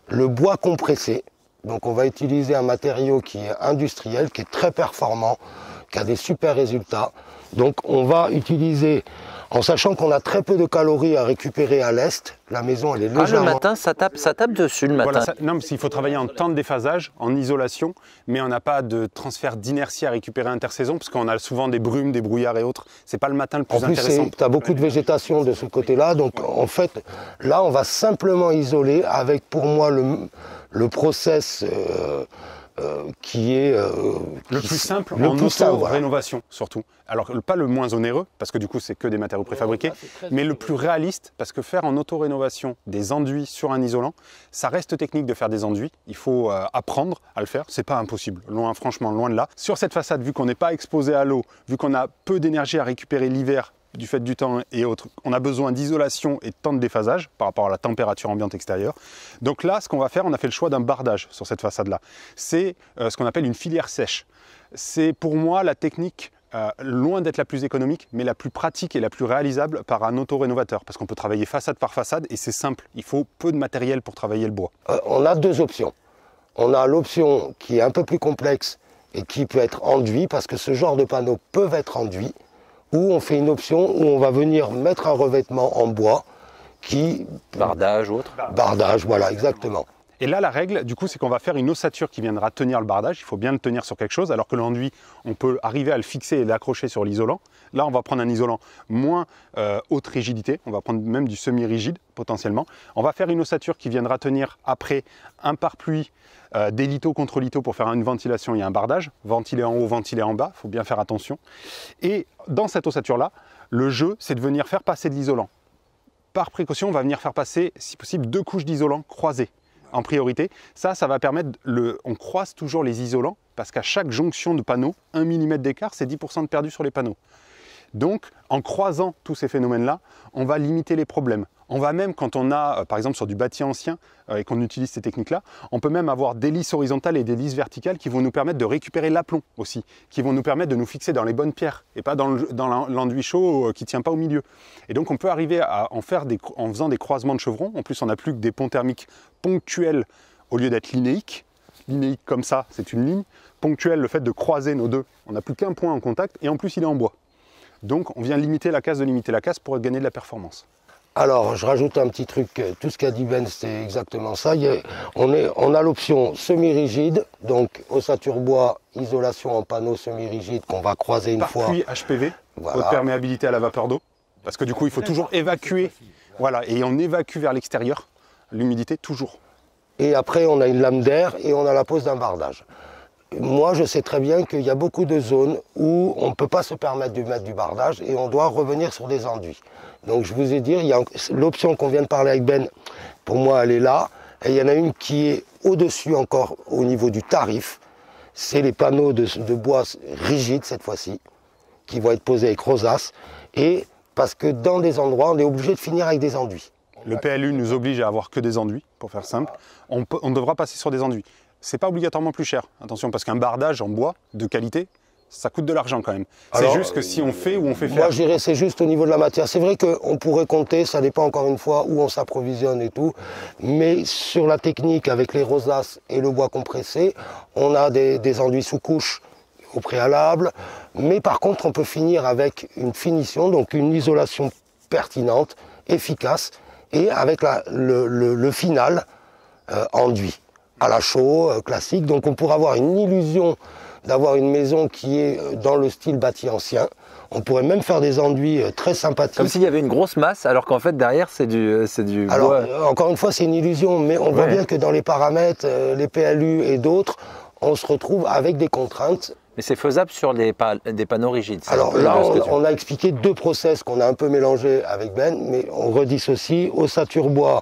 le bois compressé. Donc on va utiliser un matériau qui est industriel, qui est très performant, qui a des super résultats. Donc on va utiliser, en sachant qu'on a très peu de calories à récupérer à l'est, la maison elle est légèrement... le matin, ça tape dessus le matin. Voilà, non, parce qu'il faut travailler en temps de déphasage, en isolation, mais on n'a pas de transfert d'inertie à récupérer intersaison, parce qu'on a souvent des brumes, des brouillards et autres. C'est pas le matin le plus intéressant. Tu as beaucoup de végétation de ce côté-là, donc en fait, là on va simplement isoler avec pour moi le process qui est... le plus simple en auto-rénovation, surtout. Alors, pas le moins onéreux, parce que du coup, c'est que des matériaux préfabriqués, mais le plus réaliste, parce que faire en auto-rénovation des enduits sur un isolant, ça reste technique de faire des enduits. Il faut apprendre à le faire. C'est pas impossible, franchement, loin de là. Sur cette façade, vu qu'on n'est pas exposé à l'eau, vu qu'on a peu d'énergie à récupérer l'hiver, du fait du temps et autres, on a besoin d'isolation et de temps de déphasage par rapport à la température ambiante extérieure. Donc là, ce qu'on va faire, on a fait le choix d'un bardage sur cette façade-là. C'est ce qu'on appelle une filière sèche. C'est pour moi la technique, loin d'être la plus économique, mais la plus pratique et la plus réalisable par un auto-rénovateur. Parce qu'on peut travailler façade par façade et c'est simple. Il faut peu de matériel pour travailler le bois. On a deux options. On a l'option qui est un peu plus complexe et qui peut être enduit, parce que ce genre de panneaux peuvent être enduits. Ou on fait une option où on va venir mettre un revêtement en bois qui... Bardage ou autre. Bardage, voilà, exactement. Et là, la règle, du coup, c'est qu'on va faire une ossature qui viendra tenir le bardage. Il faut bien le tenir sur quelque chose, alors que l'enduit, on peut arriver à le fixer et l'accrocher sur l'isolant. Là, on va prendre un isolant moins haute rigidité. On va prendre même du semi-rigide, potentiellement. On va faire une ossature qui viendra tenir après un pare-pluie, des lithos contre lithos pour faire une ventilation. Il y a un bardage, ventilé en haut, ventilé en bas. Il faut bien faire attention. Et dans cette ossature-là, le jeu, c'est de venir faire passer de l'isolant. Par précaution, on va venir faire passer, si possible, 2 couches d'isolant croisées en priorité. Ça va permettre, on croise toujours les isolants, parce qu'à chaque jonction de panneau, 1 mm d'écart, c'est 10% de perdu sur les panneaux. Donc, en croisant tous ces phénomènes-là, on va limiter les problèmes. On va même, quand on a, par exemple, sur du bâti ancien et qu'on utilise ces techniques-là, on peut même avoir des lisses horizontales et des lisses verticales qui vont nous permettre de récupérer l'aplomb aussi, qui vont nous permettre de nous fixer dans les bonnes pierres et pas dans l'enduit chaud qui ne tient pas au milieu. Et donc, on peut arriver à en faisant des croisements de chevrons. En plus, on n'a plus que des ponts thermiques ponctuels au lieu d'être linéiques. Linéique comme ça, c'est une ligne. Ponctuel, le fait de croiser nos deux, on n'a plus qu'un point en contact et en plus, il est en bois. Donc, on vient limiter la casse pour gagner de la performance. Alors, je rajoute un petit truc, tout ce qu'a dit Ben, c'est exactement ça. On a l'option semi-rigide, donc ossature bois, isolation en panneau semi-rigide qu'on va croiser une fois. Pare-pluie HPV, voilà. Haute perméabilité à la vapeur d'eau. Parce que du coup, il faut toujours évacuer. Voilà, et on évacue vers l'extérieur l'humidité toujours. Et après, on a une lame d'air et on a la pose d'un bardage. Moi, je sais très bien qu'il y a beaucoup de zones où on ne peut pas se permettre de mettre du bardage et on doit revenir sur des enduits. Donc, je vous ai dit, il y a l'option qu'on vient de parler avec Ben, pour moi, elle est là. Et il y en a une qui est au-dessus encore au niveau du tarif. C'est les panneaux de bois rigides cette fois-ci, qui vont être posés avec rosace. Et parce que dans des endroits, on est obligé de finir avec des enduits. Le PLU nous oblige à avoir que des enduits, pour faire simple. On devra passer sur des enduits. C'est pas obligatoirement plus cher, attention, parce qu'un bardage en bois de qualité, ça coûte de l'argent quand même. C'est juste que si on fait ou on fait faire. Moi, je dirais c'est juste au niveau de la matière. C'est vrai qu'on pourrait compter, ça dépend encore une fois où on s'approvisionne et tout. Mais sur la technique, avec les rosaces et le bois compressé, on a des enduits sous couche au préalable. Mais par contre, on peut finir avec une finition, donc une isolation pertinente, efficace, et avec le final enduit à la chaux, classique. Donc on pourrait avoir une illusion d'avoir une maison qui est dans le style bâti ancien. On pourrait même faire des enduits très sympathiques. Comme s'il y avait une grosse masse, alors qu'en fait derrière c'est du Alors, bois. encore une fois, c'est une illusion, mais on voit bien que dans les paramètres, les PLU et d'autres, on se retrouve avec des contraintes. Mais c'est faisable sur des panneaux rigides. Alors là, on a expliqué deux process qu'on a un peu mélangés avec Ben, mais on redissocie ossature bois,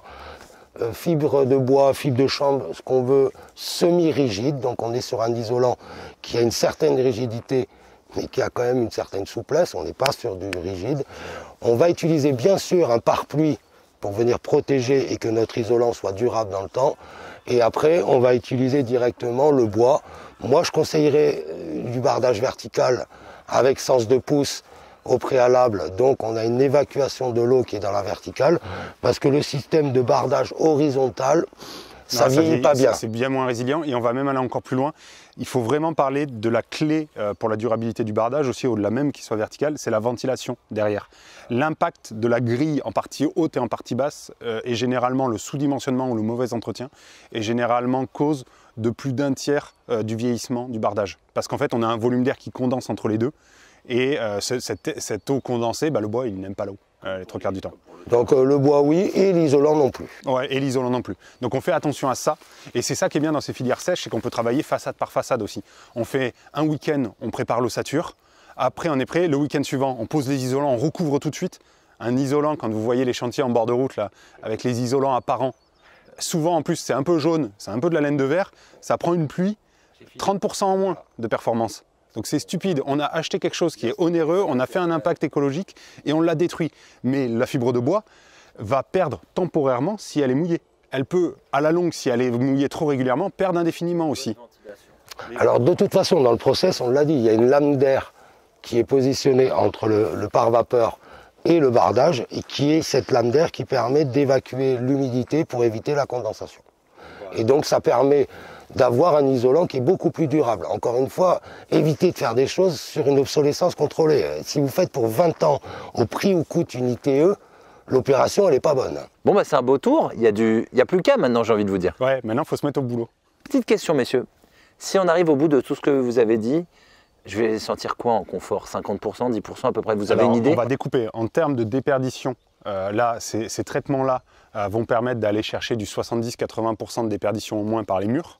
fibre de bois, fibre de chanvre, ce qu'on veut, semi-rigide. Donc on est sur un isolant qui a une certaine rigidité, mais qui a quand même une certaine souplesse. On n'est pas sur du rigide. On va utiliser bien sûr un pare-pluie pour venir protéger et que notre isolant soit durable dans le temps. Et après, on va utiliser directement le bois. Moi, je conseillerais du bardage vertical avec sens de pouce au préalable. Donc, on a une évacuation de l'eau qui est dans la verticale, parce que le système de bardage horizontal, ça vieillit pas bien. C'est bien moins résilient et on va même aller encore plus loin. Il faut vraiment parler de la clé pour la durabilité du bardage, aussi au-delà même qu'il soit vertical, c'est la ventilation derrière. L'impact de la grille en partie haute et en partie basse est généralement le sous-dimensionnement ou le mauvais entretien, et généralement cause de plus d'un tiers du vieillissement du bardage. Parce qu'en fait, on a un volume d'air qui condense entre les deux, et cette eau condensée, le bois, il n'aime pas l'eau, les trois quarts du temps. Donc le bois, oui, et l'isolant non plus. Ouais, et l'isolant non plus. Donc on fait attention à ça. Et c'est ça qui est bien dans ces filières sèches, c'est qu'on peut travailler façade par façade aussi. On fait un week-end, on prépare l'ossature. Après, on est prêt. Le week-end suivant, on pose les isolants, on recouvre tout de suite. Un isolant, quand vous voyez les chantiers en bord de route, là, avec les isolants apparents, souvent en plus c'est un peu jaune, c'est un peu de la laine de verre, ça prend une pluie, 30% en moins de performance. Donc c'est stupide, on a acheté quelque chose qui est onéreux, on a fait un impact écologique et on l'a détruit. Mais la fibre de bois va perdre temporairement si elle est mouillée. Elle peut, à la longue, si elle est mouillée trop régulièrement, perdre indéfiniment aussi. Alors de toute façon, dans le process, on l'a dit, il y a une lame d'air qui est positionnée entre le pare-vapeur et le bardage, et qui est cette lame d'air qui permet d'évacuer l'humidité pour éviter la condensation. Et donc ça permet d'avoir un isolant qui est beaucoup plus durable. Encore une fois, évitez de faire des choses sur une obsolescence contrôlée. Si vous faites pour 20 ans au prix où coûte une ITE, l'opération, elle n'est pas bonne. Bon, c'est un beau tour. Il y a plus qu'à maintenant, j'ai envie de vous dire. Ouais, maintenant, il faut se mettre au boulot. Petite question, messieurs. Si on arrive au bout de tout ce que vous avez dit, je vais sentir quoi en confort? 50%, 10% à peu près? Vous avez une idée? On va découper. En termes de déperdition, là, ces traitements-là vont permettre d'aller chercher du 70-80% de déperdition au moins par les murs.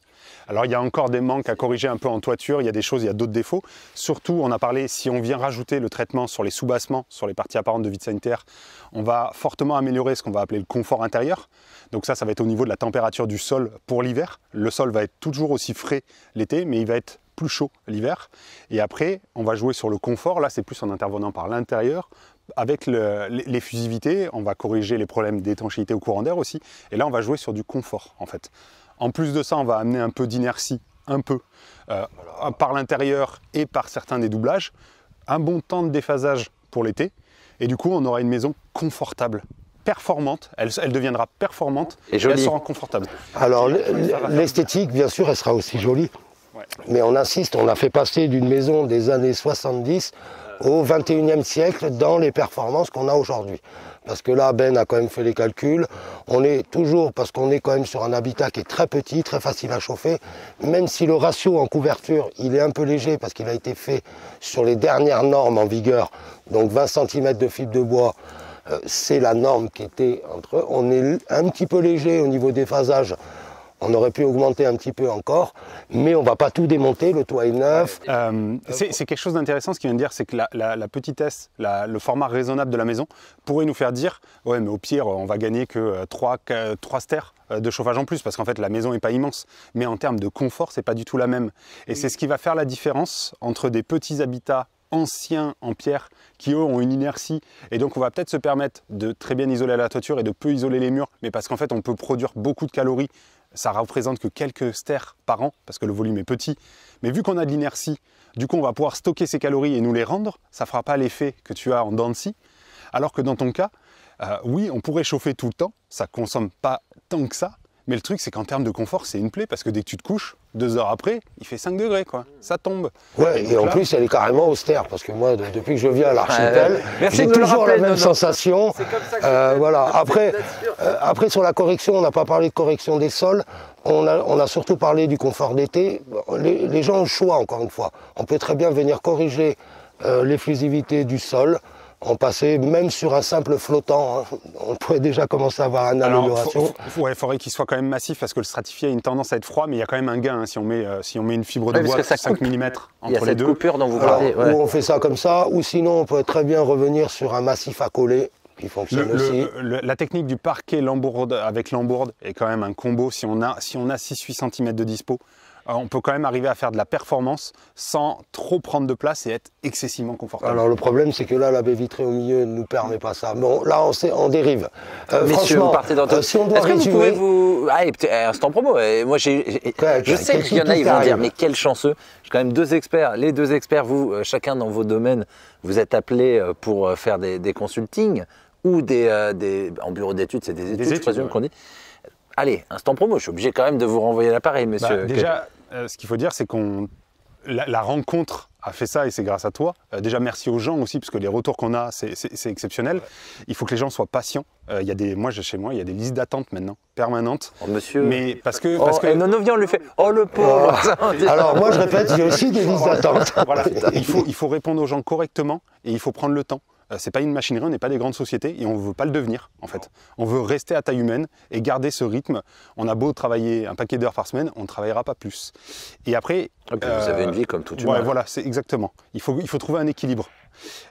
Alors il y a encore des manques à corriger un peu en toiture, il y a des choses, il y a d'autres défauts. Surtout, on a parlé, si on vient rajouter le traitement sur les sous-bassements, sur les parties apparentes de vide sanitaire, on va fortement améliorer ce qu'on va appeler le confort intérieur. Donc ça va être au niveau de la température du sol pour l'hiver. Le sol va être toujours aussi frais l'été, mais il va être plus chaud l'hiver. Et après, on va jouer sur le confort. Là, c'est plus en intervenant par l'intérieur. Avec l'effusivités, on va corriger les problèmes d'étanchéité au courant d'air aussi. Et là, on va jouer sur du confort, en fait. En plus de ça, on va amener un peu d'inertie, par l'intérieur et par certains dédoublages. Un bon temps de déphasage pour l'été. Et du coup, on aura une maison confortable, performante. Elle deviendra performante et elle sera confortable. Alors, l'esthétique, bien sûr, elle sera aussi jolie. Ouais. Mais on insiste, on a fait passer d'une maison des années 70 au 21e siècle dans les performances qu'on a aujourd'hui. Parce que là, Ben a quand même fait les calculs. On est toujours, parce qu'on est quand même sur un habitat qui est très petit, très facile à chauffer, même si le ratio en couverture, il est un peu léger parce qu'il a été fait sur les dernières normes en vigueur, donc 20 cm de fibre de bois, c'est la norme qui était entre... On est un petit peu léger au niveau des phasages. On aurait pu augmenter un petit peu encore, mais on ne va pas tout démonter, le toit est neuf. C'est quelque chose d'intéressant, ce qu'il vient de dire, c'est que la petitesse, le format raisonnable de la maison pourrait nous faire dire « ouais, mais au pire, on va gagner que 3 stères de chauffage en plus, parce qu'en fait, la maison n'est pas immense. » Mais en termes de confort, c'est pas du tout la même. Et c'est ce qui va faire la différence entre des petits habitats anciens en pierre qui eux ont une inertie et donc on va peut-être se permettre de très bien isoler la toiture et de peu isoler les murs, mais parce qu'en fait on peut produire beaucoup de calories. Ça représente que quelques stères par an parce que le volume est petit, mais vu qu'on a de l'inertie, du coup on va pouvoir stocker ces calories et nous les rendre. Ça fera pas l'effet que tu as en dents de scie, alors que dans ton cas, oui, on pourrait chauffer tout le temps, ça consomme pas tant que ça. Mais le truc, c'est qu'en termes de confort, c'est une plaie, parce que dès que tu te couches, 2 heures après, il fait 5 degrés, quoi. Ça tombe. Ouais, et en plus, elle est carrément austère, parce que moi, depuis que je viens à l'archipel, j'ai toujours la même sensation. C'est comme ça que voilà. Après, sur la correction, on n'a pas parlé de correction des sols, on a surtout parlé du confort d'été. Les gens ont le choix, encore une fois. On peut très bien venir corriger l'effusivité du sol. On passait même sur un simple flottant, hein. On pourrait déjà commencer à avoir une amélioration. Il faudrait qu'il soit quand même massif parce que le stratifié a une tendance à être froid, mais il y a quand même un gain hein, si on met une fibre de bois de 5 mm entre les deux. Il y a cette coupure dont vous parlez. Ou on fait ça comme ça, ou sinon on peut très bien revenir sur un massif à coller qui fonctionne aussi. La technique du parquet lambourde avec lambourde est quand même un combo. Si on a 6-8 cm de dispo, on peut quand même arriver à faire de la performance sans trop prendre de place et être excessivement confortable. Alors le problème c'est que là la baie vitrée au milieu ne nous permet pas ça. Bon là on dérive. Messieurs, vous partez dans si on doit Est-ce que résumer... vous pouvez vous... instant promo. Moi je sais qu'il y en a, ils vont dire mais quel chanceux. J'ai quand même 2 experts. Les 2 experts, vous, chacun dans vos domaines, vous êtes appelés pour faire des consultings ou en bureau d'études, c'est des études, je présume qu'on dit. Allez, instant promo, je suis obligé quand même de vous renvoyer l'appareil, monsieur. Déjà, ce qu'il faut dire, c'est qu'on la rencontre a fait ça et c'est grâce à toi. Déjà, merci aux gens aussi, parce que les retours qu'on a, c'est exceptionnel. Il faut que les gens soient patients. Chez moi, il y a des listes d'attente maintenant, permanentes. Oh, monsieur. Mais parce que... non, viens, on lui fait. Oh, le pauvre. Alors, moi, je répète, j'ai aussi des listes d'attente. Voilà. Il faut répondre aux gens correctement et il faut prendre le temps. C'est pas une machinerie, on n'est pas des grandes sociétés et on ne veut pas le devenir en fait. On veut rester à taille humaine et garder ce rythme. On a beau travailler un paquet d'heures par semaine, on ne travaillera pas plus. Et après... vous avez une vie comme tout humain. Voilà, c'est exactement. Il faut trouver un équilibre.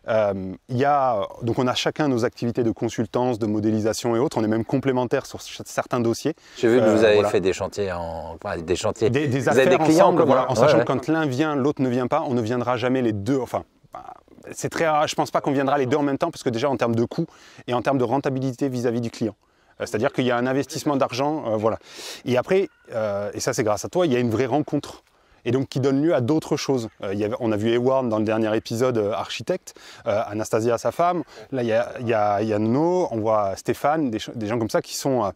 Donc on a chacun nos activités de consultance, de modélisation et autres. On est même complémentaires sur certains dossiers. J'ai vu que vous avez fait des chantiers, des avez des clients ensemble, en sachant que quand l'un vient, l'autre ne vient pas. On ne viendra jamais les deux. Enfin, c'est très rare. Je ne pense pas qu'on viendra les deux en même temps parce que déjà en termes de coût et en termes de rentabilité vis-à-a-vis du client. C'est-à-dire qu'il y a un investissement d'argent, voilà. Et après, et ça c'est grâce à toi, il y a une vraie rencontre. Et donc qui donne lieu à d'autres choses. On a vu Eward dans le dernier épisode, architecte, Anastasia sa femme, là il y a Nono, on voit Stéphane, des gens comme ça qui sont...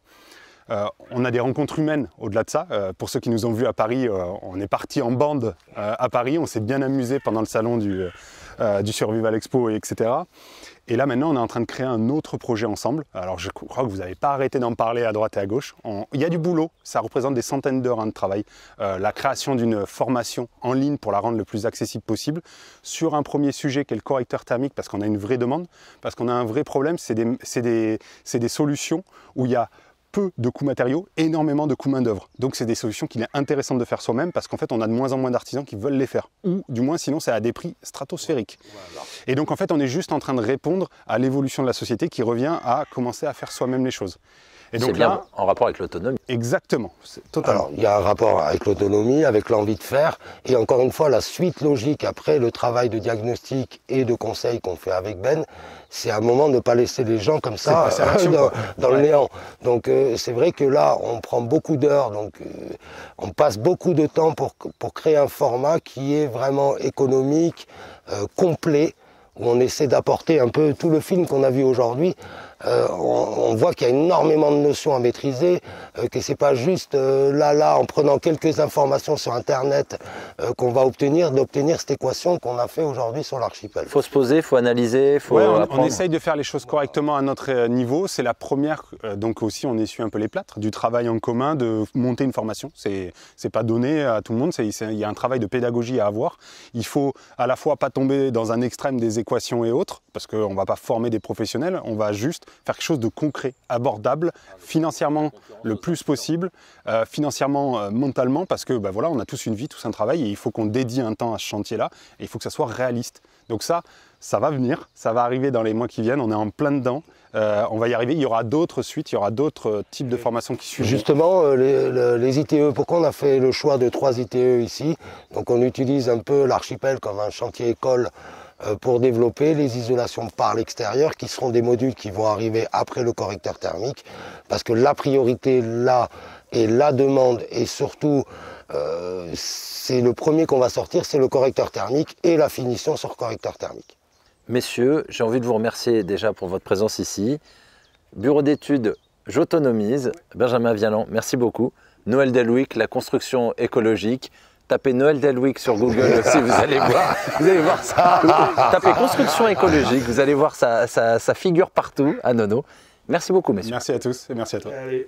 on a des rencontres humaines au-delà de ça. Pour ceux qui nous ont vus à Paris, on est parti en bande à Paris, on s'est bien amusé pendant le salon du Survival Expo, etc. Et là maintenant on est en train de créer un autre projet ensemble. Alors je crois que vous n'avez pas arrêté d'en parler à droite et à gauche. Il y a du boulot, ça représente des centaines d'heures de travail. La création d'une formation en ligne pour la rendre le plus accessible possible. Sur un premier sujet qui est le correcteur thermique, parce qu'on a une vraie demande, parce qu'on a un vrai problème, c'est des solutions où il y a peu de coûts matériaux, énormément de coûts main-d'œuvre. Donc c'est des solutions qu'il est intéressant de faire soi-même parce qu'en fait on a de moins en moins d'artisans qui veulent les faire. Ou du moins sinon c'est à des prix stratosphériques. Voilà. Et donc en fait on est juste en train de répondre à l'évolution de la société qui revient à commencer à faire soi-même les choses. C'est bien en rapport avec l'autonomie. Exactement. Totalement. Alors, il y a un rapport avec l'autonomie, avec l'envie de faire. Et encore une fois, la suite logique après le travail de diagnostic et de conseil qu'on fait avec Ben, c'est à un moment de ne pas laisser les gens comme ça dans le néant. Donc c'est vrai que là, on prend beaucoup d'heures, donc on passe beaucoup de temps pour créer un format qui est vraiment économique, complet, où on essaie d'apporter un peu tout le film qu'on a vu aujourd'hui. on voit qu'il y a énormément de notions à maîtriser, que c'est pas juste là, en prenant quelques informations sur Internet qu'on va d'obtenir cette équation qu'on a fait aujourd'hui sur l'archipel. Il faut se poser, il faut analyser, il faut apprendre. On essaye de faire les choses correctement à notre niveau. C'est la première, donc aussi on essuie un peu les plâtres du travail en commun, de monter une formation. C'est pas donné à tout le monde, il y a un travail de pédagogie à avoir. Il faut à la fois pas tomber dans un extrême des équations et autres, parce qu'on ne va pas former des professionnels, on va juste faire quelque chose de concret, abordable, financièrement le plus possible, financièrement, mentalement, parce que voilà, on a tous une vie, tous un travail, et il faut qu'on dédie un temps à ce chantier-là, et il faut que ça soit réaliste. Donc ça va venir, ça va arriver dans les mois qui viennent, on est en plein dedans, on va y arriver, il y aura d'autres suites, il y aura d'autres types de formations qui suivent. Justement, les ITE, pourquoi on a fait le choix de 3 ITE ici? Donc on utilise un peu l'archipel comme un chantier école pour développer les isolations par l'extérieur, qui seront des modules qui vont arriver après le correcteur thermique, parce que la priorité là est la demande, et surtout c'est le premier qu'on va sortir, c'est le correcteur thermique et la finition sur correcteur thermique. Messieurs, j'ai envie de vous remercier déjà pour votre présence ici. Bureau d'études, j'autonomise. Benjamin Vialan, merci beaucoup. Noël Delwick, la construction écologique. Tapez Noël Delwick sur Google aussi, vous allez voir ça. Tapez construction écologique, vous allez voir sa figure partout à Nono. Merci beaucoup, messieurs. Merci à tous et merci à toi. Allez.